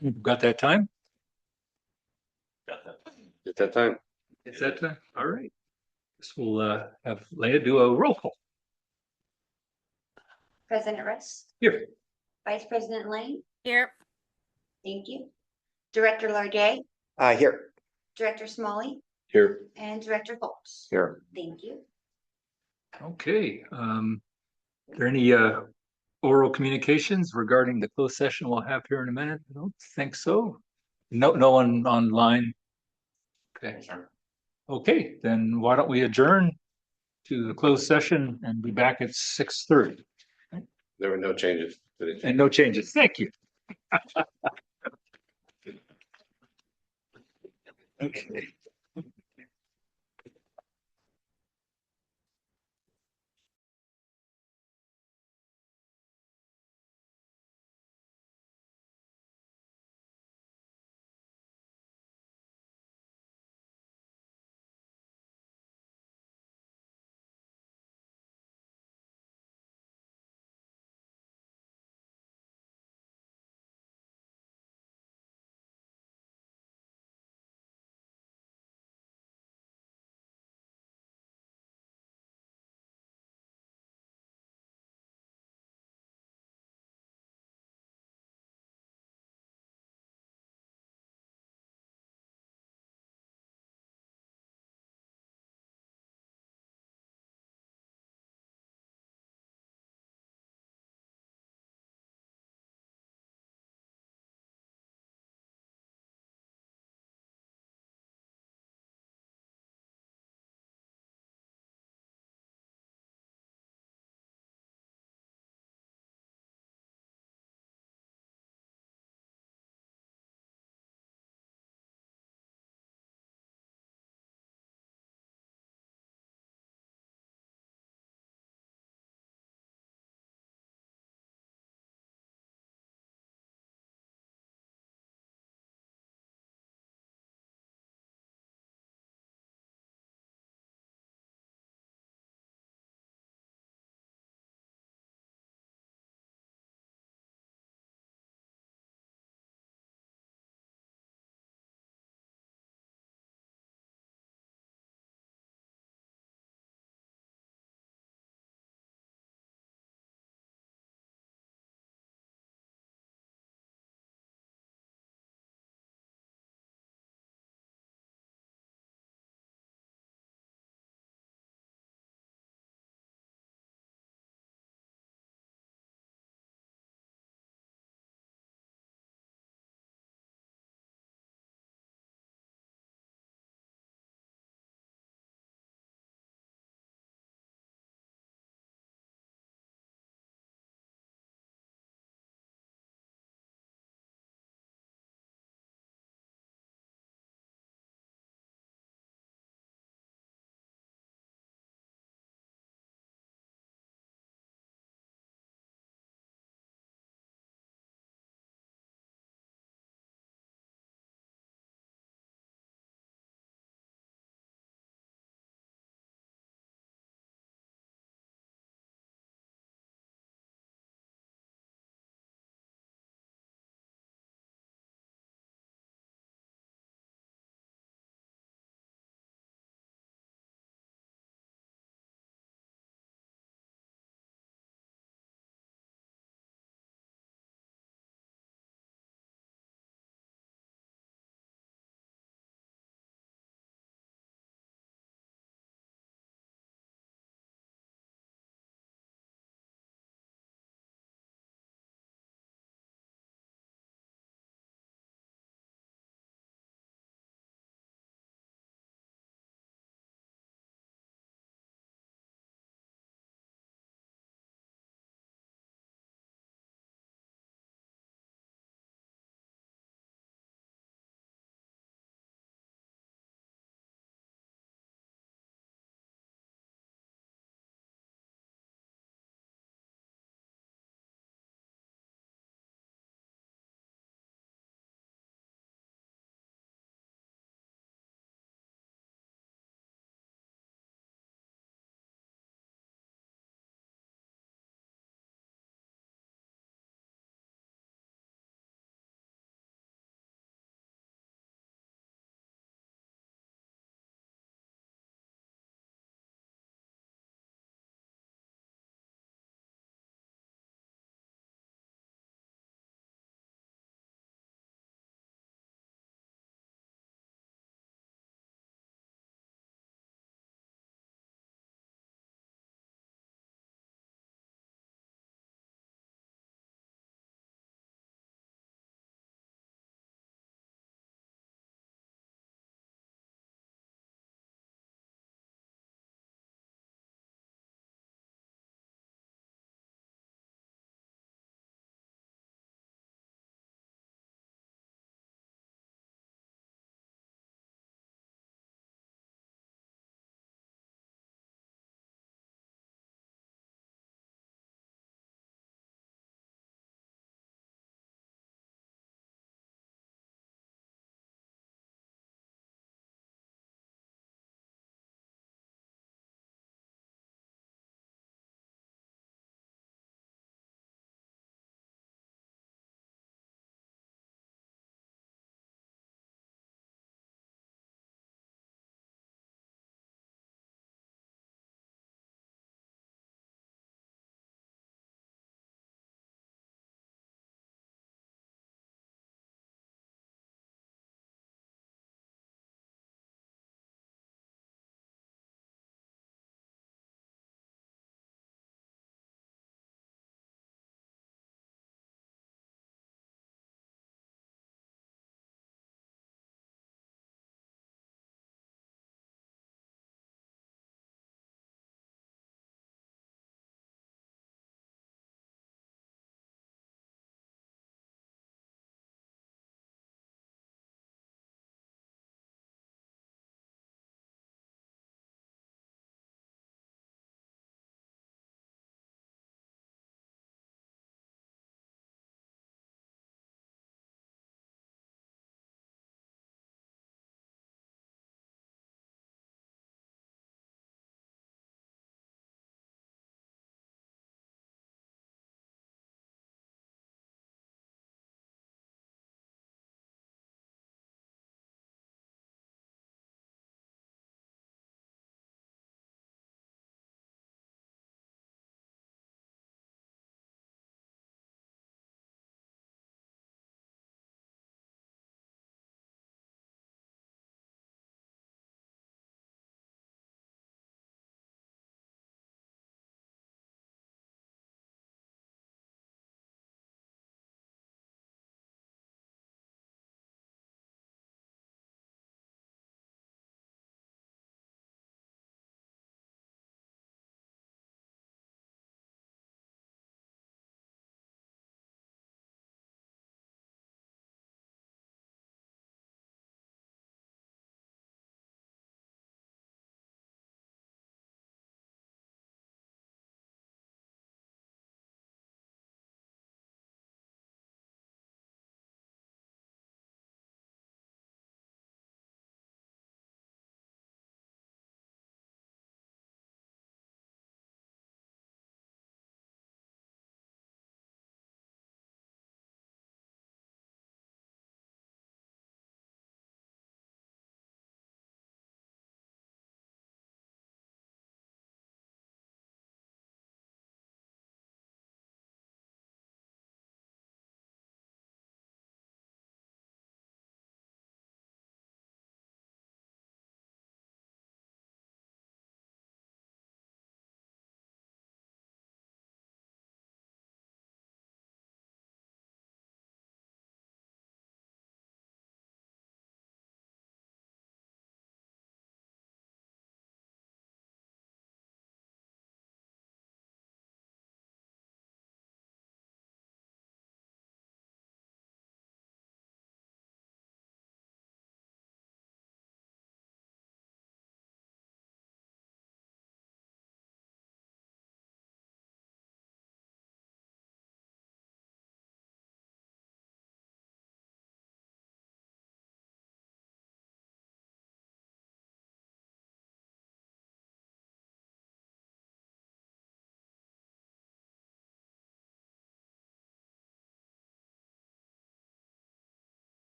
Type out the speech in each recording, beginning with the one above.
You've got that time? At that time. Is that time? All right. This will have Leah do a roll call. President Rust, Here. Vice President Lane, Here. thank you. Director Largay, Here. Director Smalley, Here. and Director Foltz. Here. Thank you. Okay. Are there any oral communications regarding the closed session we'll have here in a minute? I don't think so. No one online. Okay. Okay, then why don't we adjourn to the closed session and be back at 6:30? There were no changes. And no changes. Thank you. Okay.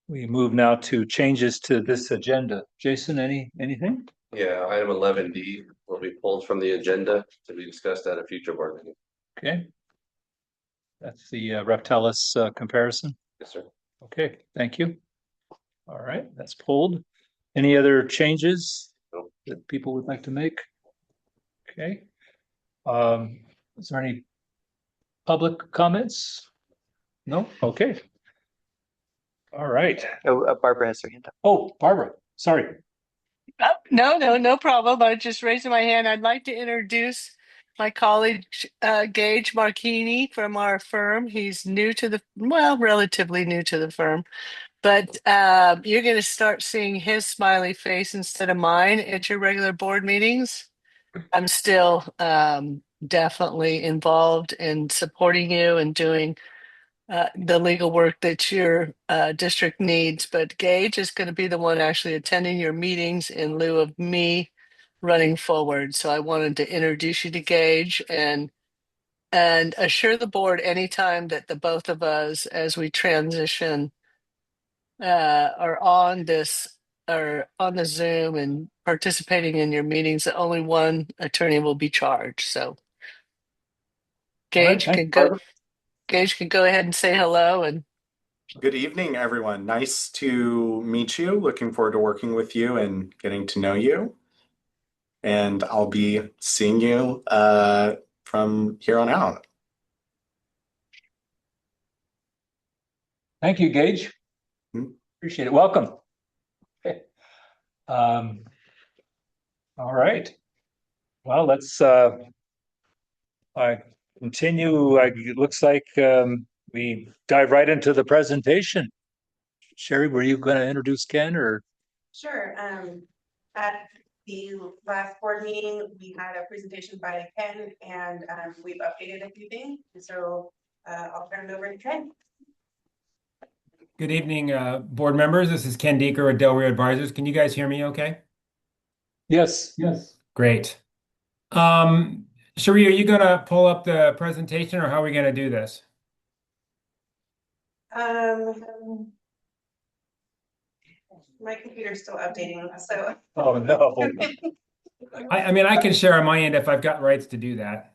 We move now to changes to this agenda. Jason, anything? Yeah, item 11D will be pulled from the agenda to be discussed at a future board meeting. Okay. That's the Reptalis comparison. Yes, sir. Okay, thank you. All right, that's pulled. Any other changes No. that people would like to make? Okay. Is there any public comments? No? Okay. All right. Oh, Barbara has her hand up. Oh, Barbara, sorry. No problem. I just raising my hand. I'd like to introduce my colleague, Gage Marchini from our firm. He's new to relatively new to the firm, but you're going to start seeing his smiley face instead of mine at your regular board meetings. I'm still definitely involved in supporting you and doing the legal work that your district needs, but Gage is going to be the one actually attending your meetings in lieu of me running forward. So I wanted to introduce you to Gage and assure the board anytime that the both of us, as we transition, are on this or on the Zoom and participating in your meetings, that only one attorney will be charged. So All right, Gage thanks, can go. Barbara. Gage can go ahead and say hello and. Good evening, everyone. Nice to meet you. Looking forward to working with you and getting to know you. And I'll be seeing you from here on out. Thank you, Gage. Hmm. Appreciate it. Welcome. Okay. All right. Well, let's continue. It looks like we dive right into the presentation. Sherry, were you going to introduce Ken or? Sure. At the last board meeting, we had a presentation by Ken and we've updated a few things. So I'll turn it over to Ken. Good evening, board members. This is Ken Deeker at Del Rio Advisors. Can you guys hear me okay? Yes. Yes. Great. Sheree, are you going to pull up the presentation or how are we going to do this? My computer's still updating, so. Oh, no. I mean, I can share on my end if I've got rights to do that.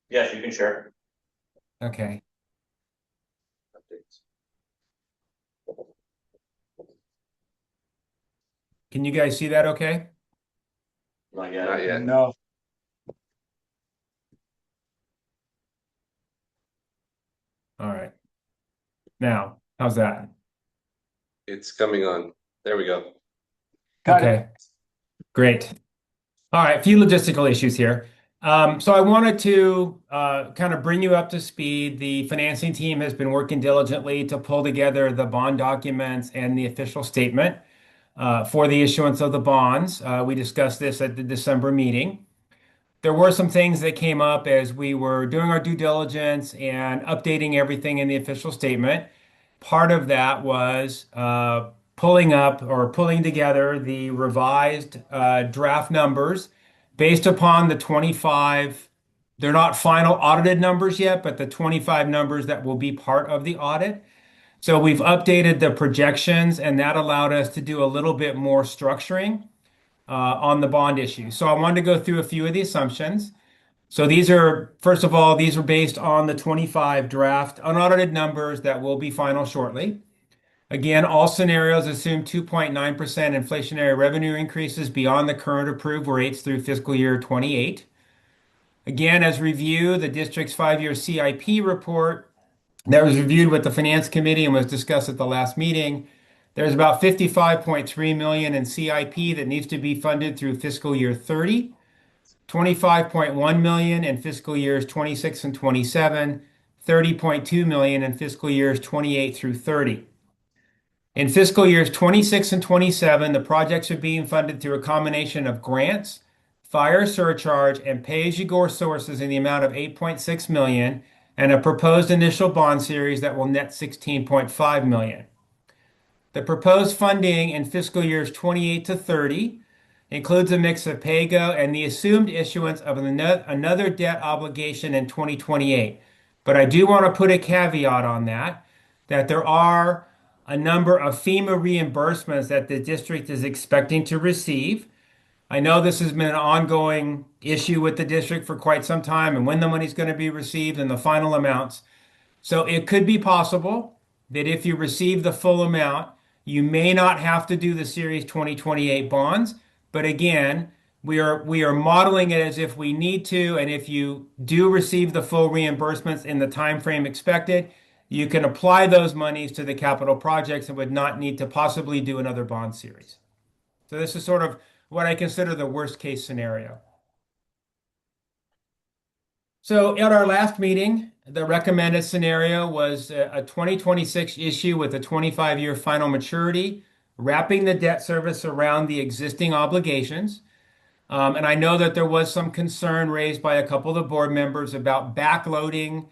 Yes, you can share. Okay. Can you guys see that okay? Not yet. Not yet. No. All right. Now, how's that? It's coming on. There we go. Got it. Okay. Great. All right, a few logistical issues here. So I wanted to kind of bring you up to speed. The financing team has been working diligently to pull together the bond documents and the official statement for the issuance of the bonds. We discussed this at the December meeting. There were some things that came up as we were doing our due diligence and updating everything in the official statement. Part of that was pulling together the revised draft numbers based upon the 25, they're not final audited numbers yet, but the 25 numbers that will be part of the audit. So we've updated the projections, and that allowed us to do a little bit more structuring on the bond issue. So I wanted to go through a few of the assumptions. So first of all, these are based on the 25 draft unaudited numbers that will be final shortly. Again, all scenarios assume 2.9% inflationary revenue increases beyond the current approved rates through fiscal year 28. Again, as review, the district's 5-year CIP report that was reviewed with the Finance Committee and was discussed at the last meeting. There's about $55.3 million in CIP that needs to be funded through fiscal year 30, $25.1 million in fiscal years 26 and 27, $30.2 million in fiscal years 28 through 30. In fiscal years 26 and 27, the projects are being funded through a combination of grants, fire surcharge, and pay-as-you-go sources in the amount of $8.6 million, and a proposed initial bond series that will net $16.5 million. The proposed funding in fiscal years 28 to 30 includes a mix of pay-go and the assumed issuance of another debt obligation in 2028. But I do want to put a caveat on that there are a number of FEMA reimbursements that the district is expecting to receive. I know this has been an ongoing issue with the district for quite some time and when the money's going to be received and the final amounts. So it could be possible that if you receive the full amount, you may not have to do the Series 2028 bonds. But again, we are modeling it as if we need to, and if you do receive the full reimbursements in the time frame expected, you can apply those monies to the capital projects and would not need to possibly do another bond series. So this is sort of what I consider the worst case scenario. So at our last meeting, the recommended scenario was a 2026 issue with a 25-year final maturity, wrapping the debt service around the existing obligations. And I know that there was some concern raised by a couple of the board members about backloading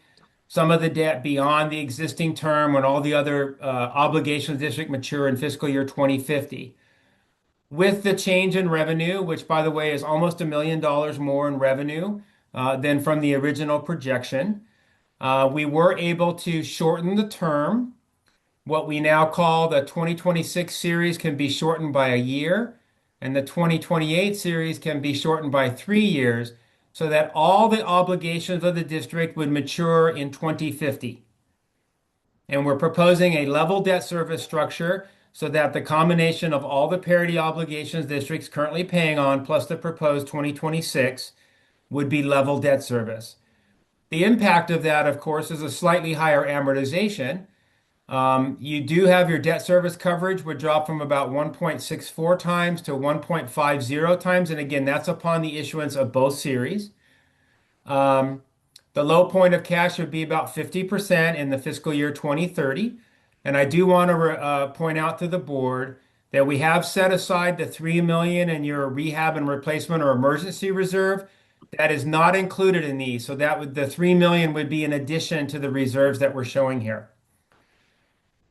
some of the debt beyond the existing term when all the other obligations district mature in fiscal year 2050. With the change in revenue, which by the way is almost $1 million more in revenue than from the original projection, we were able to shorten the term. What we now call the 2026 series can be shortened by a year, and the 2028 series can be shortened by 3 years, so that all the obligations of the district would mature in 2050. And we're proposing a level debt service structure so that the combination of all the parity obligations districts currently paying on plus the proposed 2026 would be level debt service. The impact of that, of course, is a slightly higher amortization. You do have your debt service coverage would drop from about 1.64 times to 1.50 times. And again, that's upon the issuance of both series. The low point of cash would be about 50% in the fiscal year 2030. And I do want to point out to the board that we have set aside the $3 million in your rehab and replacement or emergency reserve. That is not included in these. So that would, the $3 million would be in addition to the reserves that we're showing here.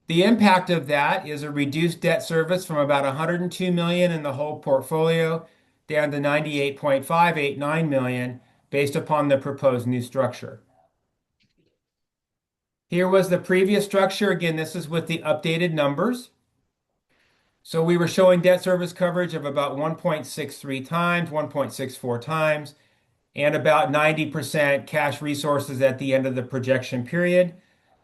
The impact of that is a reduced debt service from about $102 million in the whole portfolio down to $98.589 million based upon the proposed new structure. Here was the previous structure. Again, this is with the updated numbers. So we were showing debt service coverage of about 1.63 times, 1.64 times, and about 90% cash resources at the end of the projection period.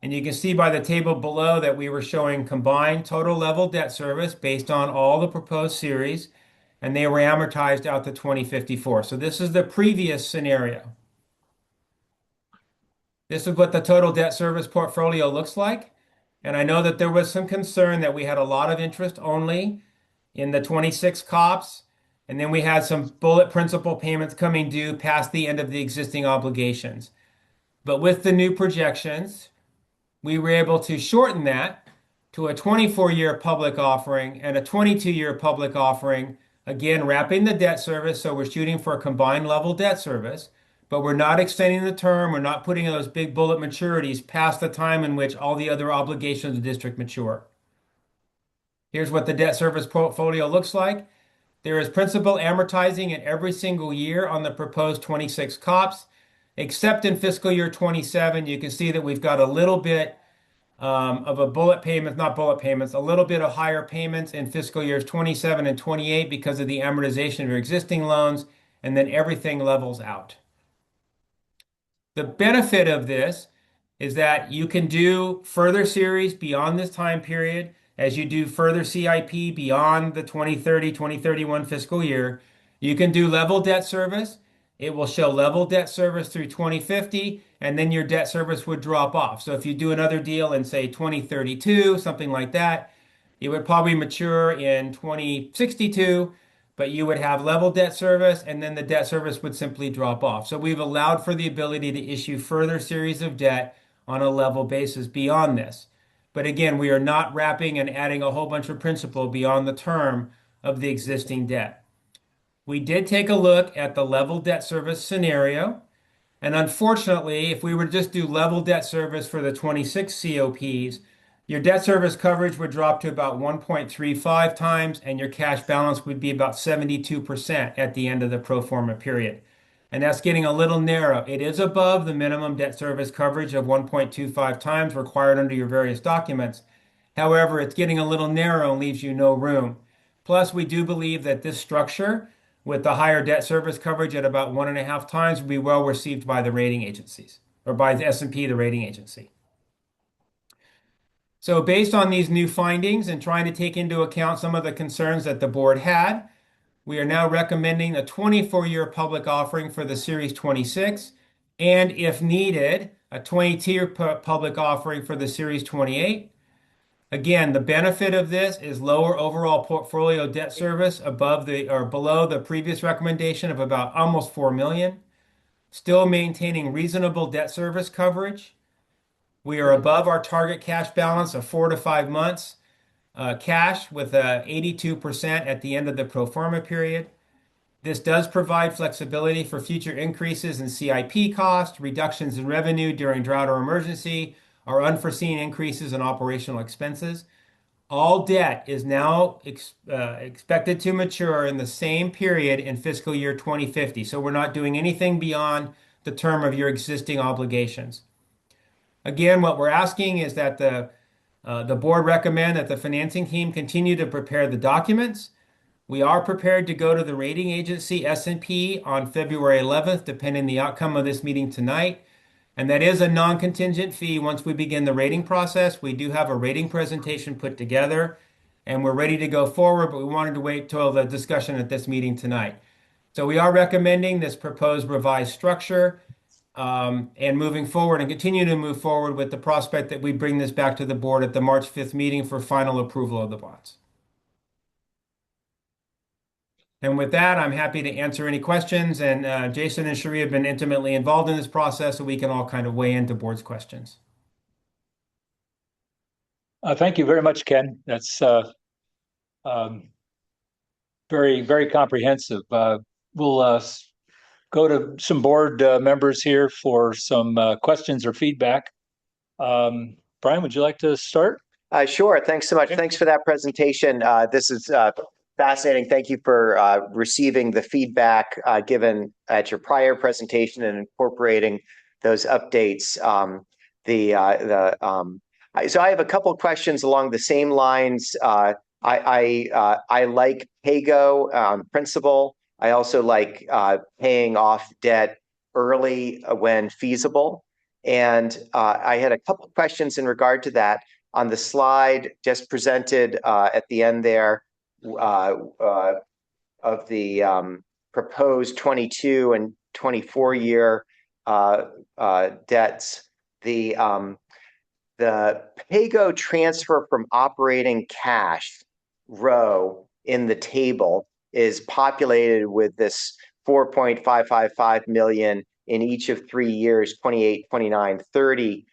And you can see by the table below that we were showing combined total level debt service based on all the proposed series, and they were amortized out to 2054. So this is the previous scenario. This is what the total debt service portfolio looks like. And I know that there was some concern that we had a lot of interest only in the 26 COPS, and then we had some bullet principal payments coming due past the end of the existing obligations. But with the new projections, we were able to shorten that to a 24-year public offering and a 22-year public offering, again, wrapping the debt service. So we're shooting for a combined level debt service, but we're not extending the term. We're not putting those big bullet maturities past the time in which all the other obligations of the district mature. Here's what the debt service portfolio looks like. There is principal amortizing in every single year on the proposed 26 COPS. Except in fiscal year 27, you can see that we've got a little bit of a bullet payment, not bullet payments, a little bit of higher payments in fiscal years 27 and 28 because of the amortization of your existing loans, and then everything levels out. The benefit of this is that you can do further series beyond this time period as you do further CIP beyond the 2030, 2031 fiscal year. You can do level debt service. It will show level debt service through 2050, and then your debt service would drop off. So if you do another deal in, say, 2032, something like that, it would probably mature in 2062, but you would have level debt service, and then the debt service would simply drop off. So we've allowed for the ability to issue further series of debt on a level basis beyond this. But again, we are not wrapping and adding a whole bunch of principal beyond the term of the existing debt. We did take a look at the level debt service scenario. And unfortunately, if we were to just do level debt service for the 26 COPs, your debt service coverage would drop to about 1.35 times, and your cash balance would be about 72% at the end of the pro forma period. And that's getting a little narrow. It is above the minimum debt service coverage of 1.25 times required under your various documents. However, it's getting a little narrow and leaves you no room. Plus, we do believe that this structure, with the higher debt service coverage at about 1.5 times, will be well received by the rating agencies, or by the S&P, the rating agency. So based on these new findings and trying to take into account some of the concerns that the board had, we are now recommending a 24-year public offering for the Series 26, and if needed, a 22-year public offering for the Series 28. Again, the benefit of this is lower overall portfolio debt service above the or below the previous recommendation of about almost 4 million, still maintaining reasonable debt service coverage. We are above our target cash balance of 4 to 5 months cash with 82% at the end of the pro forma period. This does provide flexibility for future increases in CIP cost, reductions in revenue during drought or emergency, or unforeseen increases in operational expenses. All debt is now expected to mature in the same period in fiscal year 2050. So we're not doing anything beyond the term of your existing obligations. Again, what we're asking is that the board recommend that the financing team continue to prepare the documents. We are prepared to go to the rating agency S&P on February 11th, depending on the outcome of this meeting tonight. And that is a non-contingent fee once we begin the rating process. We do have a rating presentation put together, and we're ready to go forward, but we wanted to wait till the discussion at this meeting tonight. So we are recommending this proposed revised structure and moving forward and continue to move forward with the prospect that we bring this back to the board at the March 5th meeting for final approval of the bonds. And with that, I'm happy to answer any questions. And Jason and Cherie have been intimately involved in this process, so we can all kind of weigh into board's questions. Thank you very much, Ken. That's very, very comprehensive. We'll go to some board members here for some questions or feedback. Brian, would you like to start? Sure. Thanks so much. Thanks for that presentation. This is fascinating. Thank you for receiving the feedback given at your prior presentation and incorporating those updates. So I have a couple of questions along the same lines. I like PAYGO on principle. I also like paying off debt early when feasible. And I had a couple of questions in regard to that. On the slide just presented at the end there of the proposed 22 and 24-year debts, the PAYGO transfer from operating cash row in the table is populated with this 4.555 million in each of 3 years, 28, 29, 30.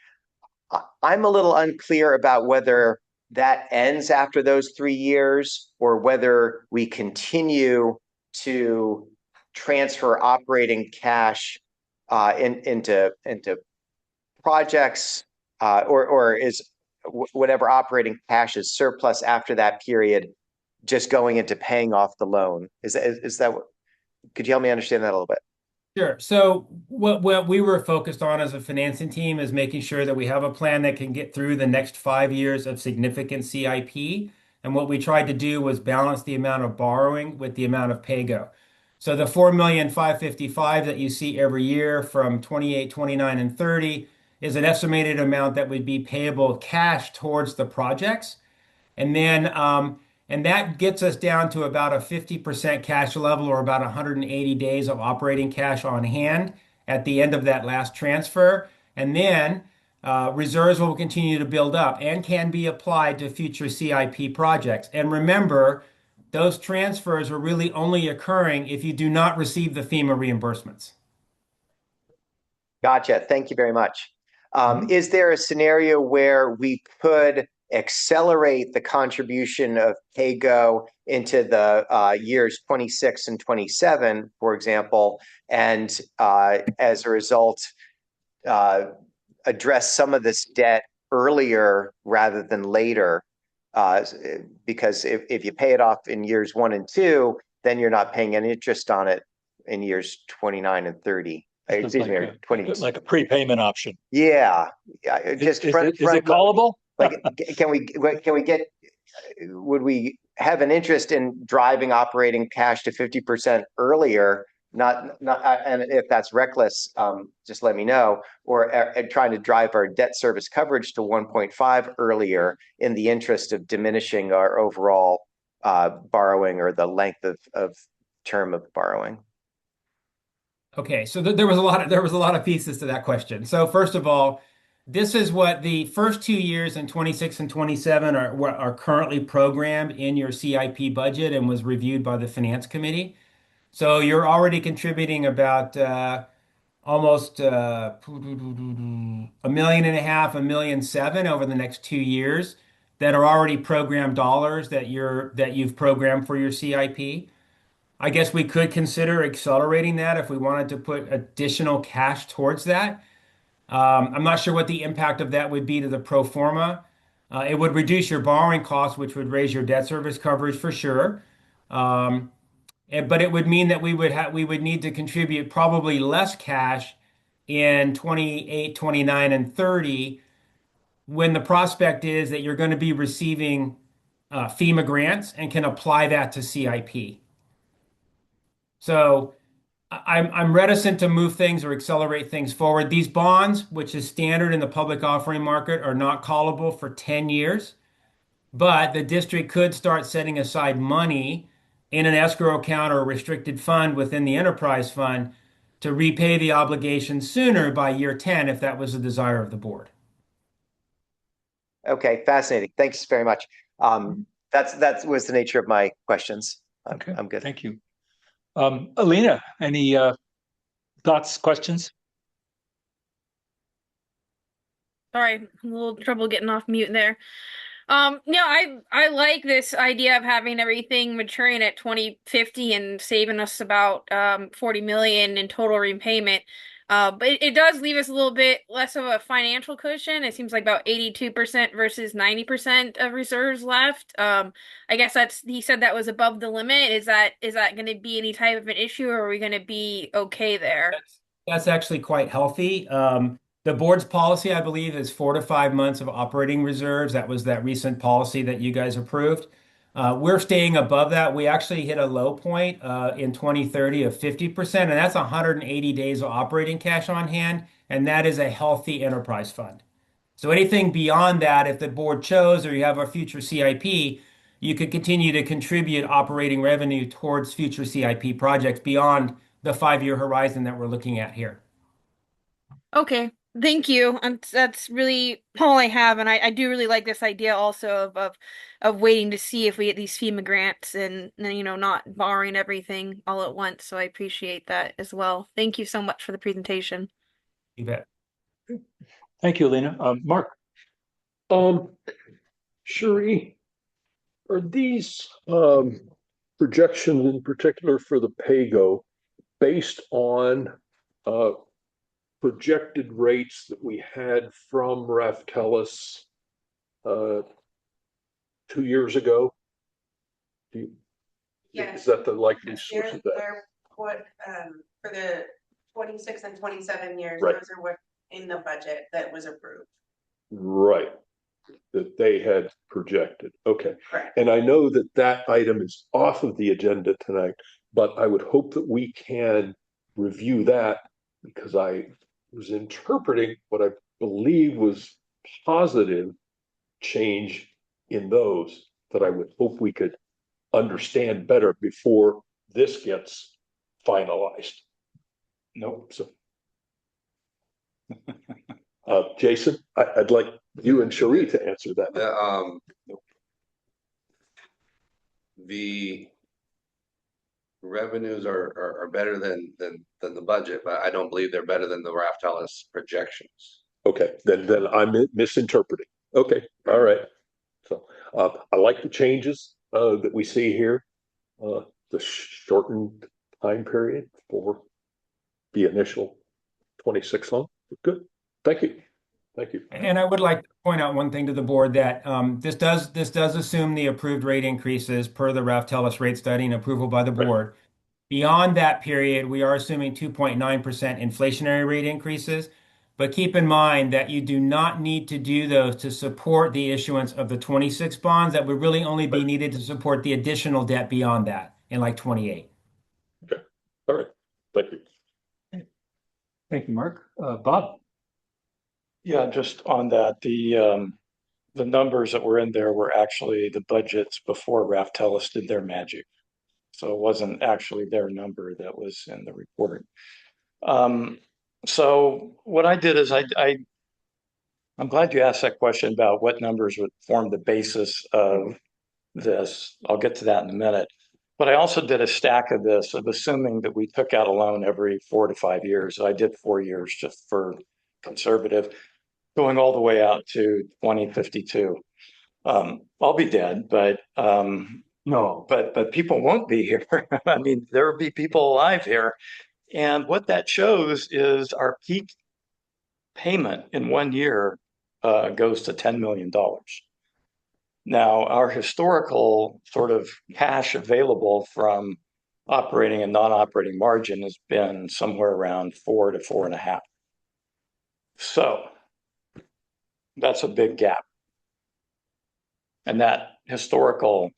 I'm a little unclear about whether that ends after those 3 years or whether we continue to transfer operating cash into projects or is whatever operating cash is surplus after that period just going into paying off the loan. Is that what, could you help me understand that a little bit? Sure. So what we were focused on as a financing team is making sure that we have a plan that can get through the next 5 years of significant CIP. And what we tried to do was balance the amount of borrowing with the amount of PAYGO. So the 4,555,000 that you see every year from 28, 29, and 30 is an estimated amount that would be payable cash towards the projects. And then and that gets us down to about a 50% cash level or about 180 days of operating cash on hand at the end of that last transfer. And then reserves will continue to build up and can be applied to future CIP projects. And remember, those transfers are really only occurring if you do not receive the FEMA reimbursements. Gotcha. Thank you very much. Is there a scenario where we could accelerate the contribution of PAYGO into the years 26 and 27, for example, and as a result, address some of this debt earlier rather than later? Because if you pay it off in years 1 and 2, then you're not paying any interest on it in years 29 and 30. Excuse me, 20. Like a prepayment option. Yeah. Is it callable? Like, can we get, would we have an interest in driving operating cash to 50% earlier? And if that's reckless, just let me know, or trying to drive our debt service coverage to 1.5 earlier in the interest of diminishing our overall borrowing or the length of term of borrowing. Okay, so there was a lot of pieces to that question. So first of all, this is what the first 2 years in 26 and 27 are currently programmed in your CIP budget and was reviewed by the Finance Committee. So you're already contributing about almost $1.5 million, $1.7 million over the next 2 years that are already programmed dollars that you've programmed for your CIP. I guess we could consider accelerating that if we wanted to put additional cash towards that. I'm not sure what the impact of that would be to the pro forma. It would reduce your borrowing costs, which would raise your debt service coverage for sure. But it would mean that we would need to contribute probably less cash in 28, 29, and 30 when the prospect is that you're going to be receiving FEMA grants and can apply that to CIP. So I'm reticent to move things or accelerate things forward. These bonds, which is standard in the public offering market, are not callable for 10 years, but the district could start setting aside money in an escrow account or a restricted fund within the enterprise fund to repay the obligation sooner by year 10 if that was the desire of the board. Okay, fascinating. Thanks very much. That was the nature of my questions. Okay, I'm good. thank you. Alina, any thoughts, questions? Sorry, a little trouble getting off mute there. I like this idea of having everything maturing at 2050 and saving us about 40 million in total repayment. But it does leave us a little bit less of a financial cushion. It seems like about 82% versus 90% of reserves left. I guess he said that was above the limit. Is that going to be any type of an issue, or are we going to be okay there? That's actually quite healthy. The board's policy, I believe, is 4 to 5 months of operating reserves. That was that recent policy that you guys approved. We're staying above that. We actually hit a low point in 2030 of 50%, and that's 180 days of operating cash on hand, and that is a healthy enterprise fund. So anything beyond that, if the board chose or you have a future CIP, you could continue to contribute operating revenue towards future CIP projects beyond the 5-year horizon that we're looking at here. Okay. Thank you. And that's really all I have. And I do really like this idea also of waiting to see if we get these FEMA grants and not borrowing everything all at once. So I appreciate that as well. Thank you so much for the presentation. You bet. Thank you, Alina. Mark. Cherie, are these projections in particular for the PAYGO based on projected rates that we had from Raftellus 2 years ago? Yes. Is that the likely source of that? They're what for the 26 and 27 years, Right. those are what in the budget that was approved. Right, that they had projected. Okay. Correct. And I know that that item is off of the agenda tonight, but I would hope that we can review that because I was interpreting what I believe was positive change in those that I would hope we could understand better before this gets finalized. Nope. So, Jason, I'd like you and Cherie to answer that. The revenues are better than the budget, but I don't believe they're better than the Raftellus projections. Okay, then I'm misinterpreting. Okay, all right. So I like the changes that we see here. The shortened time period for the initial 26 loan. Good. Thank you. Thank you. And I would like to point out one thing to the board that this does assume the approved rate increases per the Raftellus rate study and approval by the board. Right. Beyond that period, we are assuming 2.9% inflationary rate increases. But keep in mind that you do not need to do those to support the issuance of the 26 bonds. That would really only be needed to support the additional debt beyond that in like 28. Okay, all right, thank you. Thank you, Mark. Bob? Yeah, just on that, the numbers that were in there were actually the budgets before Raftellus did their magic. So it wasn't actually their number that was in the report. So what I did is I'm glad you asked that question about what numbers would form the basis of this. I'll get to that in a minute. But I also did a stack of this of assuming that we took out a loan every 4 to 5 years. I did 4 years just for conservative, going all the way out to 2052. I'll be dead, but No. but people won't be here. I mean, there will be people alive here. And what that shows is our peak payment in 1 year goes to $10 million. Now, our historical sort of cash available from operating and non-operating margin has been somewhere around 4 to 4.5. So that's a big gap. And that historical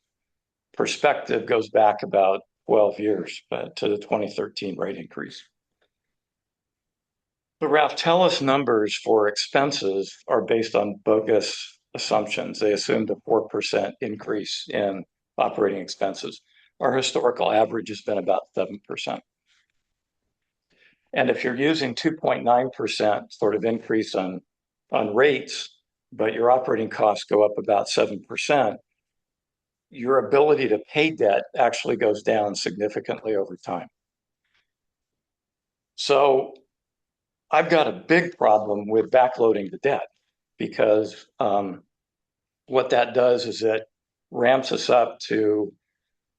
perspective goes back about 12 years to the 2013 rate increase. The Raftellus numbers for expenses are based on bogus assumptions. They assumed a 4% increase in operating expenses. Our historical average has been about 7%. And if you're using 2.9% sort of increase on rates, but your operating costs go up about 7%, your ability to pay debt actually goes down significantly over time. So I've got a big problem with backloading the debt because what that does is it ramps us up to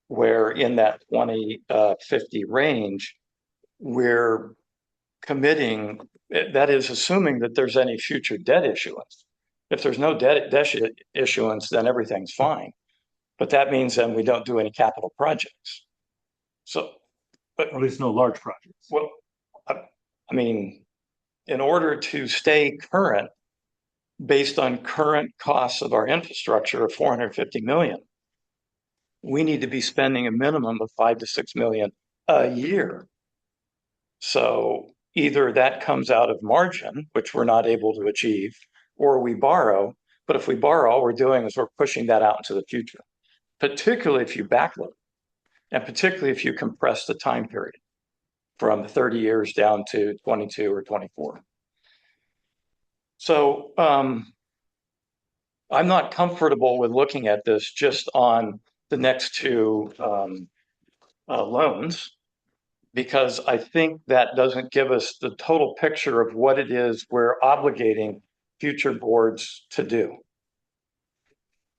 where in that 2050 range, we're committing, that is assuming that there's any future debt issuance. If there's no debt issuance, then everything's fine. But that means then we don't do any capital projects. So, but At least no large projects. well, I mean, in order to stay current, based on current costs of our infrastructure of 450 million, we need to be spending a minimum of 5 to 6 million a year. So either that comes out of margin, which we're not able to achieve, or we borrow. But if we borrow, all we're doing is we're pushing that out into the future, particularly if you backload, and particularly if you compress the time period from 30 years down to 22 or 24. So I'm not comfortable with looking at this just on the next two loans, because I think that doesn't give us the total picture of what it is we're obligating future boards to do.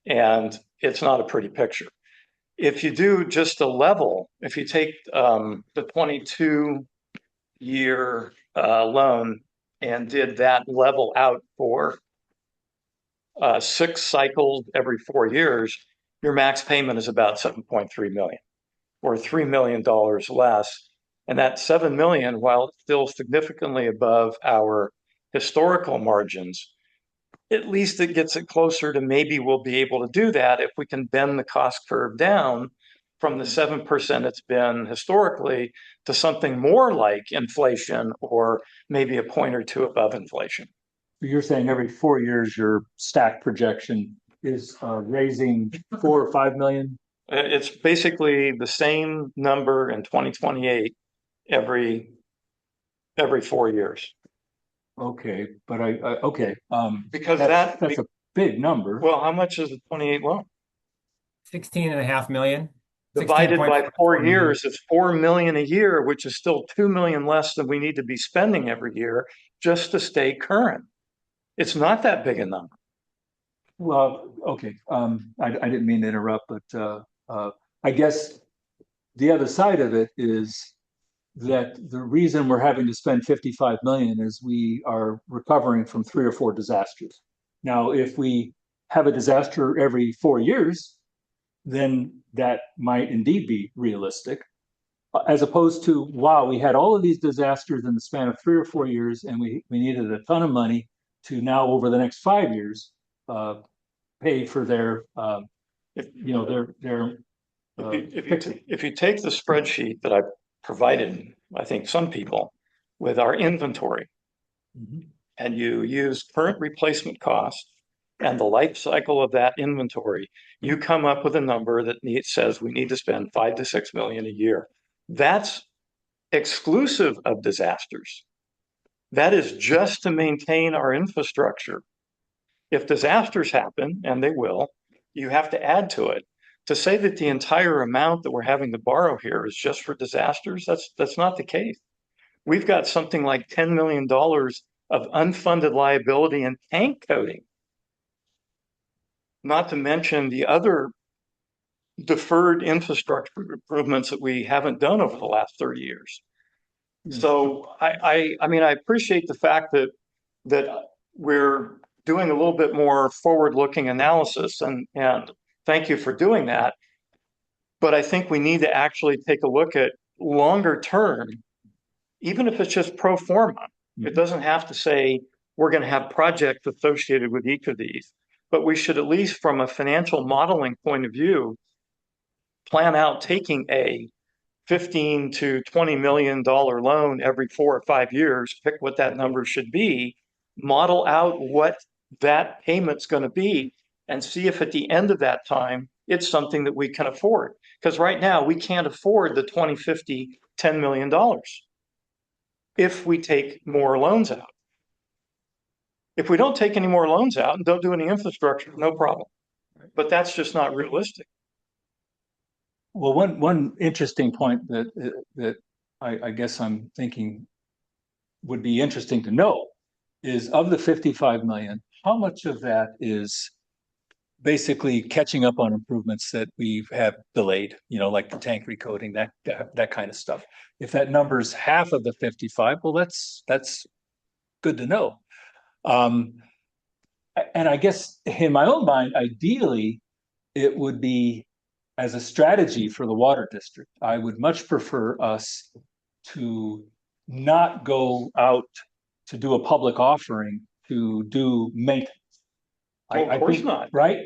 And it's not a pretty picture. If you do just a level, if you take the 22-year loan and did that level out for 6 cycles every 4 years, your max payment is about 7.3 million, or $3 million less. And that 7 million, while still significantly above our historical margins, at least it gets it closer to maybe we'll be able to do that if we can bend the cost curve down from the 7% it's been historically to something more like inflation, or maybe a point or two above inflation. You're saying every 4 years, your stack projection is raising 4 or 5 million? It's basically the same number in 2028 every 4 years. Okay, but okay. Because that's a big number. Well, how much is the 28 loan? 16.5 million. Divided by 4 years, it's 4 million a year, which is still 2 million less than we need to be spending every year just to stay current. It's not that big a number. Well, okay. I didn't mean to interrupt, but I guess the other side of it is that the reason we're having to spend 55 million is we are recovering from 3 or 4 disasters. Now, if we have a disaster every 4 years, then that might indeed be realistic. as opposed to, wow, we had all of these disasters in the span of 3 or 4 years, and we needed a ton of money to now over the next 5 years pay for their If you take the spreadsheet that I provided, I think some people, with our inventory, and you use current replacement cost and the life cycle of that inventory, you come up with a number that says we need to spend 5 to 6 million a year. That's exclusive of disasters. That is just to maintain our infrastructure. If disasters happen, and they will, you have to add to it. To say that the entire amount that we're having to borrow here is just for disasters, that's not the case. We've got something like $10 million of unfunded liability and tank coating. Not to mention the other deferred infrastructure improvements that we haven't done over the last 30 years. So I mean, I appreciate the fact that we're doing a little bit more forward-looking analysis, and thank you for doing that. But I think we need to actually take a look at longer term, even if it's just pro forma. It doesn't have to say we're going to have projects associated with each of these, but we should, at least from a financial modeling point of view, plan out taking a $15 to $20 million loan every 4 or 5 years, pick what that number should be, model out what that payment's going to be, and see if at the end of that time, it's something that we can afford. Because right now, we can't afford the 2050 $10 million if we take more loans out. If we don't take any more loans out and don't do any infrastructure, no problem. But that's just not realistic. Well, one interesting point that I guess I'm thinking would be interesting to know is, of the 55 million, how much of that is basically catching up on improvements that we have delayed, like the tank recoating, that kind of stuff. If that number's half of the 55, well, that's good to know. And I guess in my own mind, ideally, it would be, as a strategy for the water district, I would much prefer us to not go out to do a public offering to do maintenance. Well, of course not. Right.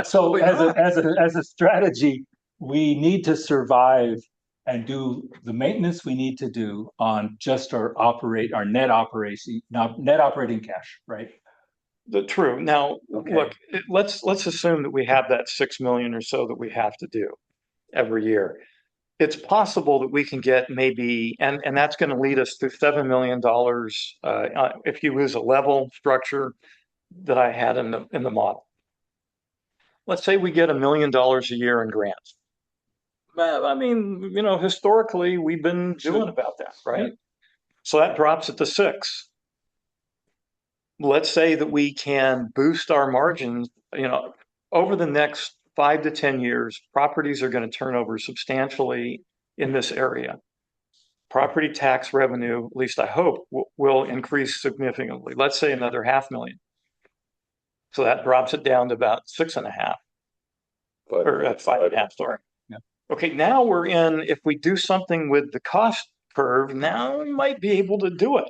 So as a strategy, we need to survive and do the maintenance we need to do on just our net operating cash, right? True. Now, look, let's assume that we have that 6 million or so that we have to do every year. It's possible that we can get maybe, and that's going to lead us to $7 million if you use a level structure that I had in the model. Let's say we get $1 million a year in grants. I mean, historically, we've been doing about that, right? Yeah. So that drops it to 6. Let's say that we can boost our margins, over the next 5 to 10 years, properties are going to turn over substantially in this area. Property tax revenue, at least I hope, will increase significantly. Let's say another $500,000. So that drops it down to about 6.5, or 5.5, sorry. Yeah. Okay, now we're in, if we do something with the cost curve, now we might be able to do it.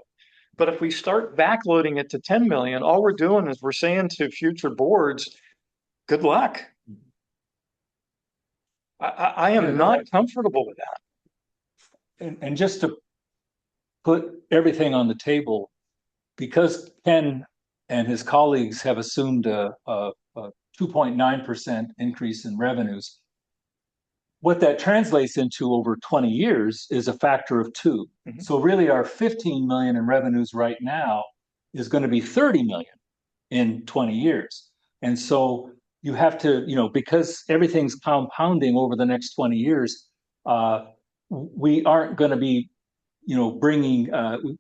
But if we start backloading it to 10 million, all we're doing is we're saying to future boards, good luck. I am not comfortable with that. And just to put everything on the table, because Ken and his colleagues have assumed a 2.9% increase in revenues, what that translates into over 20 years is a factor of 2. Mm-hmm. So really our 15 million in revenues right now is going to be 30 million in 20 years. And so you have to, because everything's compounding over the next 20 years, we aren't going to be, bringing,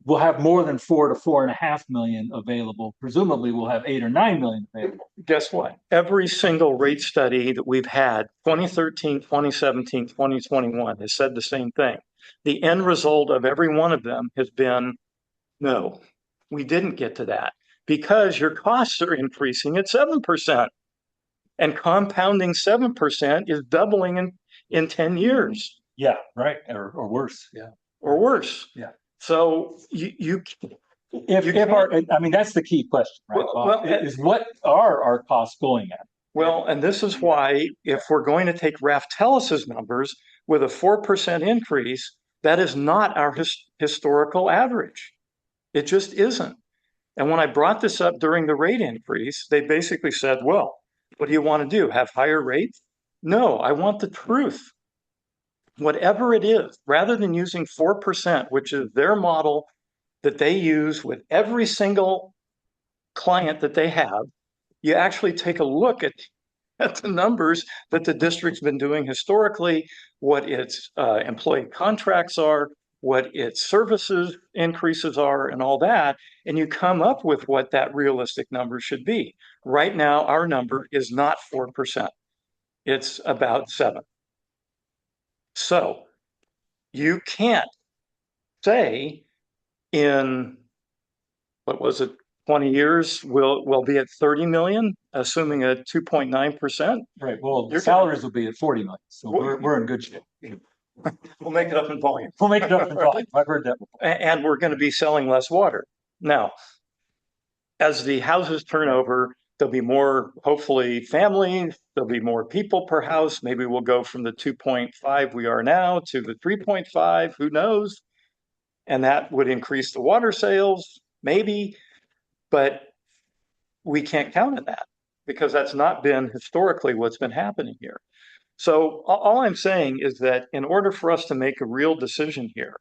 we'll have more than 4 to 4.5 million available. Presumably we'll have 8 or 9 million available. Guess what? Every single rate study that we've had, 2013, 2017, 2021, has said the same thing. The end result of every one of them has been, no, we didn't get to that because your costs are increasing at 7%. And compounding 7% is doubling in 10 years. Yeah, right, or worse, yeah. or worse. Yeah. So you I mean, that's the key question, right? Well, Bob, is what are our costs going at? Well, and this is why if we're going to take Raftellus' numbers with a 4% increase, that is not our historical average. It just isn't. And when I brought this up during the rate increase, they basically said, well, what do you want to do? Have higher rates? No, I want the truth. Whatever it is, rather than using 4%, which is their model that they use with every single client that they have, you actually take a look at the numbers that the district's been doing historically, what its employee contracts are, what its services increases are, and all that, and you come up with what that realistic number should be. Right now, our number is not 4%. It's about 7%. So you can't say in, what was it, 20 years, we'll be at 30 million, assuming a 2.9%. Right, well, Your salaries will be at 40 million, so Well- we're in good shape. We'll make it up in volume. We'll make it up in volume. I've heard that before. And we're going to be selling less water. Now, as the houses turn over, there'll be more, hopefully, families, there'll be more people per house. Maybe we'll go from the 2.5 we are now to the 3.5, who knows? And that would increase the water sales, maybe, but we can't count on that because that's not been historically what's been happening here. So all I'm saying is that in order for us to make a real decision here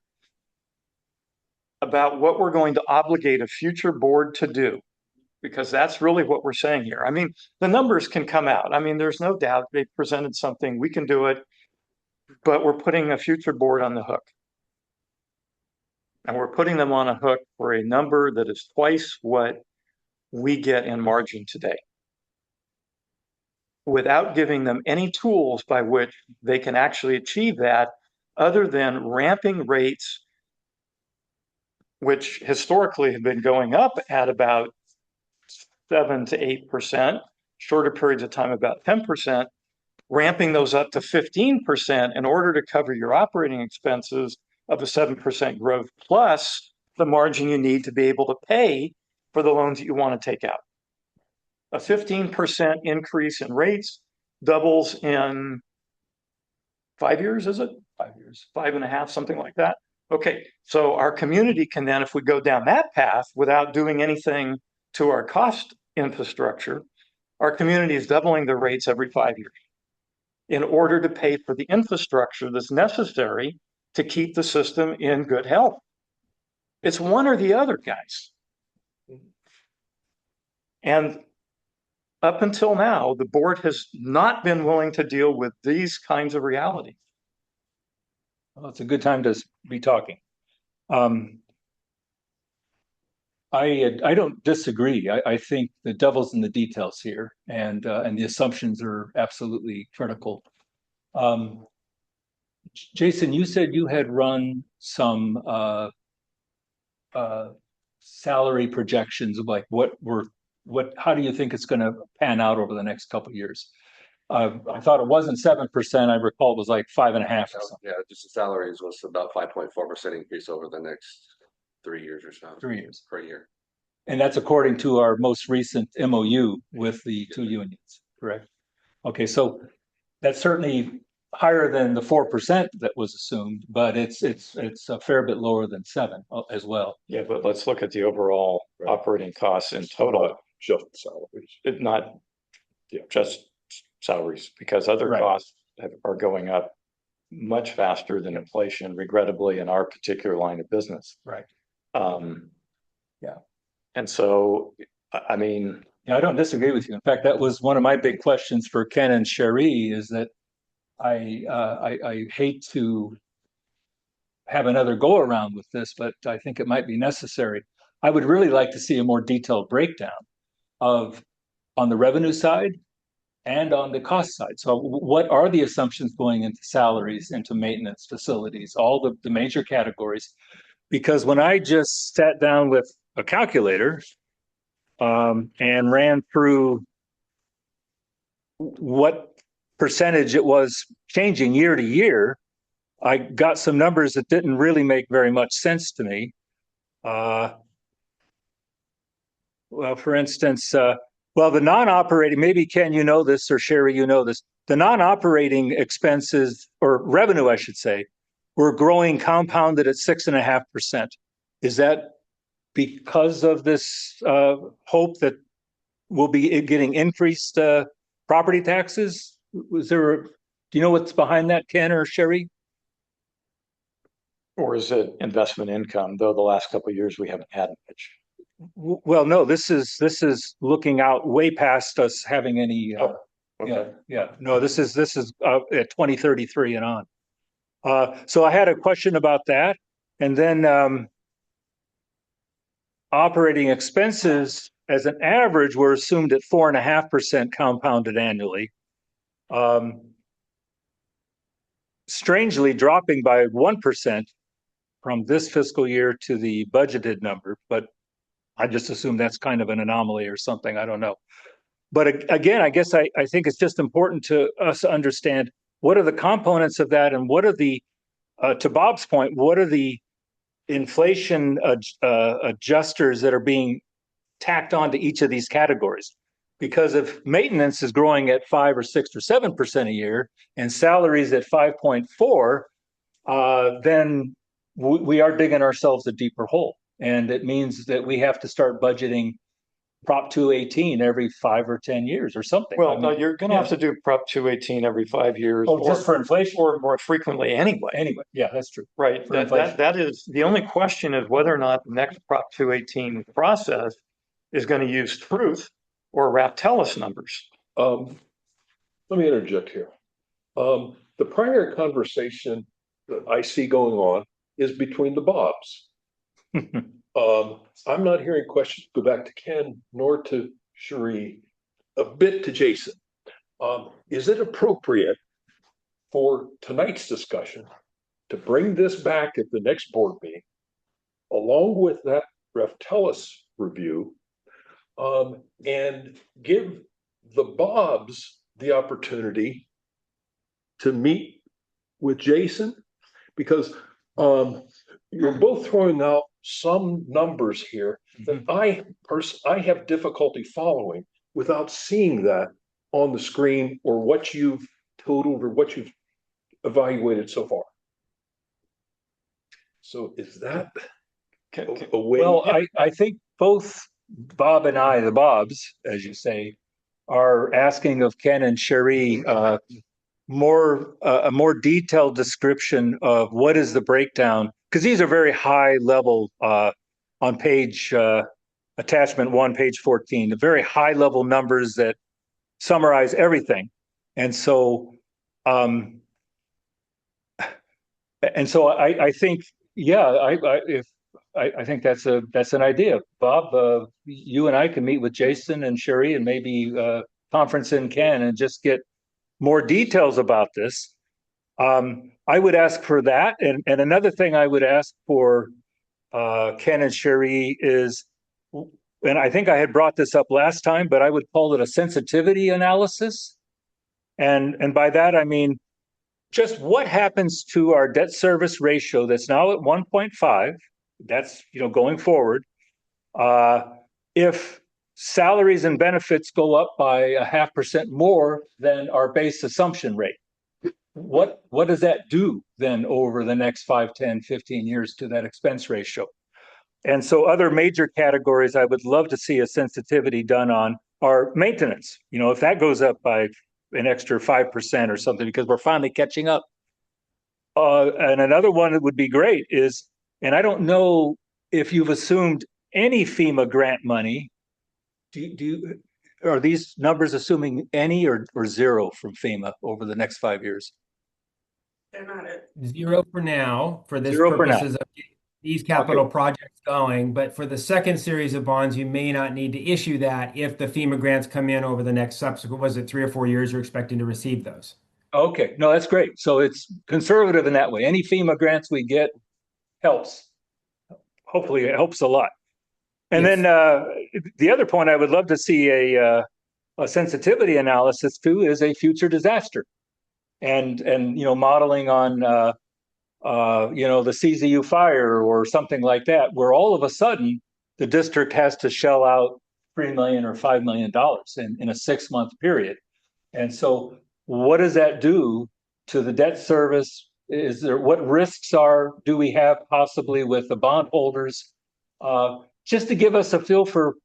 about what we're going to obligate a future board to do, because that's really what we're saying here. I mean, the numbers can come out. I mean, there's no doubt they presented something, we can do it, but we're putting a future board on the hook. And we're putting them on a hook for a number that is twice what we get in margin today, without giving them any tools by which they can actually achieve that other than ramping rates, which historically have been going up at about 7 to 8%, shorter periods of time about 10%, ramping those up to 15% in order to cover your operating expenses of a 7% growth plus the margin you need to be able to pay for the loans that you want to take out. A 15% increase in rates doubles in 5 years, is it? 5 years, 5.5, something like that. Okay, so our community can then, if we go down that path without doing anything to our cost infrastructure, our community is doubling their rates every 5 years in order to pay for the infrastructure that's necessary to keep the system in good health. It's one or the other, guys. And up until now, the board has not been willing to deal with these kinds of realities. Well, it's a good time to be talking. I don't disagree. I think the devil's in the details here, and the assumptions are absolutely critical. Jason, you said you had run some salary projections of like how do you think it's going to pan out over the next couple of years? I thought it wasn't 7%. I recall it was like 5.5 or something. Yeah, just the salaries was about 5.4% increase over the next 3 years or so. 3 years per year. And that's according to our most recent MOU with the two unions, correct? Okay, so that's certainly higher than the 4% that was assumed, but it's a fair bit lower than 7 as well. Yeah, but let's look at the overall operating costs in total. Just salaries. It not just salaries, because other costs are going up much faster than inflation, regrettably, in our particular line of business. Right. Yeah. And so, I mean, yeah, I don't disagree with you. In fact, that was one of my big questions for Ken and Cherie, is that I hate to have another go around with this, but I think it might be necessary. I would really like to see a more detailed breakdown of on the revenue side and on the cost side. So what are the assumptions going into salaries, into maintenance, facilities, all the major categories? Because when I just sat down with a calculator and ran through what percentage it was changing year to year, I got some numbers that didn't really make very much sense to me. Well, for instance, well, the non-operating, maybe Ken, you know this, or Sherry, you know this. The non-operating expenses, or revenue, I should say, were growing compounded at 6.5%. Is that because of this hope that we'll be getting increased property taxes? Do you know what's behind that, Ken or Sherry? Or is it investment income, though the last couple of years we haven't had much? Well, no, this is looking out way past us having any. Okay. Yeah. No, this is at 2033 and on. So I had a question about that, and then operating expenses as an average were assumed at 4.5% compounded annually. Strangely dropping by 1% from this fiscal year to the budgeted number, but I just assume that's kind of an anomaly or something. I don't know. But again, I guess I think it's just important to us to understand what are the components of that, and what are the, to Bob's point, what are the inflation adjusters that are being tacked onto each of these categories? Because if maintenance is growing at 5 or 6 or 7% a year and salaries at 5.4, then we are digging ourselves a deeper hole. And it means that we have to start budgeting Prop 218 every 5 or 10 years or something. Well, no, you're going to have to do Prop 218 every 5 years. Oh, just for inflation? Or more frequently anyway. Anyway, yeah, that's true. Right. That is, the only question is whether or not the next Prop 218 process is going to use truth or Raftellus numbers. Let me interject here. The primary conversation that I see going on is between the Bobs. I'm not hearing questions go back to Ken nor to Cherie, a bit to Jason. Is it appropriate for tonight's discussion to bring this back at the next board meeting, along with that Raftellus review, and give the Bobs the opportunity to meet with Jason? Because you're both throwing out some numbers here that I have difficulty following without seeing that on the screen, or what you've totaled or what you've evaluated so far. So is that a way? Well, I think both Bob and I, the Bobs, as you say, are asking of Ken and Cherie a more detailed description of what is the breakdown, because these are very high level on page attachment 1, page 14, the very high level numbers that summarize everything. And so I think, yeah, I think that's an idea. Bob, you and I can meet with Jason and Cherie and maybe conference in Ken and just get more details about this. I would ask for that. And another thing I would ask for Ken and Cherie is, and I think I had brought this up last time, but I would call it a sensitivity analysis. And by that, I mean, just what happens to our debt service ratio that's now at 1.5, that's, going forward, if salaries and benefits go up by 0.5% more than our base assumption rate. What does that do then over the next 5, 10, 15 years to that expense ratio? And so other major categories I would love to see a sensitivity done on are maintenance. If that goes up by an extra 5% or something, because we're finally catching up. And another one that would be great is, and I don't know if you've assumed any FEMA grant money. Are these numbers assuming any or zero from FEMA over the next 5 years? They're not it. Zero for now, for this Zero for now. purposes of these capital projects going. But for the second series of bonds, you may not need to issue that if the FEMA grants come in over the next subsequent, was it 3 or 4 years you're expecting to receive those? Okay, no, that's great. So it's conservative in that way. Any FEMA grants we get helps. Hopefully it helps a lot. And then the other point I would love to see a sensitivity analysis to is a future disaster, and modeling on the CZU fire or something like that, where all of a sudden the district has to shell out $3 million or $5 million in a 6-month period. And so what does that do to the debt service? What risks do we have possibly with the bondholders? Just to give us a feel for,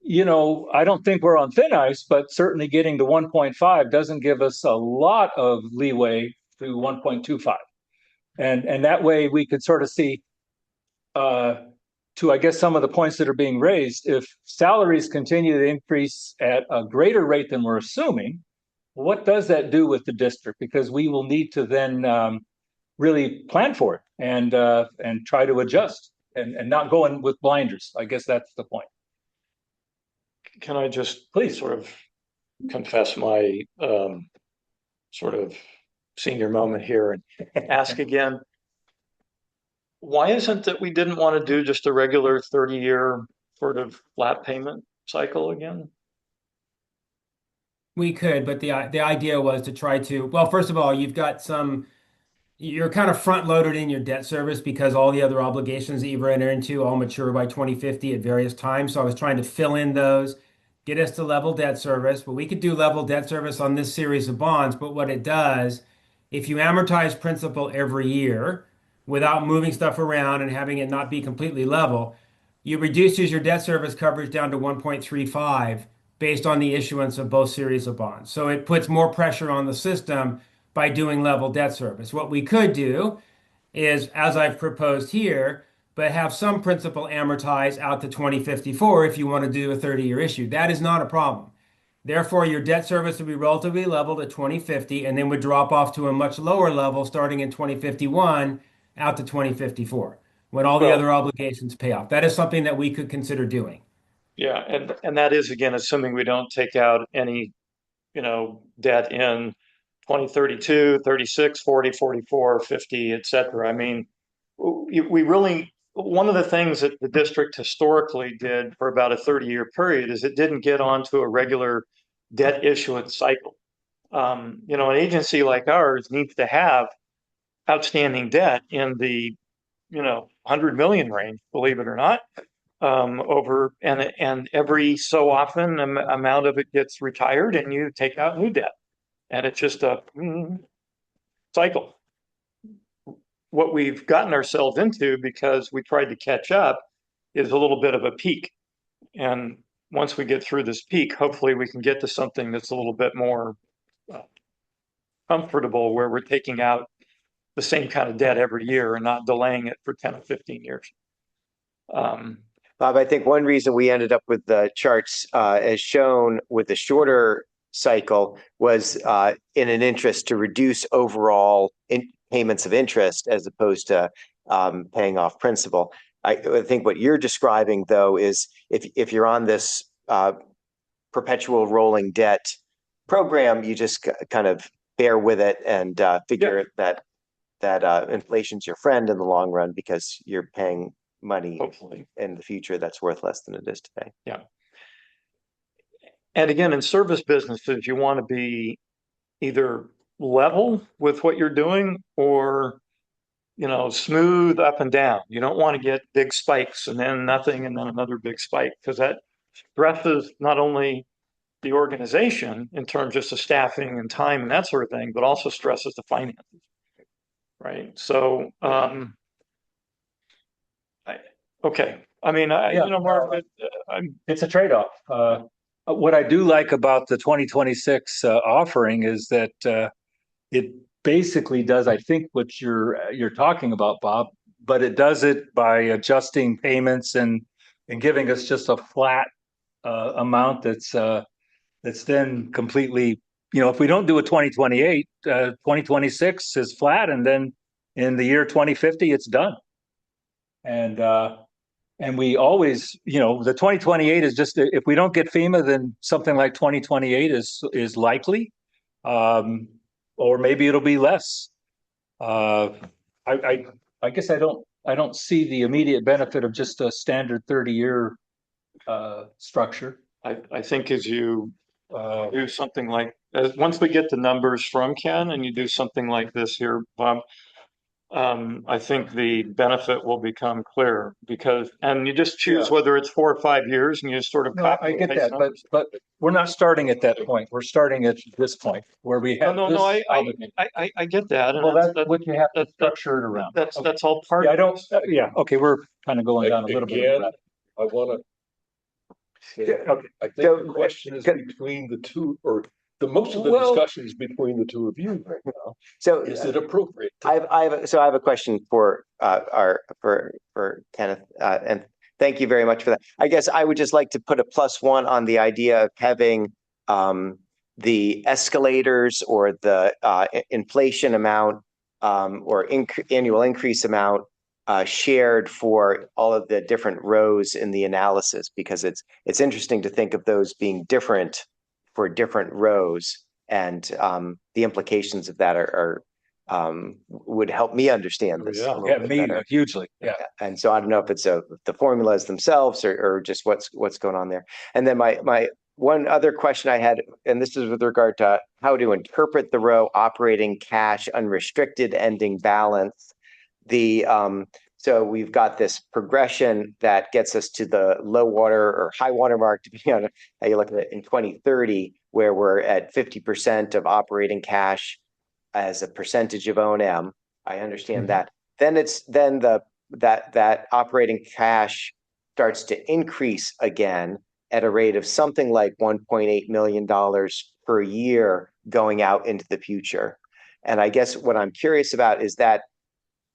I don't think we're on thin ice, but certainly getting to 1.5 doesn't give us a lot of leeway to 1.25. And that way we could sort of see, to I guess some of the points that are being raised, if salaries continue to increase at a greater rate than we're assuming, what does that do with the district? Because we will need to then really plan for it and try to adjust and not go in with blinders. I guess that's the point. Can I just Please. sort of confess my sort of senior moment here and ask again, why isn't that we didn't want to do just a regular 30-year sort of flat payment cycle again? We could, but the idea was to try to, well, first of all, you're kind of front loaded in your debt service because all the other obligations that you've entered into all mature by 2050 at various times. So I was trying to fill in those, get us to level debt service. But we could do level debt service on this series of bonds. But what it does, if you amortize principal every year without moving stuff around and having it not be completely level, you reduces your debt service coverage down to 1.35 based on the issuance of both series of bonds. So it puts more pressure on the system by doing level debt service. What we could do is, as I've proposed here, but have some principal amortize out to 2054 if you want to do a 30-year issue. That is not a problem. Therefore, your debt service would be relatively leveled at 2050 and then would drop off to a much lower level starting in 2051 out to 2054 when all the other obligations pay off. That is something that we could consider doing. Yeah, and that is, again, assuming we don't take out any, debt in 2032, 36, 40, 44, 50, et cetera. I mean, we really, one of the things that the district historically did for about a 30-year period is it didn't get onto a regular debt issuance cycle. An agency like ours needs to have outstanding debt in the, 100 million range, believe it or not. And every so often amount of it gets retired and you take out new debt, and it's just a cycle. What we've gotten ourselves into because we tried to catch up is a little bit of a peak, and once we get through this peak, hopefully we can get to something that's a little bit more comfortable, where we're taking out the same kind of debt every year and not delaying it for 10 or 15 years. Bob, I think one reason we ended up with the charts as shown with the shorter cycle was in an interest to reduce overall payments of interest as opposed to paying off principal. I think what you're describing, though, is if you're on this perpetual rolling debt program, you just kind of bear with it and figure that inflation's your friend in the long run because you're paying money hopefully in the future that's worth less than it is today. Yeah. And again, in service businesses, you want to be either level with what you're doing or, smooth up and down. You don't want to get big spikes and then nothing and then another big spike, because that stresses not only the organization in terms just of staffing and time and that sort of thing, but also stresses the finances. Right. So, okay. I mean, Mark, it's a trade-off. What I do like about the 2026 offering is that it basically does, I think, what you're talking about, Bob, but it does it by adjusting payments and giving us just a flat amount that's then completely, if we don't do a 2028, 2026 is flat, and then in the year 2050 it's done. And we always, the 2028 is just, if we don't get FEMA, then something like 2028 is likely, or maybe it'll be less. I guess I don't see the immediate benefit of just a standard 30-year structure. I think as you do something like, once we get the numbers from Ken and you do something like this here, Bob, I think the benefit will become clear because, and you just choose Yeah. whether it's 4 or 5 years and you just sort of No, copy I and get paste that, numbers. but we're not starting at that point. We're starting at this point where we have No, this I obligation. get that. And Well, that's that's, what you have to that- structure it around. that's, Okay. that's all part Yeah, I of don't, this. yeah, okay, we're kind of going down a little bit of a Again, rabbit. I wanna say, Okay. I think So, the question is between the two, or the most of the Well- discussion is between the two of you right now. So Is it appropriate? I have a question for for Kenneth, and thank you very much for that. I guess I would just like to put a +1 on the idea of having the escalators or the inflation amount or annual increase amount shared for all of the different rows in the analysis, because it's interesting to think of those being different for different rows, and the implications of that are would help me understand this a little Yeah, bit me better. hugely, yeah. And so I don't know if it's the formulas themselves or just what's going on there. And then my one other question I had, and this is with regard to how to interpret the row operating cash unrestricted ending balance. So we've got this progression that gets us to the low water or high water mark, depending on how you look at it, in 2030, where we're at 50% of operating cash as a percentage of O&M. I understand that. Then that operating cash starts to increase again at a rate of something like $1.8 million per year going out into the future. And I guess what I'm curious about is that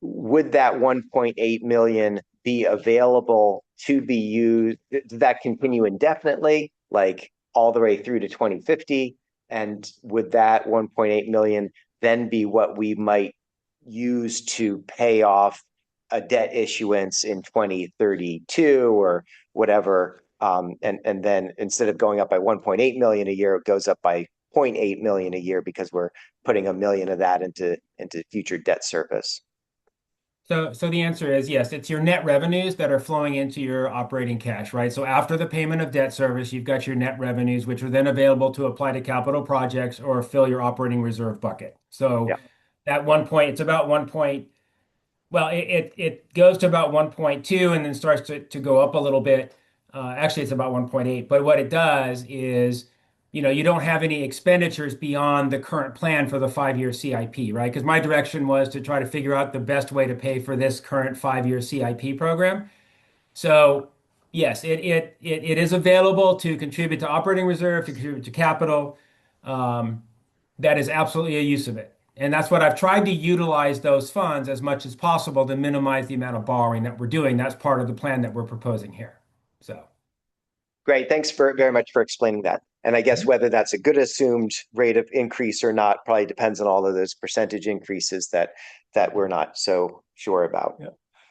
would that 1.8 million be available to be used? Does that continue indefinitely, like all the way through to 2050? And would that 1.8 million then be what we might use to pay off a debt issuance in 2032 or whatever? And then instead of going up by 1.8 million a year, it goes up by 0.8 million a year because we're putting $1 million of that into future debt service. So the answer is yes, it's your net revenues that are flowing into your operating cash, right? So after the payment of debt service, you've got your net revenues, which are then available to apply to capital projects or fill your operating reserve bucket. So at one point, it's about well, it goes to about 1.2 and then starts to go up a little bit. Actually, it's about 1.8. But what it does is, you don't have any expenditures beyond the current plan for the 5-year CIP, right? Because my direction was to try to figure out the best way to pay for this current 5-year CIP program. So yes, it is available to contribute to operating reserve, to contribute to capital. That is absolutely a use of it. And that's what I've tried to utilize those funds as much as possible to minimize the amount of borrowing that we're doing. That's part of the plan that we're proposing here. So great. Thanks very much for explaining that. And I guess whether that's a good assumed rate of increase or not probably depends on all of those percentage increases that we're not so sure about. Yeah.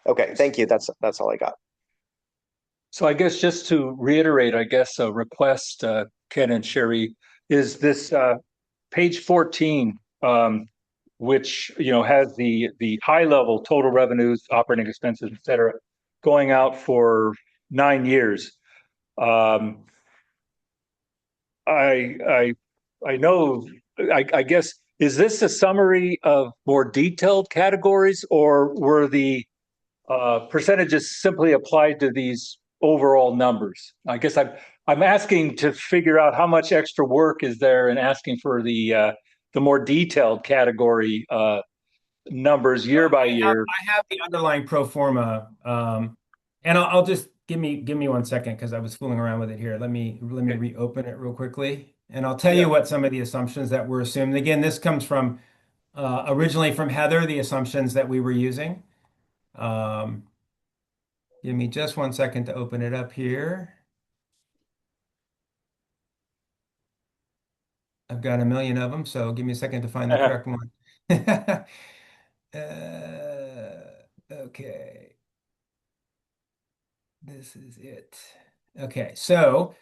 Okay, thank you. That's all I got. So I guess just to reiterate, I guess a request, Ken and Sherry, is this page 14, which has the high level total revenues, operating expenses, et cetera, going out for 9 years. I know, I guess, is this a summary of more detailed categories, or were the percentages simply applied to these overall numbers? I guess I'm asking to figure out how much extra work is there in asking for the more detailed category numbers year by year. I have the underlying pro forma, and I'll just give me 1 second because I was fooling around with it here. Let me reopen it real quickly, and I'll tell you what some of the assumptions that were assumed. Again, this comes from originally from Heather, the assumptions that we were using. Give me just 1 second to open it up here. I've got a million of them, so give me a second to find the correct one. Okay. This is it. Okay, so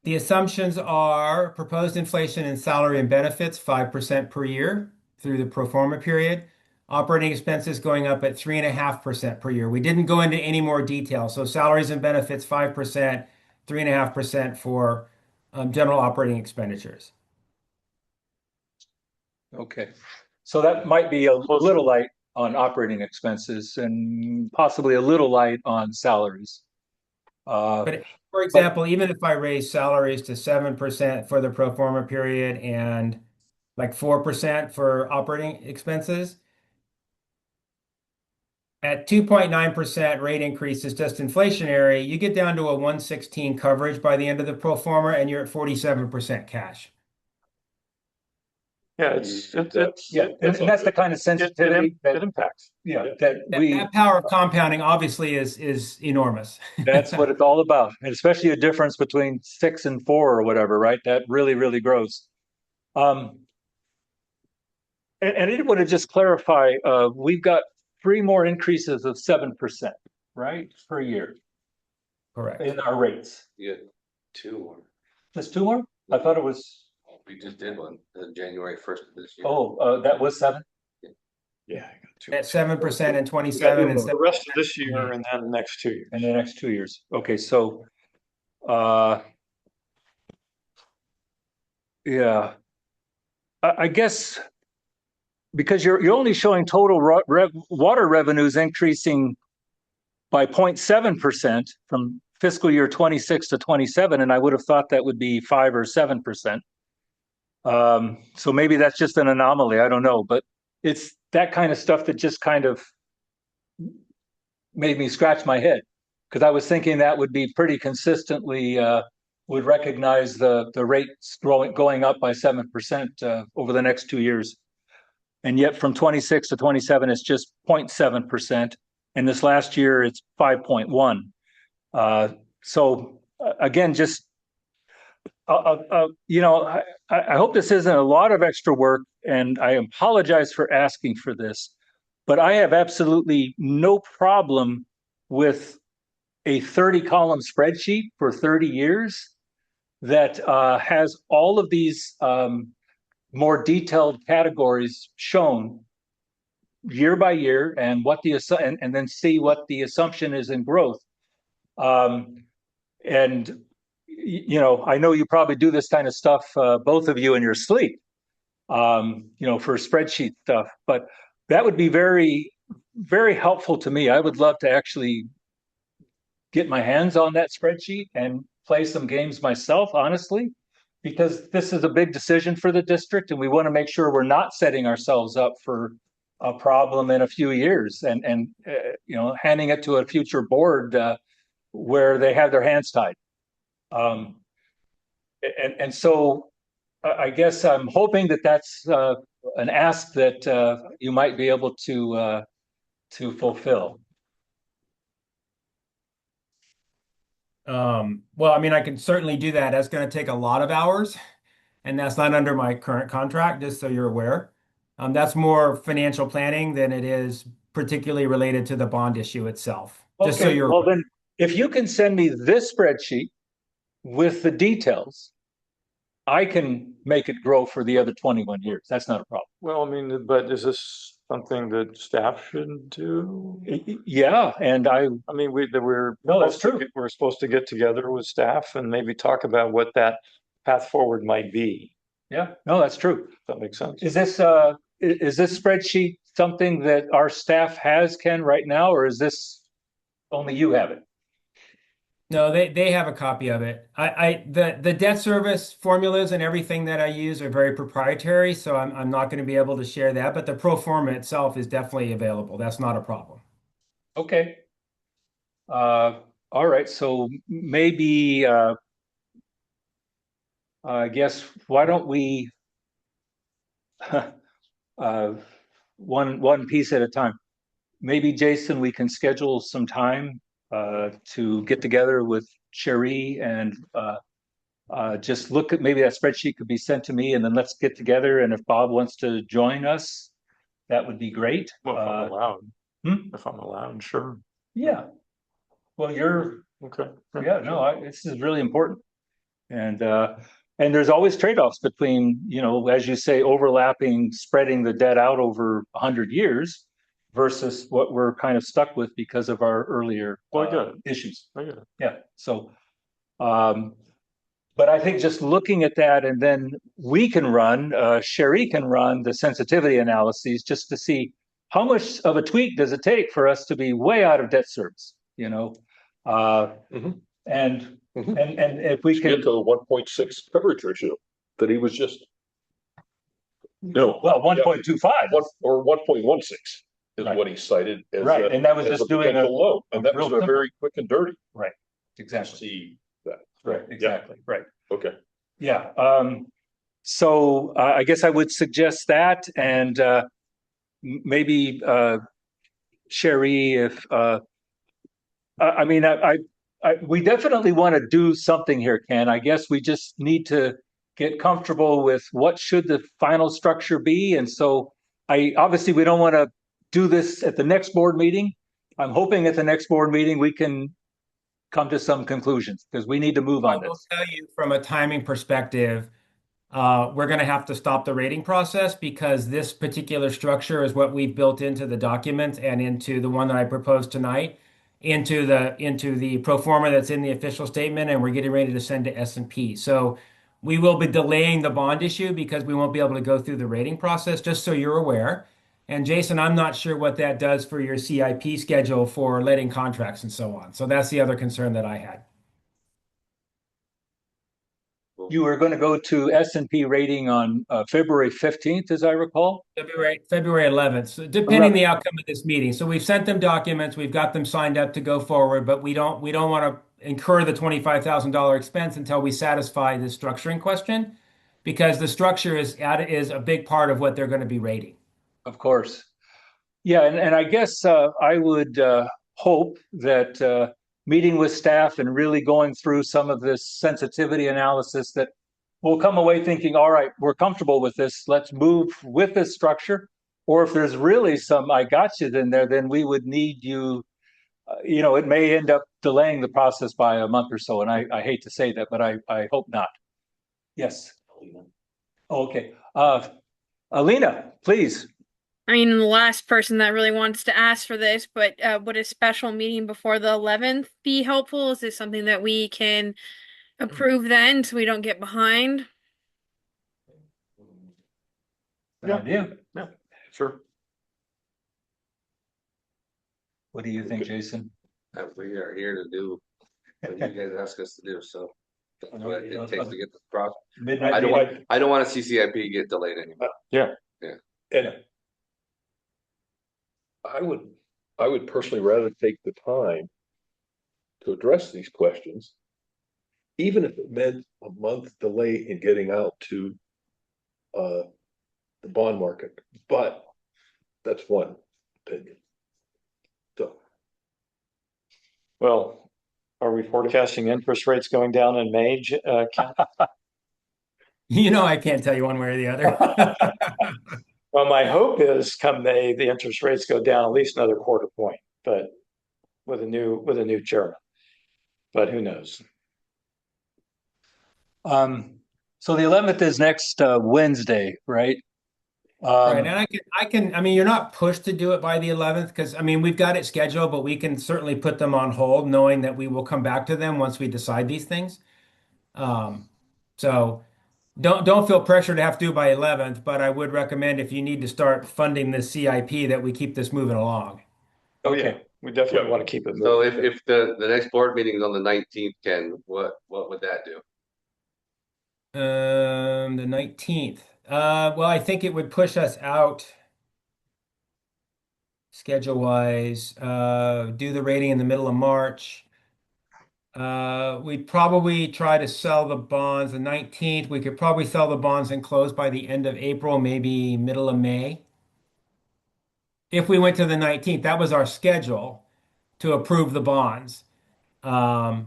the assumptions are proposed inflation in salary and benefits, 5% per year through the pro forma period. Operating expenses going up at 3.5% per year. We didn't go into any more detail. So salaries and benefits, 5%, 3.5% for general operating expenditures. Okay, so that might be a little light. on operating expenses and possibly a little light on salaries. But for example, even if I raise salaries to 7% for the pro forma period and like 4% for operating expenses, at 2.9% rate increase is just inflationary, you get down to a 116 coverage by the end of the pro forma and you're at 47% cash. Yeah, it's and that's the kind of sensitivity it impacts. That power of compounding obviously is enormous. That's what it's all about, and especially a difference between 6 and 4 or whatever, right? That really, really grows. And I did want to just clarify, we've got 3 more increases of 7%, right, per year Correct. in our rates. You get 2 more. Just 2 more? I thought it was. We just did one, January 1st of this year. Oh, that was 7? Yeah, I got 2. At 7% and 27 and the rest of this year and then the next 2 years. And the next 2 years. Okay, so, yeah, I guess because you're only showing total water revenues increasing by 0.7% from fiscal year 26 to 27, and I would have thought that would be 5 or 7%. So maybe that's just an anomaly. I don't know, but it's that kind of stuff that just kind of made me scratch my head, because I was thinking that would be pretty consistently would recognize the rates going up by 7% over the next 2 years. And yet from 26 to 27, it's just 0.7%. And this last year, it's 5.1. So again, just, I hope this isn't a lot of extra work, and I apologize for asking for this, but I have absolutely no problem with a 30-column spreadsheet for 30 years that has all of these more detailed categories shown year by year, and what and then see what the assumption is in growth. And I know you probably do this kind of stuff, both of you, in your sleep, for spreadsheet stuff, but that would be very, very helpful to me. I would love to actually get my hands on that spreadsheet and play some games myself, honestly, because this is a big decision for the district, and we want to make sure we're not setting ourselves up for a problem in a few years and handing it to a future board where they have their hands tied. And so I guess I'm hoping that that's an ask that you might be able to fulfill. Well, I mean, I can certainly do that. That's going to take a lot of hours, and that's not under my current contract, just so you're aware. That's more financial planning than it is particularly related to the bond issue itself. Okay. Just so you're well, aware. then, if you can send me this spreadsheet with the details, I can make it grow for the other 21 years. That's not a problem. Well, I mean, but is this something that staff should do? Yeah, and I mean, we're No, that's true. we're supposed to get together with staff and maybe talk about what that path forward might be. Yeah, no, that's true. If that makes sense. Is this spreadsheet something that our staff has, Ken, right now, or is this only you have it? No, they have a copy of it. The debt service formulas and everything that I use are very proprietary, so I'm not going to be able to share that. But the pro forma itself is definitely available. That's not a problem. Okay. All right. So maybe I guess why don't we one piece at a time. Maybe, Jason, we can schedule some time to get together with Cherie and just look at, maybe that spreadsheet could be sent to me, and then let's get together. And if Bob wants to join us, that would be great. Well, if I'm allowed. Hmm? If I'm allowed, sure. Yeah. Well, you're Okay. yeah. No, this is really important, and there's always trade-offs between, as you say, overlapping, spreading the debt out over 100 years versus what we're kind of stuck with because of our earlier issues. I get it. Yeah. So, but I think just looking at that, and then we can run, Cherie can run the sensitivity analyses just to see how much of a tweak does it take for us to be way out of debt service, you know? Mhm. And Mhm. and if we To get can, to the 1.6 coverage ratio that he was just. No. well, 1.25. Or 1.16 is Right. what he cited as Right, a, and that was as a just doing potential low, a and that was real a simple. very quick and dirty. Right, to exactly. See that. Right, Yeah. exactly. Right. Okay. Yeah. So I guess I would suggest that, and maybe Sherry, if I mean, we definitely want to do something here, Ken. I guess we just need to get comfortable with what should the final structure be, and so obviously we don't want to do this at the next board meeting. I'm hoping at the next board meeting we can come to some conclusions because we need to move I on will this. tell you from a timing perspective, we're going to have to stop the rating process because this particular structure is what we've built into the document and into the one that I proposed tonight, into the pro forma that's in the official statement, and we're getting ready to send to S&P. So we will be delaying the bond issue because we won't be able to go through the rating process, just so you're aware. And Jason, I'm not sure what that does for your CIP schedule for letting contracts and so on. So that's the other concern that I had. You were going to go to S&P rating on February 15th, as I recall. February 11th, so depending the outcome of this meeting. So we've sent them documents, we've got them signed up to go forward, but we don't want to incur the $25,000 expense until we satisfy the structuring question, because the structure is a big part of what they're going to be rating. Of course. Yeah, and I guess I would hope that meeting with staff and really going through some of this sensitivity analysis that we'll come away thinking, all right, we're comfortable with this, let's move with this structure. Or if there's really some I got you in there, then we would need you, it may end up delaying the process by a month or so. And I hate to say that, but I hope not. Yes. Okay. Alina, please. I mean, the last person that really wants to ask for this, but would a special meeting before the 11th be helpful? Is this something that we can approve then so we don't get behind? Yeah. Sure. What do you think, Jason? We are here to do what you guys ask us to do, so that's what it takes to get the process. Midnight I don't meeting. want to see CIP get delayed anymore. And I would personally rather take the time to address these questions, even if it meant a month delay in getting out to the bond market. But that's one opinion. So, Well, are we forecasting interest rates going down in May, Ken? I can't tell you one way or the other. Well, my hope is come May, the interest rates go down at least another quarter point, but with a new chairman. But who knows? So the 11th is next Wednesday, right? Right, and I mean, you're not pushed to do it by the 11th because, I mean, we've got it scheduled, but we can certainly put them on hold knowing that we will come back to them once we decide these things. So don't feel pressure to have to do it by 11th, but I would recommend if you need to start funding this CIP that we keep this moving along. Okay, we definitely want to keep it moving. So if the next board meeting is on the 19th, Ken, what would that do? The 19th. Well, I think it would push us out schedule-wise. Do the rating in the middle of March. We'd probably try to sell the bonds the 19th. We could probably sell the bonds and close by the end of April, maybe middle of May. If we went to the 19th, that was our schedule to approve the bonds. At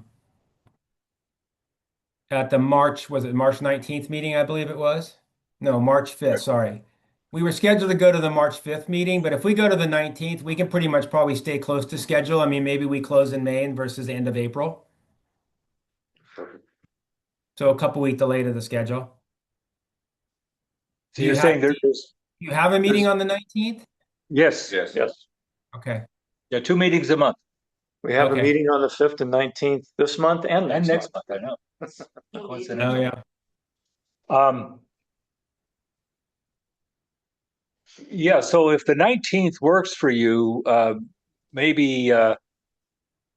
the March 19th meeting, I believe it was? No, March 5th, sorry. We were scheduled to go to the March 5th meeting, but if we go to the 19th, we can pretty much probably stay close to schedule. I mean, maybe we close in May versus the end of April. So a couple week delay to the schedule. So you're saying you have a meeting on the 19th? Yes. Okay. Yeah, 2 meetings a month. We have a meeting on the 5th and 19th this month and next month. I know. Oh, yeah. Yeah, so if the 19th works for you, maybe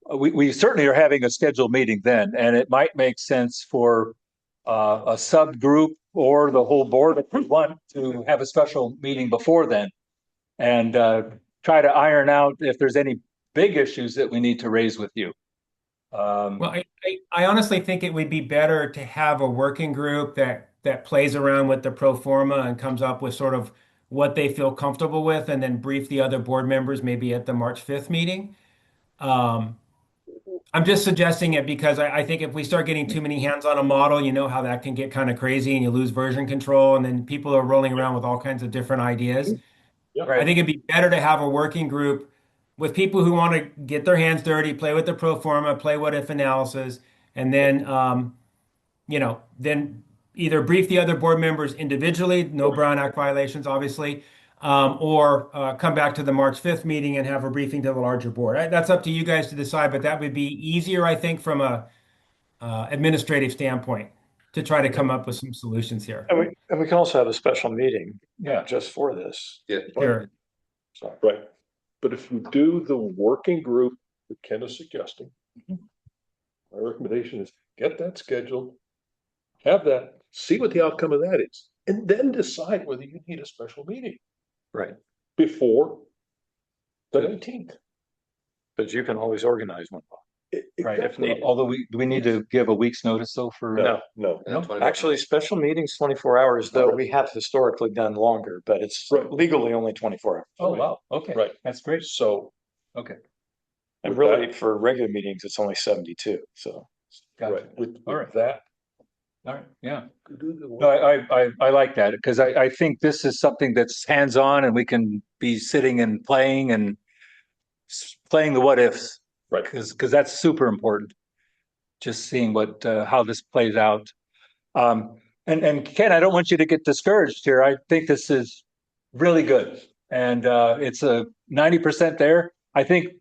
we certainly are having a scheduled meeting then, and it might make sense for a subgroup or the whole board if we want to have a special meeting before then and try to iron out if there's any big issues that we need to raise with you. Well, I honestly think it would be better to have a working group that plays around with the pro forma and comes up with sort of what they feel comfortable with, and then brief the other board members maybe at the March 5th meeting. Um, I'm just suggesting it because I think if we start getting too many hands on a model, you know how that can get kind of crazy and you lose version control, and then people are rolling around with all kinds of different ideas. Yeah. I think it'd be better to have a working group with people who want to get their hands dirty, play with the pro forma, play what if analysis, and then then either brief the other board members individually, no Brown Act violations, obviously, or come back to the March 5th meeting and have a briefing to the larger board. That's up to you guys to decide, but that would be easier, I think, from a administrative standpoint to try to come up with some solutions here. And we can also have a special meeting Yeah. just for this. Yeah. Sure. So, Right. But if you do the working group that Ken is suggesting, my recommendation is get that scheduled, have that, see what the outcome of that is, and then decide whether you need a special meeting right. before the 19th. But you can always organize one. Right. If needed. Although do we need to give a week's notice though for? No. No. No? 20 Actually, special meetings, 24 hours, though we have historically done longer, but it's Right. legally only 24 hours. Oh, wow. Okay. Right. That's great. So, Okay. And with really, that- for regular meetings, it's only 72. So, Gotcha. right, with All right. that, All right. Yeah. do the No, I like that because I think this is something that's hands-on and we can be sitting and playing playing the what ifs. Right. Because that's super important. Just seeing how this plays out. And Ken, I don't want you to get discouraged here. I think this is really good. And it's a 90% there. I think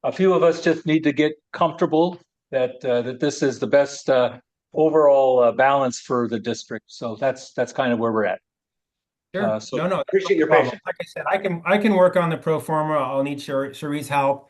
a few of us just need to get comfortable that this is the best overall balance for the district. So that's kind of where we're at. Sure. So No, appreciate your problem. patience. Like I said, I can work on the pro forma. I'll need Cherie's help.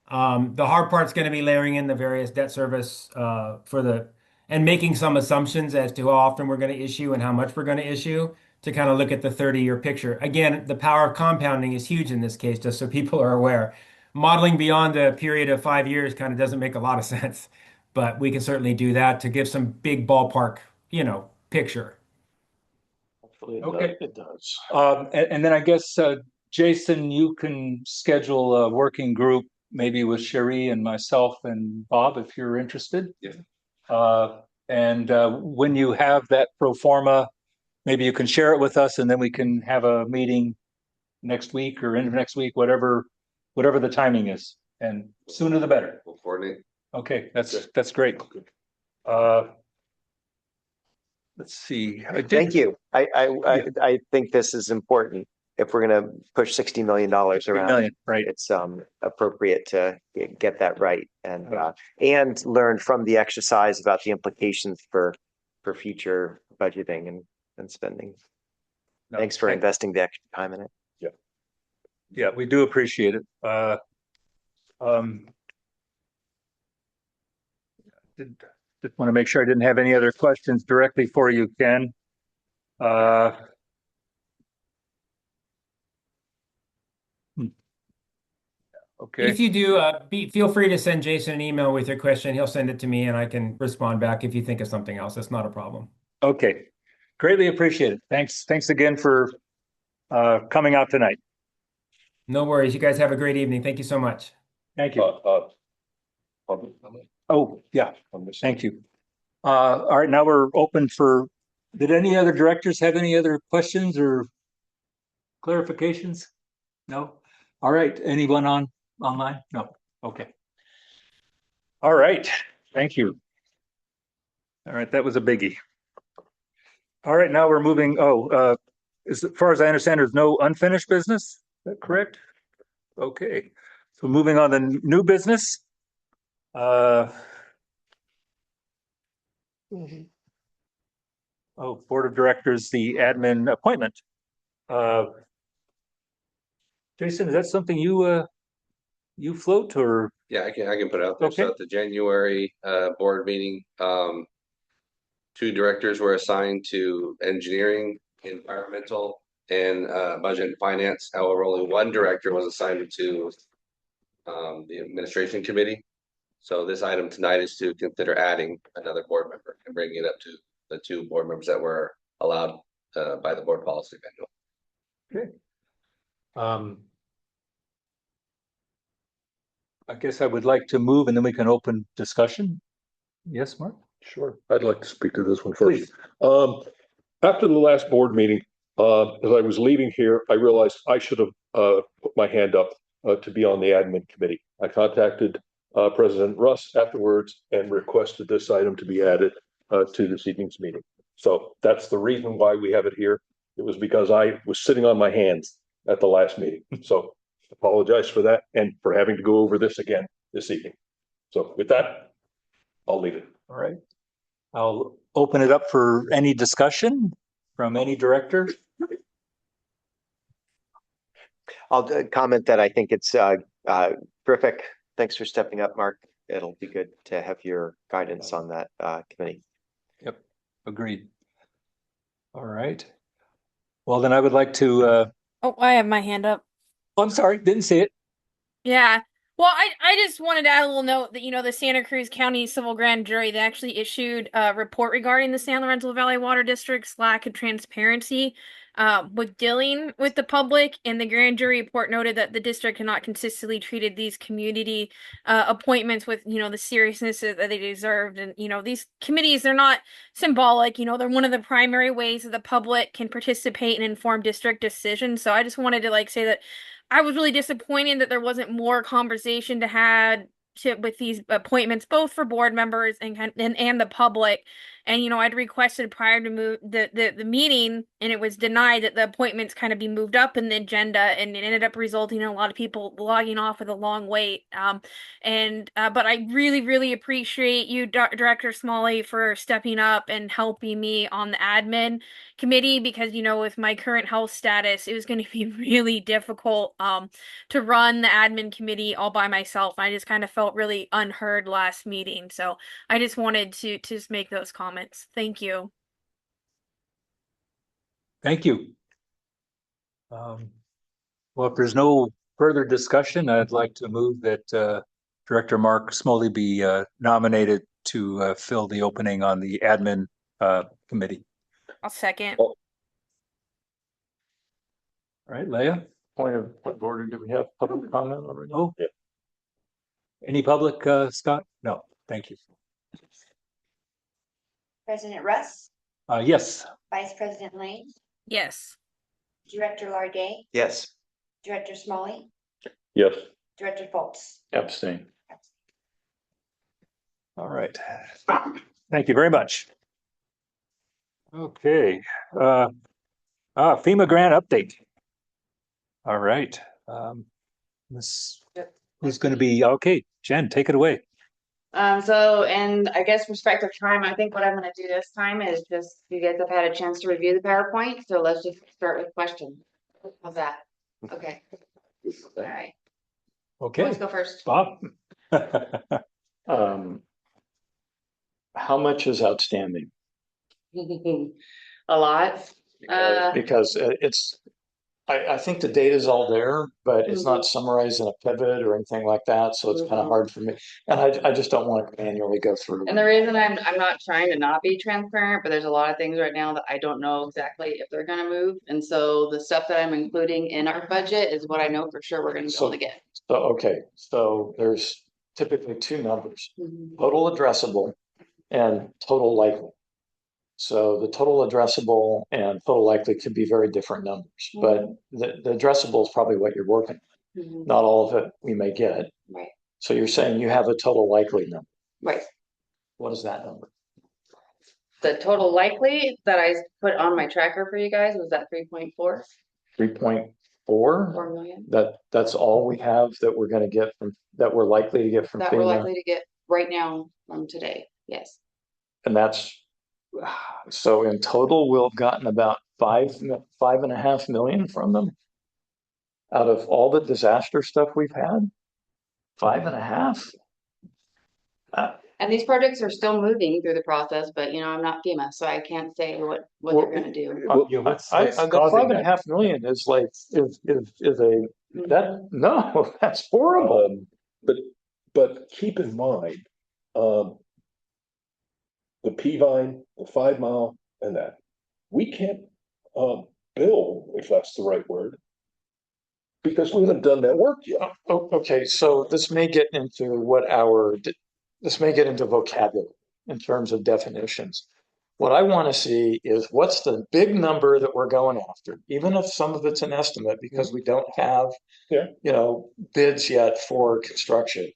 The hard part's going to be layering in the various debt service and making some assumptions as to how often we're going to issue and how much we're going to issue to kind of look at the 30-year picture. Again, the power of compounding is huge in this case, just so people are aware. Modeling beyond a period of 5 years kind of doesn't make a lot of sense, but we can certainly do that to give some big ballpark, picture. hopefully Okay. it does. And then I guess, Jason, you can schedule a working group, maybe with Cherie and myself and Bob, if you're interested. Yeah. And when you have that pro forma, maybe you can share it with us and then we can have a meeting next week or end of next week, whatever the timing is. And sooner the better. We'll coordinate. Okay, that's great. Let's see. Thank you. I think this is important. If we're gonna push $60 million around, million, right? it's appropriate to get that right and learn from the exercise about the implications for future budgeting and spending. No, Thanks for investing the extra time in it. Yeah, we do appreciate it. Just want to make sure I didn't have any other questions directly for you, Ken. Okay. If you do, feel free to send Jason an email with your question. He'll send it to me and I can respond back if you think of something else. That's not a problem. Okay. Greatly appreciate it. Thanks again for coming out tonight. No worries. You guys have a great evening. Thank you so much. Thank you. Oh, yeah. Thank you. All right, now we're open for, did any other directors have any other questions or clarifications? No? All right, anyone online? No, okay. All right, thank you. All right, that was a biggie. All right, now we're moving, as far as I understand, there's no unfinished business, is that correct? Okay, so moving on to new business. Board of Directors, the admin appointment. Jason, is that something you float or? Yeah, I can put it out there. So Okay. at the January board meeting, two directors were assigned to engineering, environmental, and budget and finance. However, only one director was assigned to the administration committee. So this item tonight is to consider adding another board member and bringing it up to the two board members that were allowed by the board policy manual. Okay. I guess I would like to move and then we can open discussion. Yes, Mark? Sure. I'd like to speak to this one first. Please. After the last board meeting, as I was leaving here, I realized I should have put my hand up to be on the admin committee. I contacted President Russ afterwards and requested this item to be added to this evening's meeting. So that's the reason why we have it here. It was because I was sitting on my hands at the last meeting. So apologize for that and for having to go over this again this evening. So with that, I'll leave it. All right. I'll open it up for any discussion from any director. I'll comment that I think it's terrific. Thanks for stepping up, Mark. It'll be good to have your guidance on that committee. Yep, agreed. All right. Well, then I would like to, Oh, I have my hand up. I'm sorry, didn't see it. Yeah. Well, I just wanted to add a little note that, the Santa Cruz County Civil Grand Jury, they actually issued a report regarding the San Lorenzo Valley Water District's lack of transparency with dealing with the public. And the grand jury report noted that the district had not consistently treated these community appointments with, the seriousness that they deserved. And, these committees, they're not symbolic, they're one of the primary ways that the public can participate in informed district decisions. So I just wanted to say that I was really disappointed that there wasn't more conversation to have with these appointments, both for board members and the public. And I'd requested prior to move the meeting, and it was denied that the appointments kind of be moved up in the agenda, and it ended up resulting in a lot of people logging off with a long wait. But I really appreciate you, Director Smalley, for stepping up and helping me on the admin committee, because with my current health status, it was going to be really difficult to run the admin committee all by myself. I just kind of felt really unheard last meeting, so I just wanted to just make those comments. Thank you. Thank you. Well, if there's no further discussion, I'd like to move that Director Mark Smalley be nominated to fill the opening on the admin committee. I'll second. All right, Leah? Point of order, do we have public comment already? Oh, yeah. Any public, Scott? No, thank you. President Russ, Yes. Vice President Lane, Yes. Director Larday, Yes. Director Smalley, Yes. Director Foltz. Abstain. All right. Thank you very much. Okay. FEMA grant update. All right. This is going to be, okay, Jen, take it away. And I guess respect of time, I think what I'm gonna do this time is just, you guys have had a chance to review the PowerPoint, so let's just start with questions. How's that? Okay. All right. Okay. Let's go first. Bob. How much is outstanding? A lot. Because I think the data's all there, but it's not summarized in a pivot or anything like that, so it's kind of hard for me. And I just don't want to manually go through. And the reason I'm not trying to not be transparent, but there's a lot of things right now that I don't know exactly if they're gonna move. And so the stuff that I'm including in our budget is what I know for sure we're gonna be able to get. So, okay, so there's typically two numbers, total addressable and total likely. So the total addressable and total likely could be very different numbers, but the addressable is probably what you're working on. Not all of it we may get. Right. So you're saying you have a total likely number. Right. What is that number? The total likely that I put on my tracker for you guys was that 3.4. 3.4? 4 million. That's all we have that we're going to get from, that we're likely to get from That we're FEMA. likely to get right now from today. Yes. And that's, so in total, we'll have gotten about 5.5 million from them. out of all the disaster stuff we've had? 5.5? And these projects are still moving through the process, but I'm not FEMA, so I can't say what they're gonna do. Yeah, what's The causing that? 5.5 million is like, is a, that, no, that's horrible. But keep in mind, the Peavine, the 5 Mile and that, we can't, bill, if that's the right word. Because we haven't done that work yet. Okay, so this may get into vocabulary in terms of definitions. What I want to see is what's the big number that we're going after, even if some of it's an estimate because we don't have, bids yet for construction.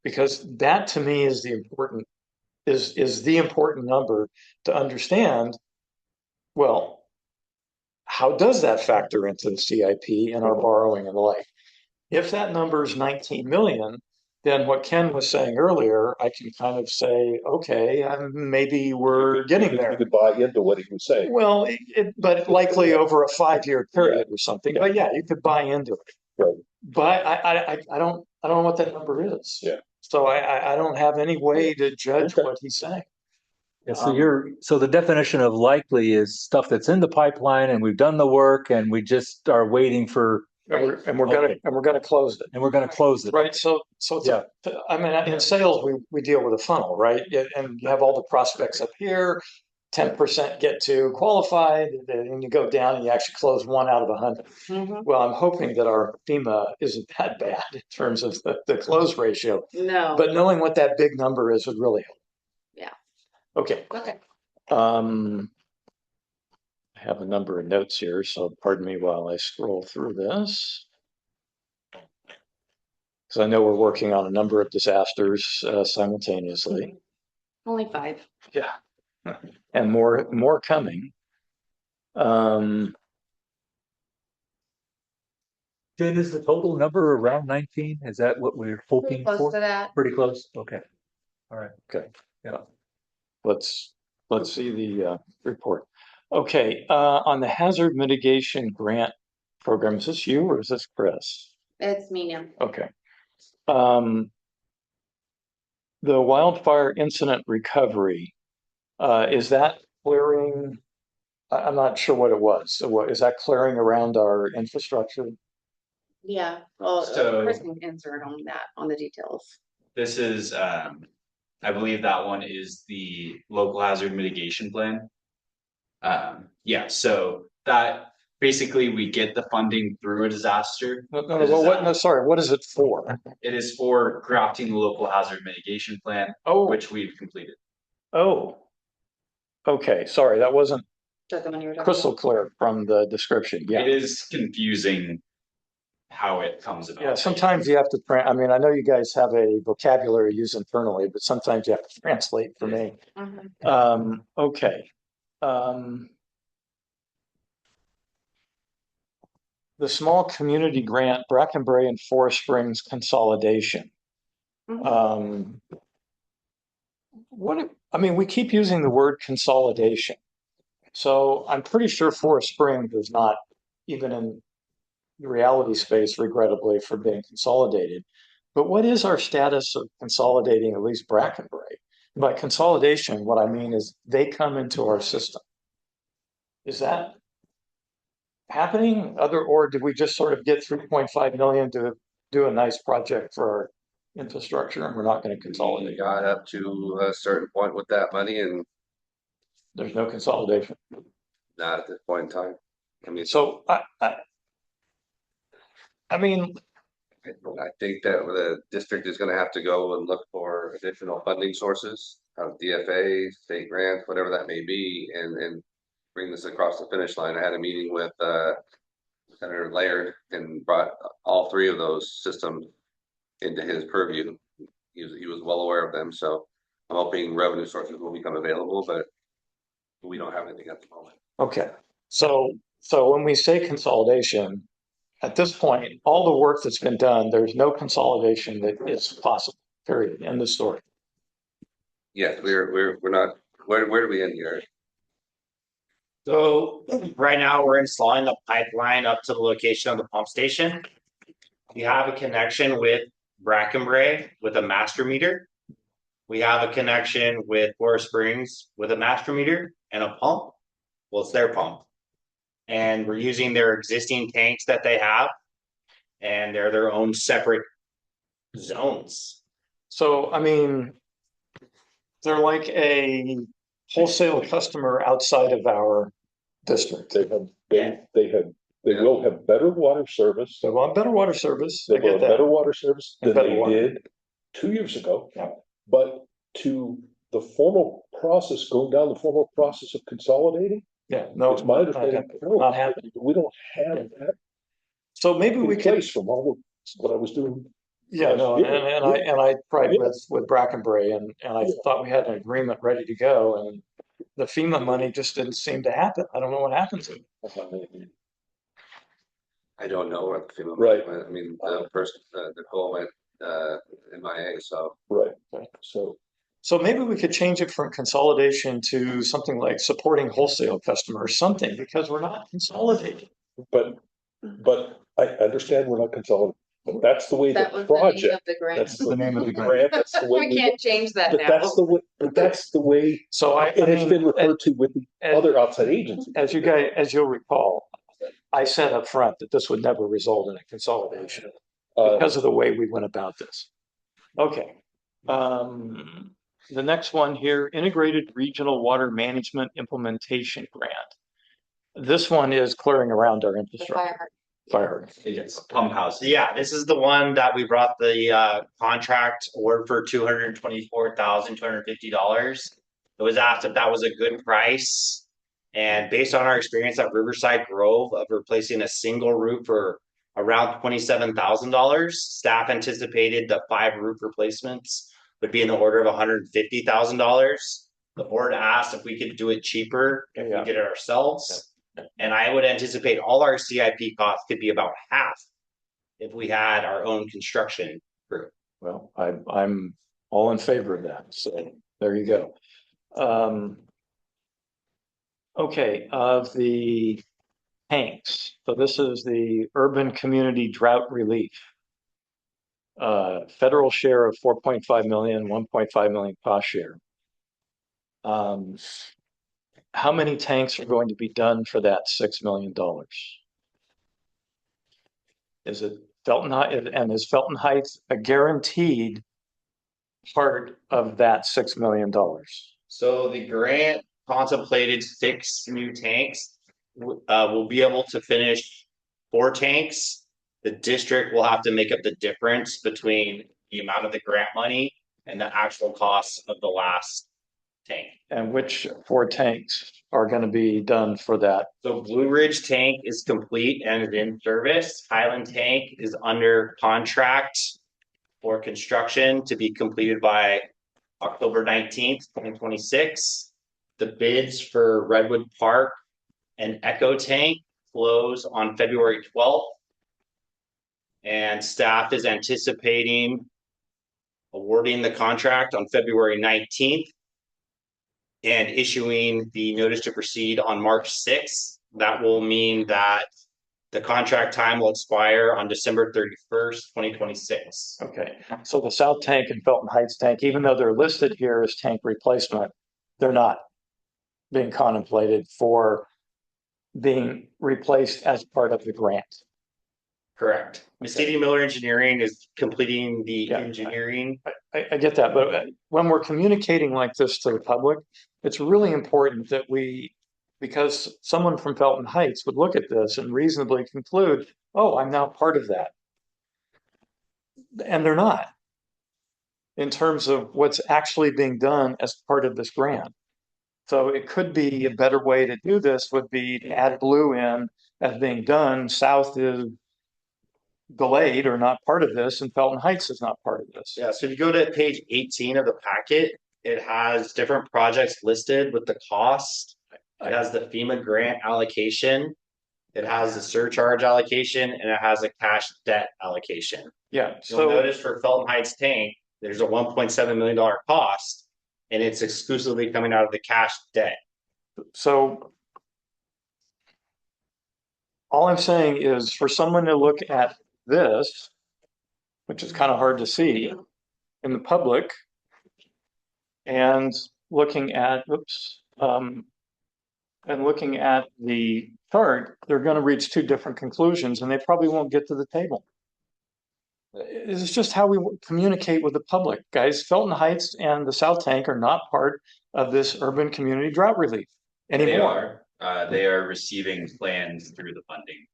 Because that to me is the important number to understand. Well, how does that factor into the CIP and our borrowing and the like? If that number is 19 million, then what Ken was saying earlier, I can kind of say, okay, maybe we're getting there. You could buy into what he was saying. Well, but likely over a 5-year period or something. But yeah, you could buy into it. Right. But I don't know what that number is. Yeah. So I don't have any way to judge what he's saying. Yeah, so the definition of likely is stuff that's in the pipeline and we've done the work and we just are waiting for. And we're gonna close it. And we're gonna close it. Right. So I mean, in sales, we deal with a funnel, right? And you have all the prospects up here. 10% get to qualified, and you go down and you actually close 1 out of 100. Mm-hmm. Well, I'm hoping that our FEMA isn't that bad in terms of the close ratio. No. But knowing what that big number is would really help. Yeah. Okay. Okay. I have a number of notes here, so pardon me while I scroll through this. Because I know we're working on a number of disasters simultaneously. Only 5. Yeah. And more coming. Jen, is the total number around 19? Is that what we're hoping Pretty close for? to that. Pretty close. Okay. All right. Okay. Yeah. Let's see the report. Okay, on the hazard mitigation grant program, is this you or is this Chris? It's me now. Okay. The wildfire incident recovery, is that clearing? I'm not sure what it was. So what is that clearing around our infrastructure? Yeah. Well, So- Chris can answer on that, on the details. This is, I believe that one is the local hazard mitigation plan. Yeah, so that basically we get the funding through a disaster. Sorry, what is it for? It is for crafting the local hazard mitigation plan, Oh, which we've completed. oh. Okay, sorry, that wasn't Is that the one you were talking crystal clear from the description. It Yeah. is confusing how it comes about. Yeah, sometimes you have to, I mean, I know you guys have a vocabulary used internally, but sometimes you have to translate for me. about? Okay. The small community grant, Brackenbury and Forest Springs consolidation. Mhm. I mean, we keep using the word consolidation. So I'm pretty sure Forest Springs is not even in the reality space, regrettably, for being consolidated. But what is our status of consolidating at least Brackenbury? By consolidation, what I mean is they come into our system. Is that happening? Or did we just sort of get 3.5 million to do a nice project for our infrastructure and we're not going to We consolidate? got up to a certain point with that money and There's no consolidation. not at this point in time. I mean, So I mean, I think that the district is gonna have to go and look for additional funding sources, DFA, state grants, whatever that may be, and bring this across the finish line. I had a meeting with Senator Laird and brought all 3 of those systems into his purview. He was well aware of them, so I'm hoping revenue sources will become available, but we don't have anything at the moment. okay. So when we say consolidation, at this point, all the work that's been done, there's no consolidation that is possible, period, end of story. Yes, we're not, where do we end here? So right now we're installing the pipeline up to the location of the pump station. We have a connection with Brackenbray with a master meter. We have a connection with Forest Springs with a master meter and a pump. Well, it's their pump. And we're using their existing tanks that they have. And they're their own separate zones. So, I mean, they're like a wholesale customer outside of our district. They will have better water service. They want better water service. They I will get have that. better water service And than better they water. did 2 years ago. Yeah. But to the formal process, going down the formal process of consolidating, Yeah, no, it's my understanding, not happening. we don't have that So maybe we in could, place from all of what I was doing. yeah, no, Yeah, and I tried Yeah. with Brackenbray and I thought we had an agreement ready to go and the FEMA money just didn't seem to happen. I don't know what happened to it. I don't know what the FEMA Right. went. I mean, the person, Nicole went, MIA, so. Right, so. So maybe we could change it from consolidation to something like supporting wholesale customers, something, because we're not consolidating. But I understand we're not consolidating, but that's the way That the was the name project. of the grant. That's The name of the grant. That's the way We can't change that But now. that's the way, but that's the way So it has been referred to with the as- other outside agencies. as you'll recall, I said up front that this would never result in a consolidation Uh, because of the way we went about this. Okay. The next one here, Integrated Regional Water Management Implementation Grant. This one is clearing around our The infrastructure. fire. Fire. Yes, pump house. Yeah, this is the one that we brought the contract award for $224,250. It was asked if that was a good price. And based on our experience at Riverside Grove of replacing a single roof for around $27,000, staff anticipated the 5 roof replacements would be in the order of $150,000. The board asked if we could do it cheaper if Yeah. we did it ourselves. And I would anticipate all our CIP costs could be about half if we had our own construction crew. Well, I'm all in favor of that. So there you go. Okay, of the tanks. So this is the Urban Community Drought Relief. Federal share of 4.5 million, 1.5 million cost share. How many tanks are going to be done for that $6 million? Is it Felton Heights, and is Felton Heights a guaranteed part of that $6 million? So the grant contemplated 6 new tanks. We'll be able to finish 4 tanks. The district will have to make up the difference between the amount of the grant money and the actual costs of the last tank. And which 4 tanks are going to be done for that? So Blue Ridge tank is complete and is in service. Highland tank is under contract for construction to be completed by October 19th, 2026. The bids for Redwood Park and Echo Tank close on February 12th. And staff is anticipating awarding the contract on February 19th and issuing the notice to proceed on March 6th. That will mean that the contract time will expire on December 31st, 2026. Okay, so the South Tank and Felton Heights Tank, even though they're listed here as tank replacement, they're not being contemplated for being replaced as part of the grant. Correct. Stevie Miller Engineering is completing the Yeah. engineering. I get that, but when we're communicating like this to the public, it's really important that because someone from Felton Heights would look at this and reasonably conclude, oh, I'm now part of that. And they're not, in terms of what's actually being done as part of this grant. So it could be a better way to do this would be to add blue in as being done. South is delayed or not part of this, and Felton Heights is not part of this. Yeah, so if you go to page 18 of the packet, it has different projects listed with the cost. It has the FEMA grant allocation. It has the surcharge allocation and it has a cash debt allocation. Yeah, You'll so notice for Felton Heights tank, there's a $1.7 million cost and it's exclusively coming out of the cash debt. So all I'm saying is for someone to look at this which is kind of hard to see in the public. And looking at, and looking at the chart, they're going to reach two different conclusions and they probably won't get to the table. This is just how we communicate with the public, guys. Felton Heights and the South Tank are not part of this urban community drought relief anymore. They are receiving plans through the funding.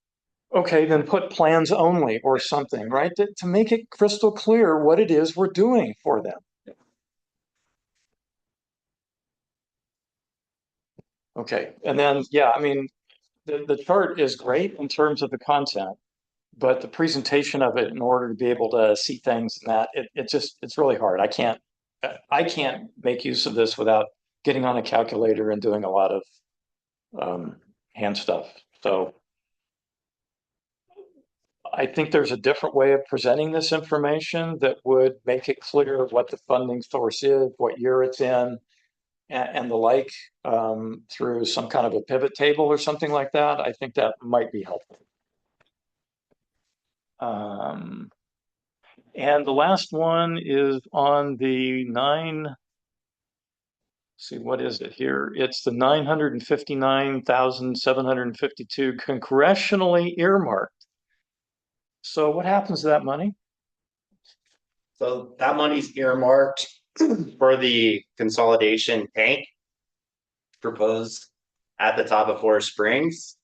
Okay, then put plans only or something, right? To make it crystal clear what it is we're doing for them. Okay, and then, yeah, I mean, the chart is great in terms of the content, but the presentation of it in order to be able to see things and that, it's really hard. I can't make use of this without getting on a calculator and doing a lot of hand stuff. So I think there's a different way of presenting this information that would make it clear what the funding source is, what year it's in, and the like, through some kind of a pivot table or something like that. I think that might be helpful. And the last one is on the see, what is it here? It's the 959,752 congressionally earmarked. So what happens to that money? So that money's earmarked for the consolidation tank proposed at the top of Forest Springs.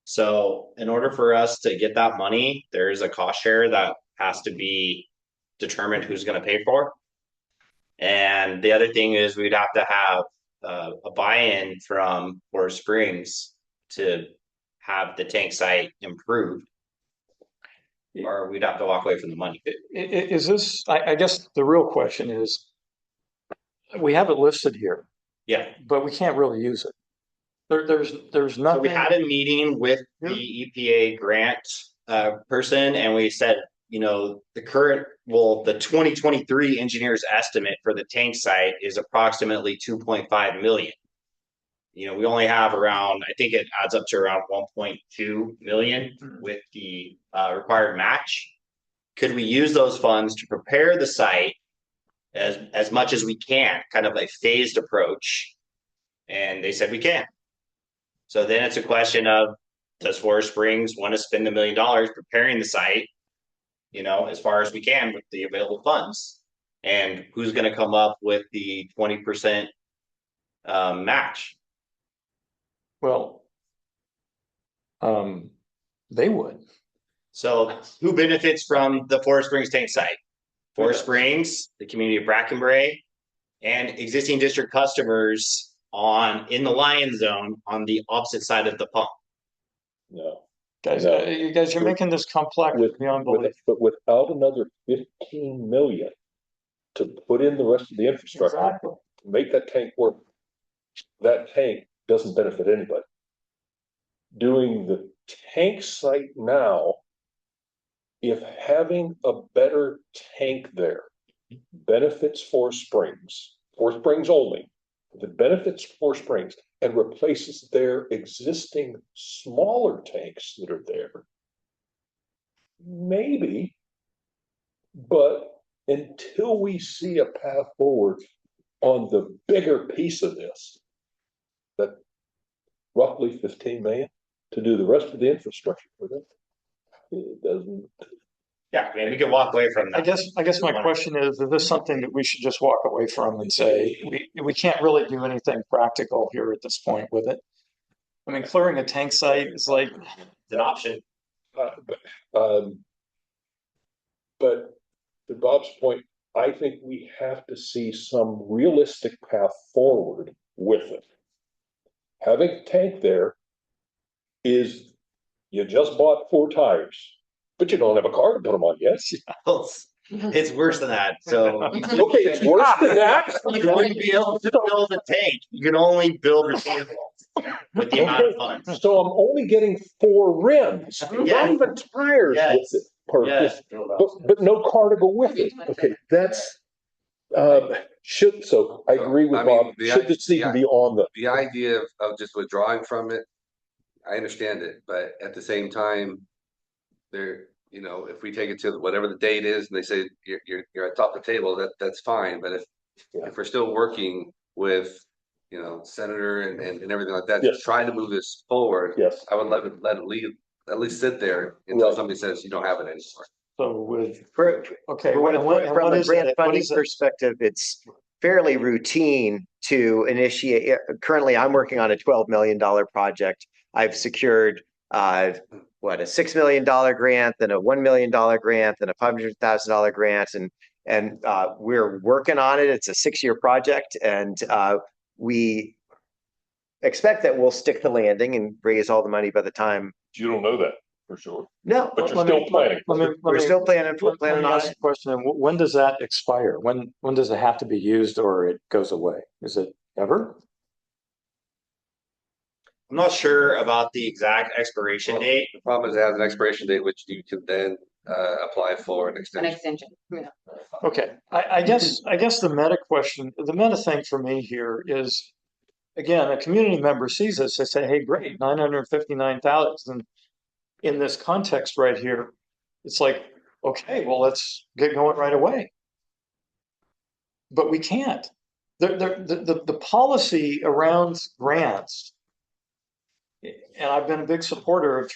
So in order for us to get that money, there's a cost share that has to be determined who's going to pay for. And the other thing is we'd have to have a buy-in from Forest Springs to have the tank site improved, or we'd have to walk away from the money. Is this, I guess the real question is, we have it listed here. Yeah. But we can't really use it. There's nothing. So we had a meeting with the EPA grant person, and we said, you know, the 2023 engineer's estimate for the tank site is approximately 2.5 million. You know, we only have around, I think it adds up to around 1.2 million with the required match. Could we use those funds to prepare the site as much as we can, kind of a phased approach? And they said we can. So then it's a question of, does Forest Springs want to spend $1 million preparing the site, you know, as far as we can with the available funds? And who's going to come up with the 20% match? Well, they would. So who benefits from the Forest Springs tank site? Forest Springs, the community of Brackenbray, and existing district customers in the Lion Zone on the opposite side of the pump. No. Guys, No. you guys are making this complex beyond belief. But without another 15 million to put in the rest of the infrastructure, Exactly. to make that tank work, that tank doesn't benefit anybody. Doing the tank site now, if having a better tank there benefits Forest Springs only, if it benefits Forest Springs and replaces their existing smaller tanks that are there, maybe, but until we see a path forward on the bigger piece of this, that roughly 15 million to do the rest of the infrastructure for them, it doesn't. Yeah, I mean, we could walk away from that. I guess my question is this something that we should just walk away from and say, we can't really do anything practical here at this point with it? I mean, clearing a tank site is like. It's an option. But to Bob's point, I think we have to see some realistic path forward with it. Having a tank there is, you just bought 4 tires, but you don't have a car to put them on yet. It's worse than that. So okay, it's worse than that. You can only be able to build a tank. You can only build repair with the amount of funds. So I'm only getting 4 rims, not even tires with it. But no car to go with it. Okay, that's so I agree with Bob. Should this even be on the idea of just withdrawing from it? I understand it, but at the same time, you know, if we take it to whatever the date is and they say you're at top of the table, that's fine. But if we're still working with, you know, Senator and everything like that, Yes. to try to move this forward, Yes. I would let it leave, at least sit there until Right. somebody says you don't have it anymore. So with, From okay, a what is grant it? What funding is it? perspective, it's fairly routine to initiate. Currently, I'm working on a $12 million project. I've secured a $6 million grant, then a $1 million grant, then a $500,000 grant, and we're working on it. It's a 6-year project, and we expect that we'll stick the landing and raise all the money by the time. You don't know that for sure. No, But you're still planning. we're still planning Let me on ask it. a question. When does that expire? When does it have to be used or it goes away? Is it ever? I'm not sure about the exact expiration date. The problem is it has an expiration date, which you can then apply for an An extension. extension. Yeah. Okay, I guess the meta question, the meta thing for me here is, again, a community member sees this, they say, hey, great, 959,000. In this context right here, it's like, okay, well, let's get going right away. But we can't. The policy around grants, and I've been a big supporter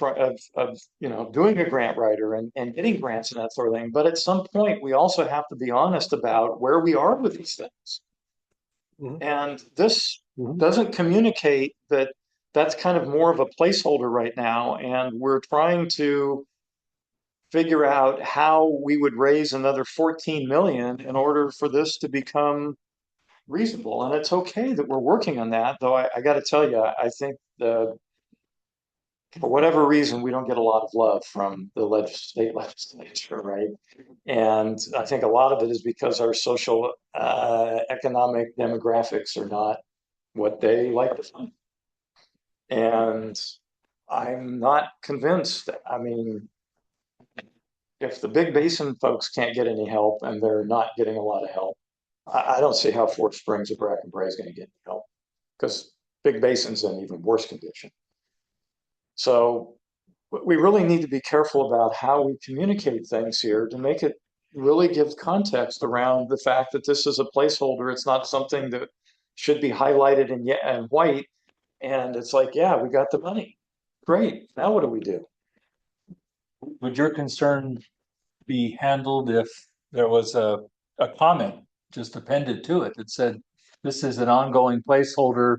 of you know, doing a grant writer and getting grants and that sort of thing. But at some point, we also have to be honest about where we are with these things. Mhm. And this Mhm. doesn't communicate that that's kind of more of a placeholder right now. And we're trying to figure out how we would raise another 14 million in order for this to become reasonable. And it's okay that we're working on that, though I got to tell you, I think for whatever reason, we don't get a lot of love from the state legislature, right? And I think a lot of it is because our social, economic demographics are not what they like to fund. And I'm not convinced. I mean, if the Big Basin folks can't get any help and they're not getting a lot of help, I don't see how Fort Springs or Bracken Bray is going to get any help, because Big Basin's in even worse condition. So we really need to be careful about how we communicate things here to make it really give context around the fact that this is a placeholder. It's not something that should be highlighted in white. And it's like, yeah, we got the money. Great. Now what do we do? Would your concern be handled if there was a comment just appended to it that said, this is an ongoing placeholder,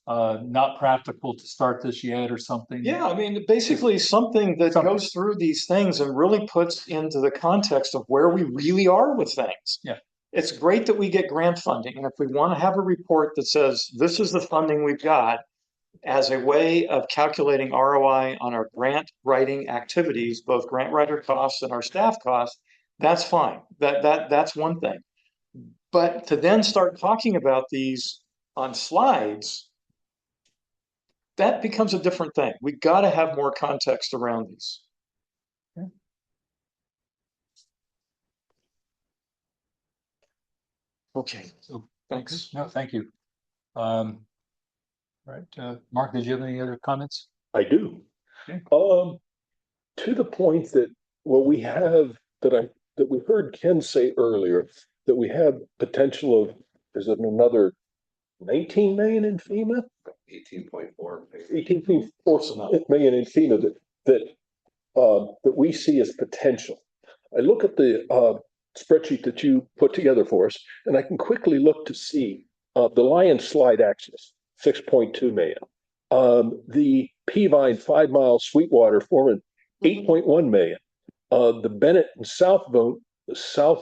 not practical to start this yet or something? Yeah, I mean, basically something that goes through these things and really puts into the context of where we really are with things. Yeah. It's great that we get grant funding. And if we want to have a report that says, this is the funding we've got as a way of calculating ROI on our grant writing activities, both grant writer costs and our staff costs, that's fine. That's one thing. But to then start talking about these on slides, that becomes a different thing. We got to have more context around these. Okay, So thanks. no, thank you. Right, Mark, did you have any other comments? I do. Okay. To the point that what we have that we heard Ken say earlier, that we have potential of, is it another 19 million in FEMA? 18.4. 18.4 million in FEMA that we see as potential. I look at the spreadsheet that you put together for us, and I can quickly look to see the Lion Slide Access, 6.2 million. The Peavine 5 Mile Sweetwater Foreman, 8.1 million. The Bennett and South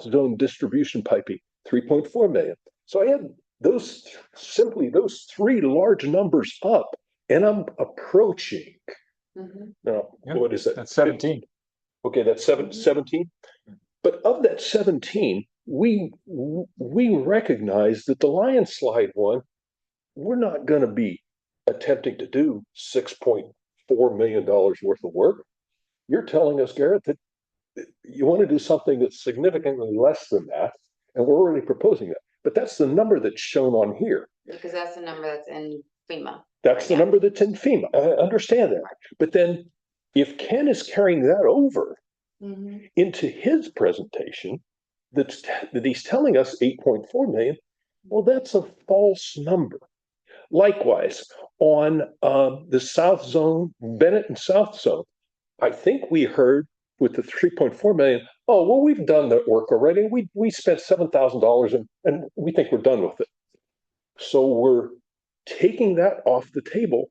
Zone Distribution Piping, 3.4 million. So I had those three large numbers up, and I'm approaching. Now, what is that? That's 17. Okay, that's 17. But of that 17, we recognize that the Lion Slide one, we're not going to be attempting to do $6.4 million worth of work. You're telling us, Garrett, that you want to do something that's significantly less than that, and we're already proposing that. But that's the number that's shown on here. Because that's the number that's in FEMA. That's the number that's in FEMA. I understand that. But then if Ken is carrying that over Mhm. into his presentation that he's telling us 8.4 million. Well, that's a false number. Likewise, on the South Zone, Bennett and South Zone, I think we heard with the 3.4 million, oh, well, we've done the work already. We spent $7,000 and we think we're done with it. So we're taking that off the table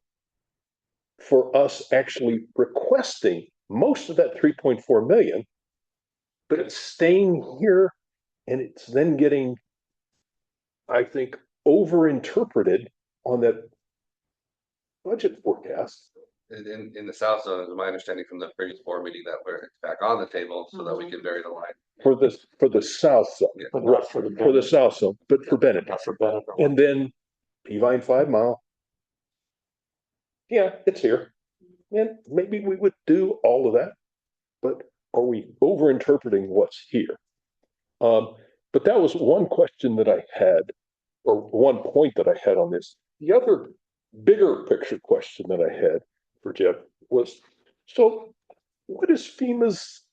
for us actually requesting most of that 3.4 million, but it's staying here and it's then getting, I think, overinterpreted on that budget forecast. In the South Zone, is my understanding from the previous board meeting that we're back on the table so that we can vary the line. For the South Zone, Yeah. But not for the for the South Zone, but for Bennett. Not for Bennett. And then Peavine 5 Mile. Yeah, it's here. And maybe we would do all of that, but are we overinterpreting what's here? But that was one question that I had, or one point that I had on this. The other bigger picture question that I had for Jeff was, so what is FEMA's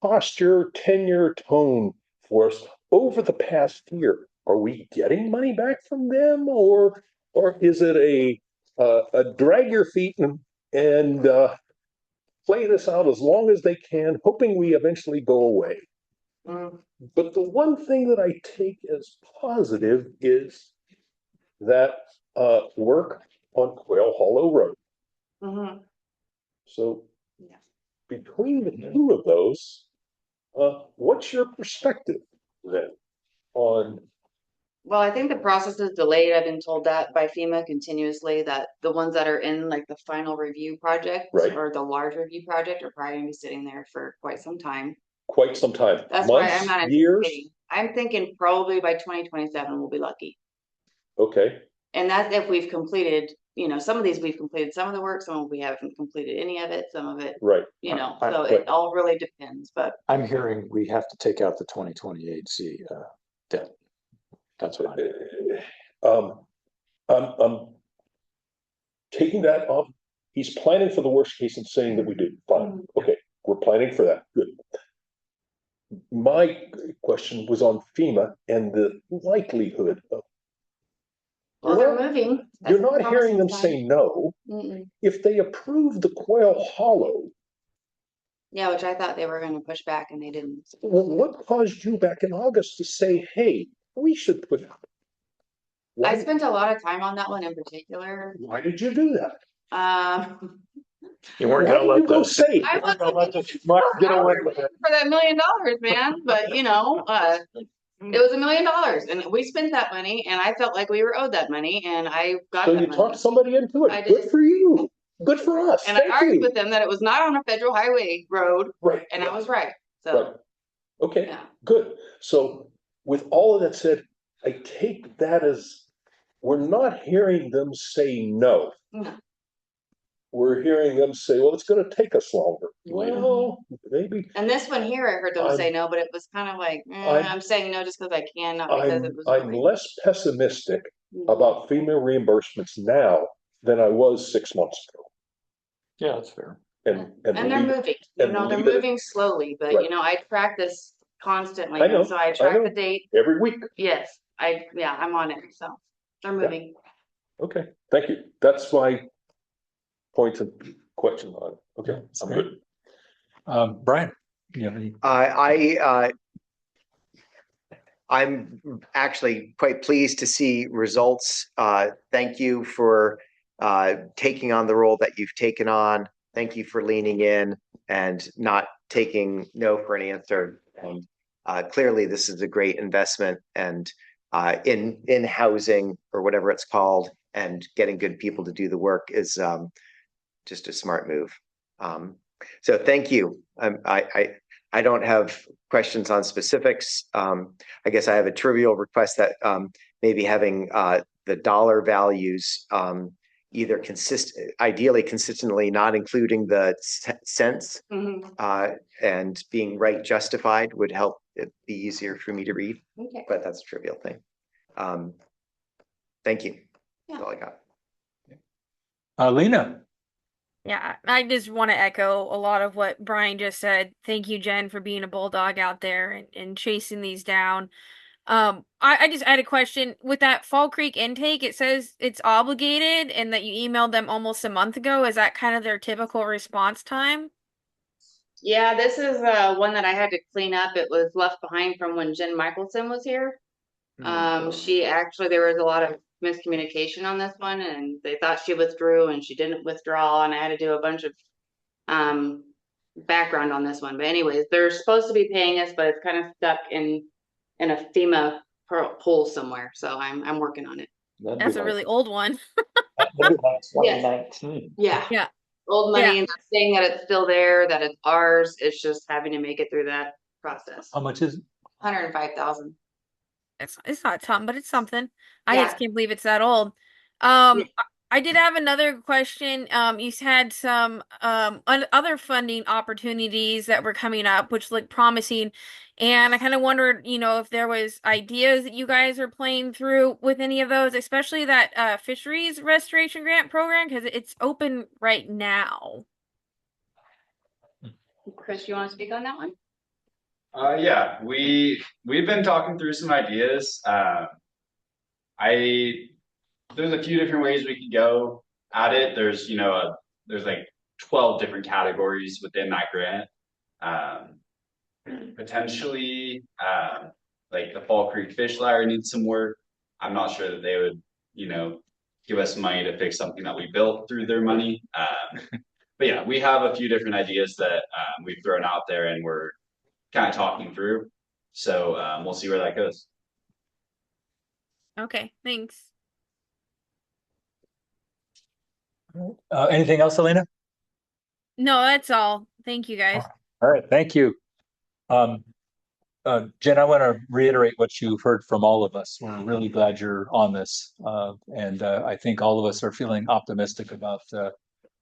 posture, tenure, tone for us over the past year? Are we getting money back from them, or is it a drag your feet and play this out as long as they can, hoping we eventually go away? But the one thing that I take as positive is that work on Quail Hollow Road. Mhm. So Yeah. between the two of those, what's your perspective then on? Well, I think the process is delayed. I've been told that by FEMA continuously, that the ones that are in like the final review project Right. or the large review project are probably gonna be sitting there for quite some time. Quite some time, That's why months, I'm not years? anticipating. I'm thinking probably by 2027 we'll be lucky. Okay, And that's if we've completed, some of these we've completed some of the work, some of we haven't completed any of it, some of it, right. so it all really depends, but. I'm hearing we have to take out the 2028 debt. That's what I'm taking that off. He's planning for the worst case and saying that we do. Fine. Okay, we're planning for that. Good. My question was on FEMA and the likelihood of. Well, they're moving. You're That's the not hearing them promising say sign. no. Mm-mm. If they approve the Quail Hollow, Yeah, which I thought they were gonna push back and they didn't. well, what caused you back in August to say, hey, we should put. I spent a lot of time on that one in particular. Why did you do that? You weren't Why gonna did you let go those. say? I wasn't Get away with it. for that $1 million, man, but it was $1 million and we spent that money and I felt like we were owed that money and I got So that you money. talked somebody into I it. did. Good for you. Good for us. And I Thank argued you. with them that it was not on a federal highway road Right. and I was right, Right. so. Okay, Yeah. good. So with all of that said, I take that as we're not hearing them say no. No. We're hearing them say, well, it's gonna take us longer. Mhm. Well, maybe And this one here, I heard them say no, but it was kind of like, I'm saying no just because I can, not because it was. I'm really- less pessimistic Mhm. about FEMA reimbursements now than I was 6 months ago. Yeah, that's fair. And And they're leave it- moving, and they're leave it- moving slowly, but Right. I track this constantly, I know, and so I I track know. the date. every week. Yes, I'm on it, so they're moving. Okay, thank you. That's my point of question on it. Okay, I'm good. Brian, you have any? I'm actually quite pleased to see results. Thank you for taking on the role that you've taken on. Thank you for leaning in and not taking no for an answer. And clearly, this is a great investment and in housing or whatever it's called, and getting good people to do the work is just a smart move. So thank you. I don't have questions on specifics. I guess I have a trivial request that maybe having the dollar values either ideally consistently not including the cents and being right justified would help it be easier for me to read. Okay. But that's a trivial thing. Thank you. Yeah. That's all I got. Lena, Yeah, I just want to echo a lot of what Brian just said. Thank you, Jen, for being a bulldog out there and chasing these down. I just had a question with that Fall Creek intake. It says it's obligated and that you emailed them almost a month ago. Is that kind of their typical response time? Yeah, this is one that I had to clean up. It was left behind from when Jen Michelson was here. She actually, there was a lot of miscommunication on this one, and they thought she withdrew and she didn't withdraw, and I had to do a bunch of background on this one. But anyways, they're supposed to be paying us, but it's kind of stuck in a FEMA pool somewhere. So I'm working on it. That's a really old one. Maybe like Yes. 2019. Yeah. Yeah. Old money, Yeah. and they're saying that it's still there, that it's ours. It's just having to make it through that process. How much is it? 105,000. It's not something, but it's something. I Yeah. just can't believe it's that old. I did have another question. You had some other funding opportunities that were coming up, which looked promising, and I kind of wondered, if there was ideas that you guys are playing through with any of those, especially that fisheries restoration grant program, because it's open right now. Chris, you want to speak on that one? Yeah, we've been talking through some ideas. There's a few different ways we could go at it. There's there's like 12 different categories within that grant. Potentially, like the Fall Creek Fish Ladder needs some work. I'm not sure that they would, give us money to fix something that we built through their money. But yeah, we have a few different ideas that we've thrown out there and we're kind of talking through. So we'll see where that goes. Okay, thanks. Anything else, Elena? No, that's all. Thank you, guys. All right, thank you. Jen, I want to reiterate what you've heard from all of us. We're really glad you're on this. And I think all of us are feeling optimistic about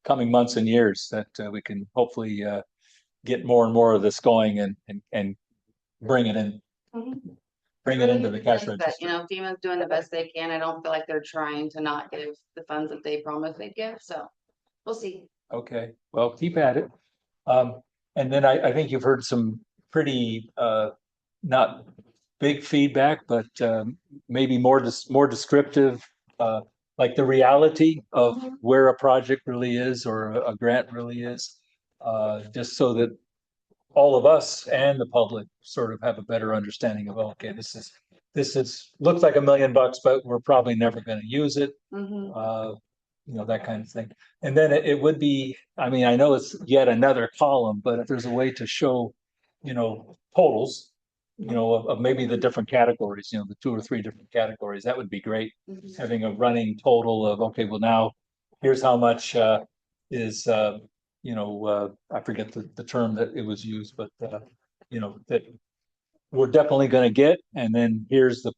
coming months and years that we can hopefully get more and more of this going and bring it in. Bring it into the cash register. FEMA's doing the best they can. I don't feel like they're trying to not give the funds that they promised they'd give. So we'll see. Okay, well, keep at it. And then I think you've heard some pretty not big feedback, but maybe more descriptive, like the reality of where a project really is or a grant really is, just so that all of us and the public sort of have a better understanding of, okay, this is looks like $1 million, but we're probably never going to use it. That kind of thing. And then it would be, I mean, I know it's yet another column, but if there's a way to show, totals, of maybe the different categories, the 2 or 3 different categories, that would be great. Having a running total of, okay, well now here's how much is I forget the term that it was used, but that we're definitely going to get, and then here's the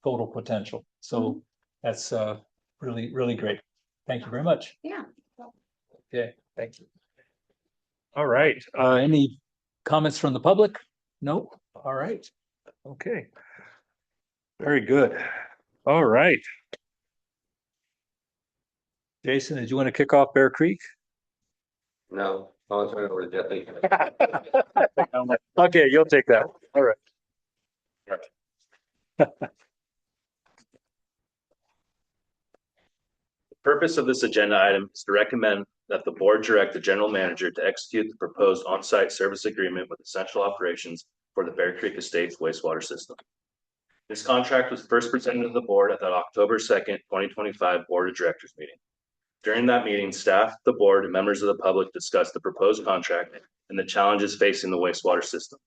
total potential. So that's really, really great. Thank you very much. Yeah. Okay, thank you. All right. Any comments from the public? No? All right. Okay. Very good. All right. Jason, did you want to kick off Bear Creek? No, I'll turn it over to Jeffy. Okay, you'll take that. All right. The purpose of this agenda item is to recommend that the board direct the general manager to execute the proposed on-site service agreement with Essential Operations for the Bear Creek Estates wastewater system. This contract was first presented to the board at the October 2nd, 2025 Board of Directors meeting. During that meeting, staff, the board, and members of the public discussed the proposed contract and the challenges facing the wastewater system.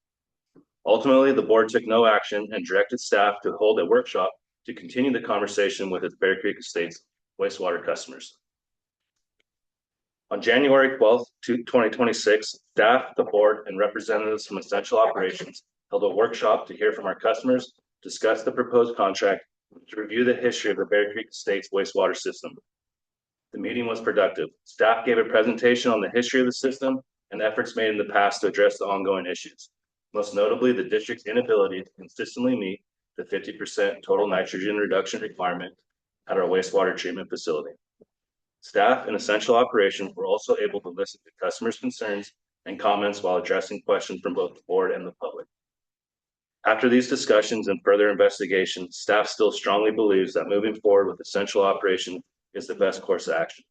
Ultimately, the board took no action and directed staff to hold a workshop to continue the conversation with its Bear Creek Estates wastewater customers. On January 12th, 2026, staff, the board, and representatives from Essential Operations held a workshop to hear from our customers, discuss the proposed contract, to review the history of the Bear Creek Estates wastewater system. The meeting was productive. Staff gave a presentation on the history of the system and efforts made in the past to address the ongoing issues, most notably the district's inability to consistently meet the 50% total nitrogen reduction requirement at our wastewater treatment facility. Staff and essential operations were also able to listen to customers' concerns and comments while addressing questions from both the board and the public. After these discussions and further investigation, staff still strongly believes that moving forward with essential operations is the best course of action.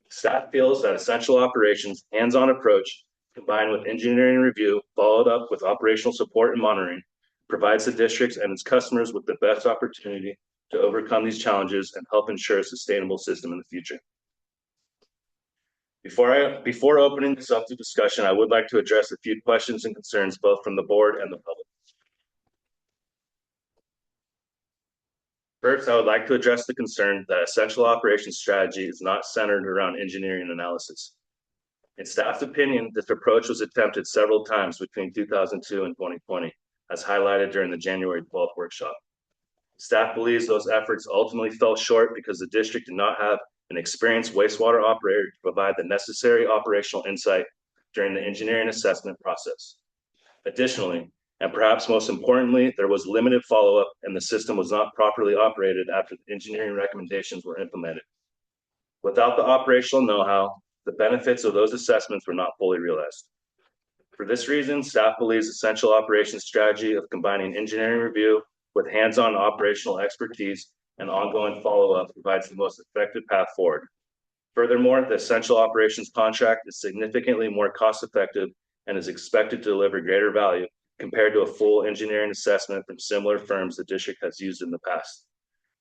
Staff feels that essential operations hands-on approach combined with engineering review followed up with operational support and monitoring provides the districts and its customers with the best opportunity to overcome these challenges and help ensure a sustainable system in the future. Before opening this up to discussion, I would like to address a few questions and concerns both from the board and the public. First, I would like to address the concern that essential operations strategy is not centered around engineering analysis. In staff's opinion, this approach was attempted several times between 2002 and 2020, as highlighted during the January 12th workshop. Staff believes those efforts ultimately fell short because the district did not have an experienced wastewater operator to provide the necessary operational insight during the engineering assessment process. Additionally, and perhaps most importantly, there was limited follow-up and the system was not properly operated after the engineering recommendations were implemented. Without the operational know-how, the benefits of those assessments were not fully realized. For this reason, staff believes essential operations strategy of combining engineering review with hands-on operational expertise and ongoing follow-up provides the most effective path forward. Furthermore, the essential operations contract is significantly more cost-effective and is expected to deliver greater value compared to a full engineering assessment from similar firms the district has used in the past.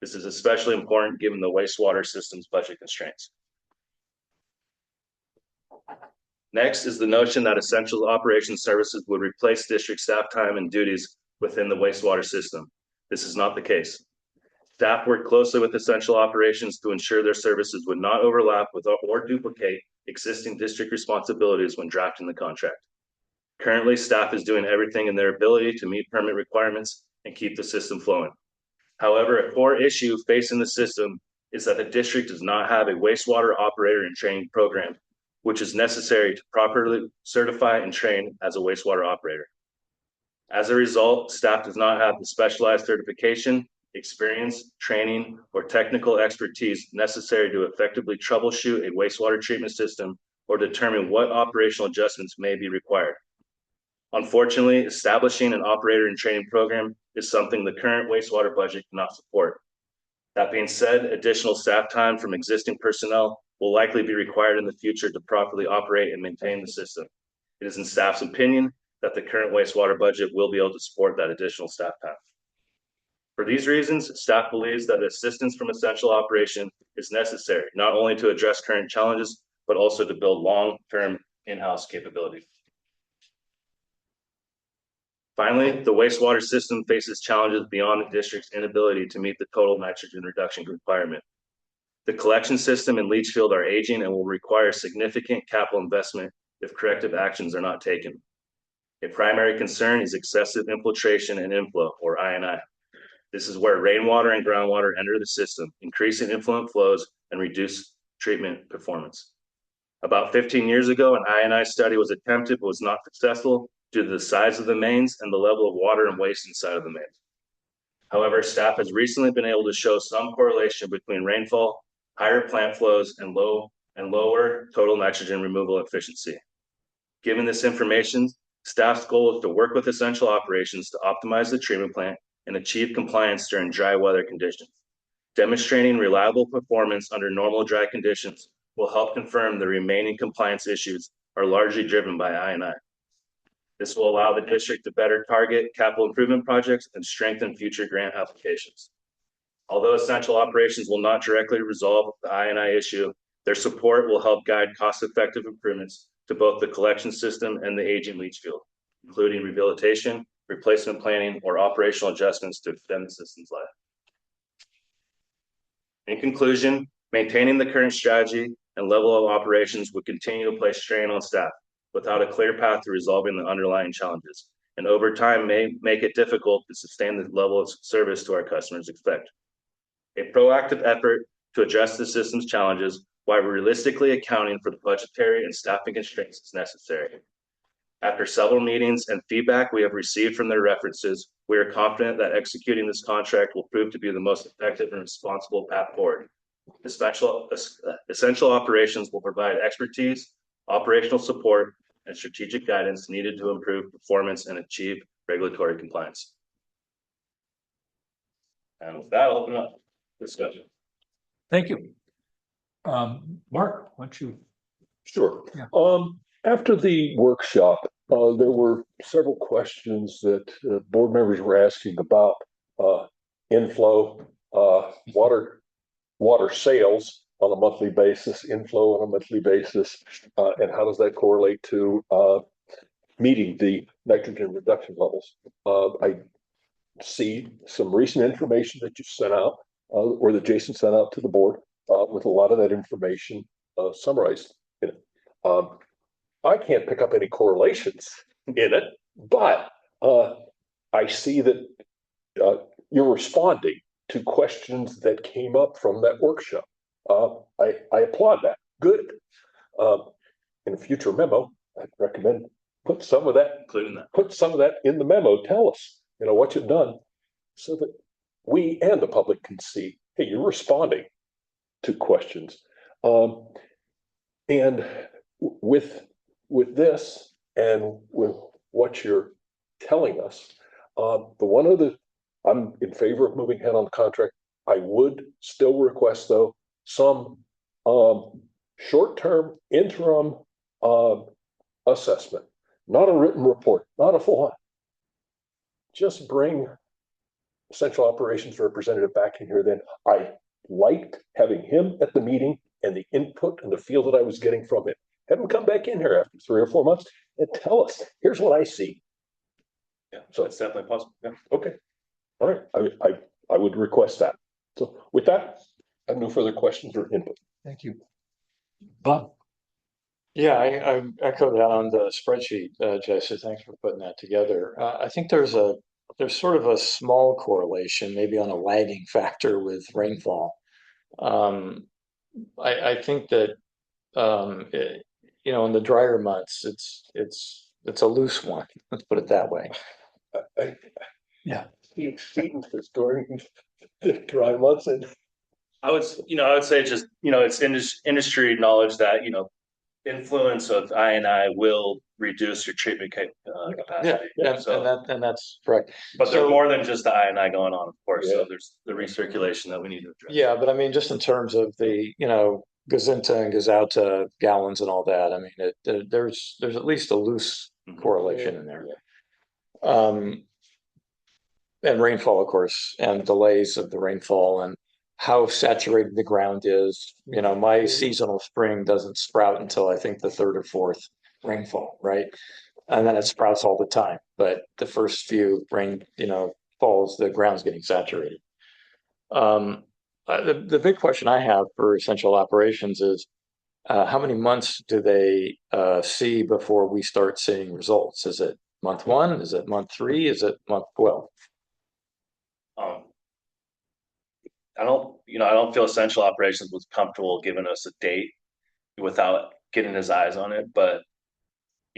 This is especially important given the wastewater system's budget constraints. Next is the notion that essential operations services would replace district staff time and duties within the wastewater system. This is not the case. Staff worked closely with essential operations to ensure their services would not overlap with or duplicate existing district responsibilities when drafting the contract. Currently, staff is doing everything in their ability to meet permit requirements and keep the system flowing. However, a core issue facing the system is that the district does not have a wastewater operator and training program, which is necessary to properly certify and train as a wastewater operator. As a result, staff does not have the specialized certification, experience, training, or technical expertise necessary to effectively troubleshoot a wastewater treatment system or determine what operational adjustments may be required. Unfortunately, establishing an operator and training program is something the current wastewater budget cannot support. That being said, additional staff time from existing personnel will likely be required in the future to properly operate and maintain the system. It is in staff's opinion that the current wastewater budget will be able to support that additional staff time. For these reasons, staff believes that assistance from essential operation is necessary, not only to address current challenges, but also to build long-term in-house capability. Finally, the wastewater system faces challenges beyond the district's inability to meet the total nitrogen reduction requirement. The collection system and leach field are aging and will require significant capital investment if corrective actions are not taken. A primary concern is excessive infiltration and inflow, or I&I. This is where rainwater and groundwater enter the system, increasing influent flows and reduce treatment performance. About 15 years ago, an I&I study was attempted but was not successful due to the size of the mains and the level of water and waste inside of the mains. However, staff has recently been able to show some correlation between rainfall, higher plant flows, and lower total nitrogen removal efficiency. Given this information, staff's goal is to work with essential operations to optimize the treatment plant and achieve compliance during dry weather conditions. Demonstrating reliable performance under normal dry conditions will help confirm the remaining compliance issues are largely driven by I&I. This will allow the district to better target capital improvement projects and strengthen future grant applications. Although essential operations will not directly resolve the I&I issue, their support will help guide cost-effective improvements to both the collection system and the aging leach field, including rehabilitation, replacement planning, or operational adjustments to extend the system's life. In conclusion, maintaining the current strategy and level of operations would continue to place strain on staff without a clear path to resolving the underlying challenges, and over time may make it difficult to sustain the level of service to our customers expect. A proactive effort to address the system's challenges while realistically accounting for the budgetary and staffing constraints is necessary. After several meetings and feedback we have received from their references, we are confident that executing this contract will prove to be the most effective and responsible path forward. Essential operations will provide expertise, operational support, and strategic guidance needed to improve performance and achieve regulatory compliance. And with that, I'll open up discussion. Thank you. Mark, why don't you? Sure. Yeah. After the workshop, there were several questions that board members were asking about inflow, water sales on a monthly basis, inflow on a monthly basis, and how does that correlate to meeting the nitrogen reduction levels? I see some recent information that you sent out, or that Jason sent out to the board, with a lot of that information summarized in it. I can't pick up any correlations in it, but I see that you're responding to questions that came up from that workshop. I applaud that. Good. In a future memo, I'd recommend put some of that, including that. Put some of that in the memo. Tell us, what you've done, so that we and the public can see, hey, you're responding to questions. And with this and with what you're telling us, I'm in favor of moving ahead on the contract. I would still request, though, some short-term interim assessment, not a written report, not a full one. Just bring Central Operations representative back in here. Then I liked having him at the meeting and the input and the feel that I was getting from him. Have him come back in here after 3 or 4 months and tell us, here's what I see. Yeah, so it's definitely possible. Yeah. Okay. All right. I would request that. So with that, I have no further questions or input. Thank you. Bob? Yeah, I echo that on the spreadsheet, Jesse. Thanks for putting that together. I think there's sort of a small correlation, maybe on a lagging factor with rainfall. I think that in the drier months, it's a loose one. Let's put it that way. Yeah, during the dry months, and I would say just it's industry knowledge that influence of I&I will reduce your treatment capacity. Yeah, so, and that's correct. But there's more than just the I&I going on, of course. Yeah. So there's the recirculation that we need to address. Yeah, but I mean, just in terms of the Gazinta and Gazauta gallons and all that, I mean, there's at least a loose correlation in there. And rainfall, of course, and delays of the rainfall and how saturated the ground is. My seasonal spring doesn't sprout until I think the 3rd or 4th rainfall, right? And then it sprouts all the time. But the first few rain, falls, the ground's getting saturated. The big question I have for Essential Operations is how many months do they see before we start seeing results? Is it month 1? Is it month 3? Is it month 12? I don't feel Essential Operations was comfortable giving us a date without getting his eyes on it. But,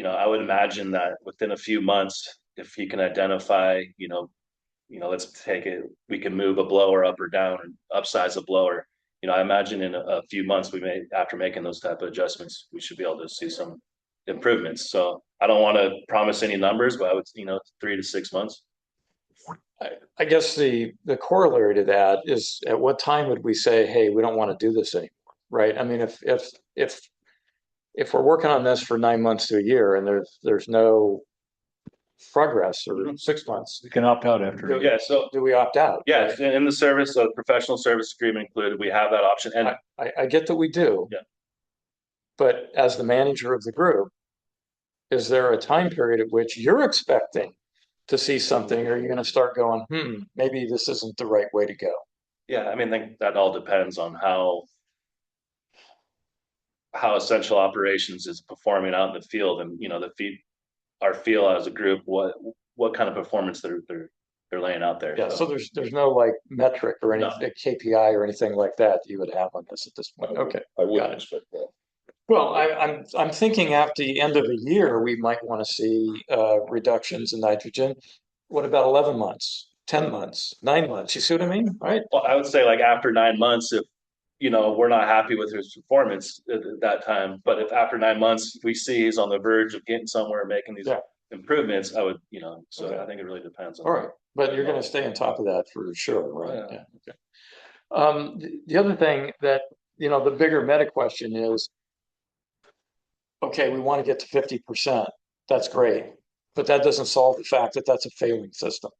I would imagine that within a few months, if he can identify, let's take it, we can move a blower up or down and upsize a blower. I imagine in a few months, after making those type of adjustments, we should be able to see some improvements. So I don't want to promise any numbers, but I would, 3 to 6 months. I guess the corollary to that is, at what time would we say, hey, we don't want to do this anymore, right? I mean, if we're working on this for 9 months to a year and there's no progress, or 6 months, we can opt out after. Yeah. So do we opt out? Yeah, in the service of professional service agreement included, we have that option. And I get that we do. Yeah. But as the manager of the group, is there a time period at which you're expecting to see something, or are you going to start going, maybe this isn't the right way to go? Yeah, I mean, I think that all depends on how Essential Operations is performing out in the field, and our feel as a group, what kind of performance they're laying out there. Yeah, so there's no like metric or any KPI or anything like that you would have on this at this point. Okay, I wouldn't expect that. Well, I'm thinking after the end of a year, we might want to see reductions in nitrogen. What about 11 months, 10 months, 9 months? You see what I mean? Right? Well, I would say like after 9 months, we're not happy with his performance at that time. But if after 9 months, if we see he's on the verge of getting somewhere, making these improvements, I would, so Okay. I think it really depends on. All right, but you're gonna stay on top of that for sure, right? Yeah. Okay. The other thing that, the bigger meta question is, okay, we want to get to 50%. That's great, but that doesn't solve the fact that that's a failing system.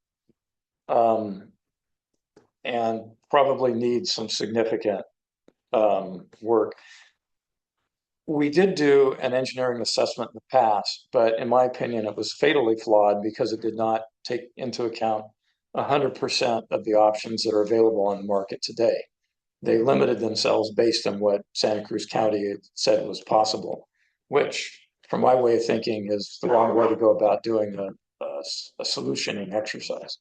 And probably needs some significant work. We did do an engineering assessment in the past, but in my opinion, it was fatally flawed because it did not take into account 100% of the options that are available on the market today. They limited themselves based on what Santa Cruz County had said was possible, which, from my way of thinking, is the wrong way to go about doing a solutioning exercise.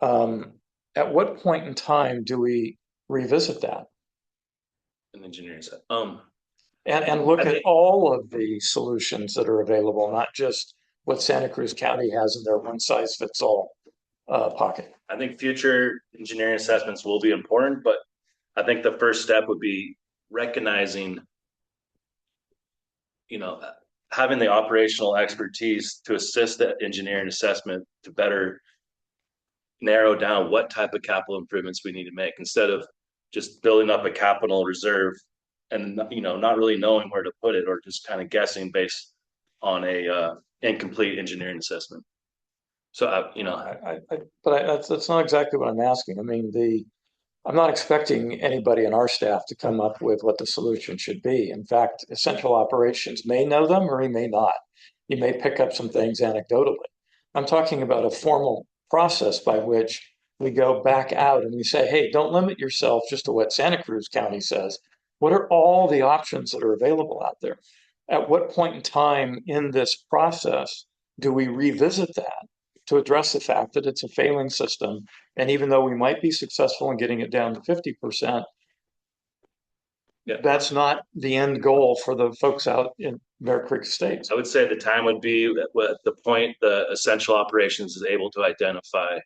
At what point in time do we revisit that? An engineering set. And look at all of the solutions that are available, not just what Santa Cruz County has in their one-size-fits-all pocket. I think future engineering assessments will be important, but I think the first step would be recognizing, having the operational expertise to assist the engineering assessment to better narrow down what type of capital improvements we need to make, instead of just building up a capital reserve and not really knowing where to put it, or just kind of guessing based on a incomplete engineering assessment. So that's not exactly what I'm asking. I mean, I'm not expecting anybody in our staff to come up with what the solution should be. In fact, essential operations may know them or he may not. You may pick up some things anecdotally. I'm talking about a formal process by which we go back out and we say, hey, don't limit yourself just to what Santa Cruz County says. What are all the options that are available out there? At what point in time in this process do we revisit that to address the fact that it's a failing system? And even though we might be successful in getting it down to 50%, that's not the end goal for the folks out in Bear Creek Estates. I would say the time would be at the point the essential operations is able to identify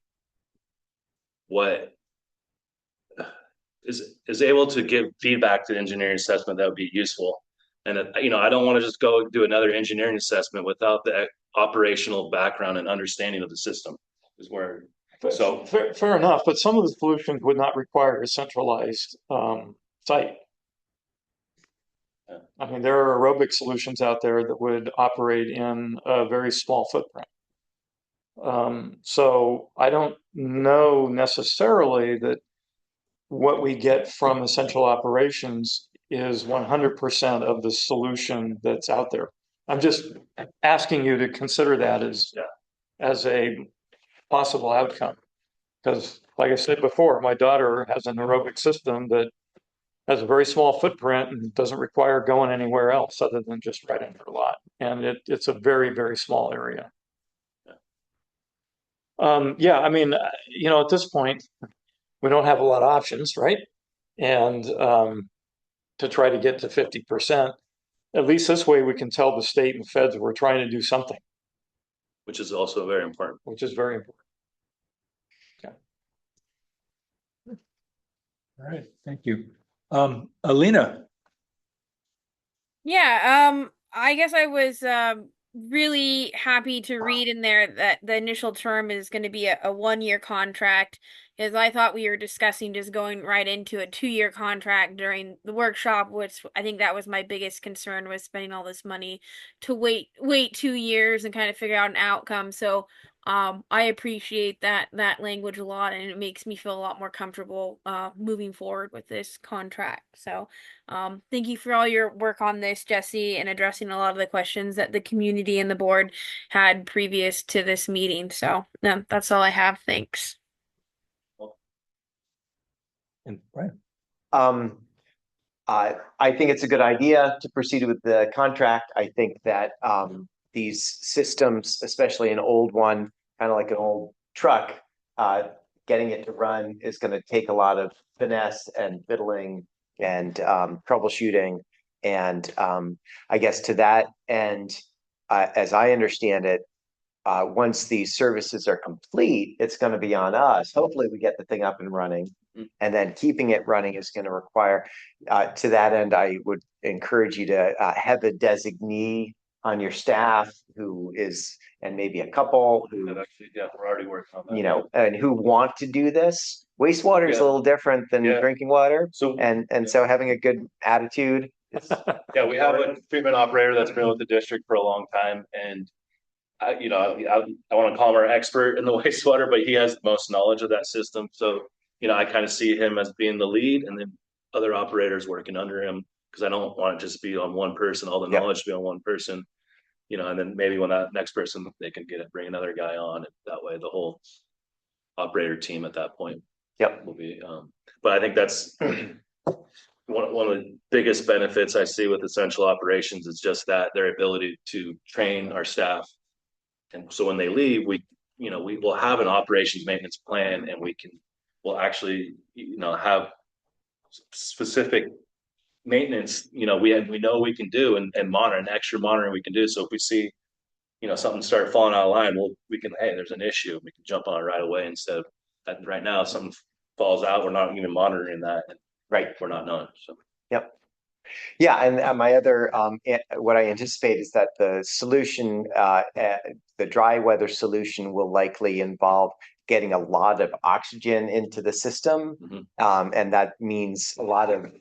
what is able to give feedback to the engineering assessment that would be useful. And I don't want to just go do another engineering assessment without the operational background and understanding of the system. Is where so fair enough, but some of the solutions would not require a centralized site. I mean, there are aerobic solutions out there that would operate in a very small footprint. So I don't know necessarily that what we get from essential operations is 100% of the solution that's out there. I'm just asking you to consider that as a possible outcome. Because like I said before, my daughter has an aerobic system that has a very small footprint and doesn't require going anywhere else other than just right in her lot. And it's a very, very small area. Yeah, I mean, at this point, we don't have a lot of options, right? And to try to get to 50%, at least this way we can tell the state and feds we're trying to do something. Which is also very important. Which is very important. Okay. All right, thank you. Alina. Yeah, I guess I was really happy to read in there that the initial term is going to be a 1-year contract, because I thought we were discussing just going right into a 2-year contract during the workshop, which I think that was my biggest concern, was spending all this money to wait 2 years and kind of figure out an outcome. So I appreciate that language a lot, and it makes me feel a lot more comfortable moving forward with this contract. So thank you for all your work on this, Jesse, and addressing a lot of the questions that the community and the board had previous to this meeting. So that's all I have. Thanks. And Brian. I think it's a good idea to proceed with the contract. I think that these systems, especially an old one, kind of like an old truck, getting it to run is going to take a lot of finesse and fiddling and troubleshooting. And I guess to that end, as I understand it, once these services are complete, it's going to be on us. Hopefully we get the thing up and running. And then keeping it running is going to require, to that end, I would encourage you to have a designee on your staff who is, and maybe a couple who, Yeah, we're already working on that. you know, and who want to do this. Wastewater is a little different than drinking water. So, And so having a good attitude is, yeah, we have a treatment operator that's been with the district for a long time, and I want to call him our expert in the wastewater, but he has the most knowledge of that system. So, I kind of see him as being the lead, and then other operators working under him, because I don't want it just to be on one person, all the knowledge to be on one person, and then maybe when that next person, they can bring another guy on, and that way the whole operator team at that point will be. But I think that's one of the biggest benefits I see with essential operations is just that their ability to train our staff. And so when they leave, we will have an operations maintenance plan, and we'll actually, have specific maintenance, we know we can do and monitor, and extra monitoring we can do. So if we see, something start falling out of line, hey, there's an issue. We can jump on it right away instead of right now, if something falls out, we're not even monitoring that. Right. We're not knowing. So. Yep. Yeah, and my other what I anticipate is that the solution, the dry weather solution, will likely involve getting a lot of oxygen into the system, and that means a lot of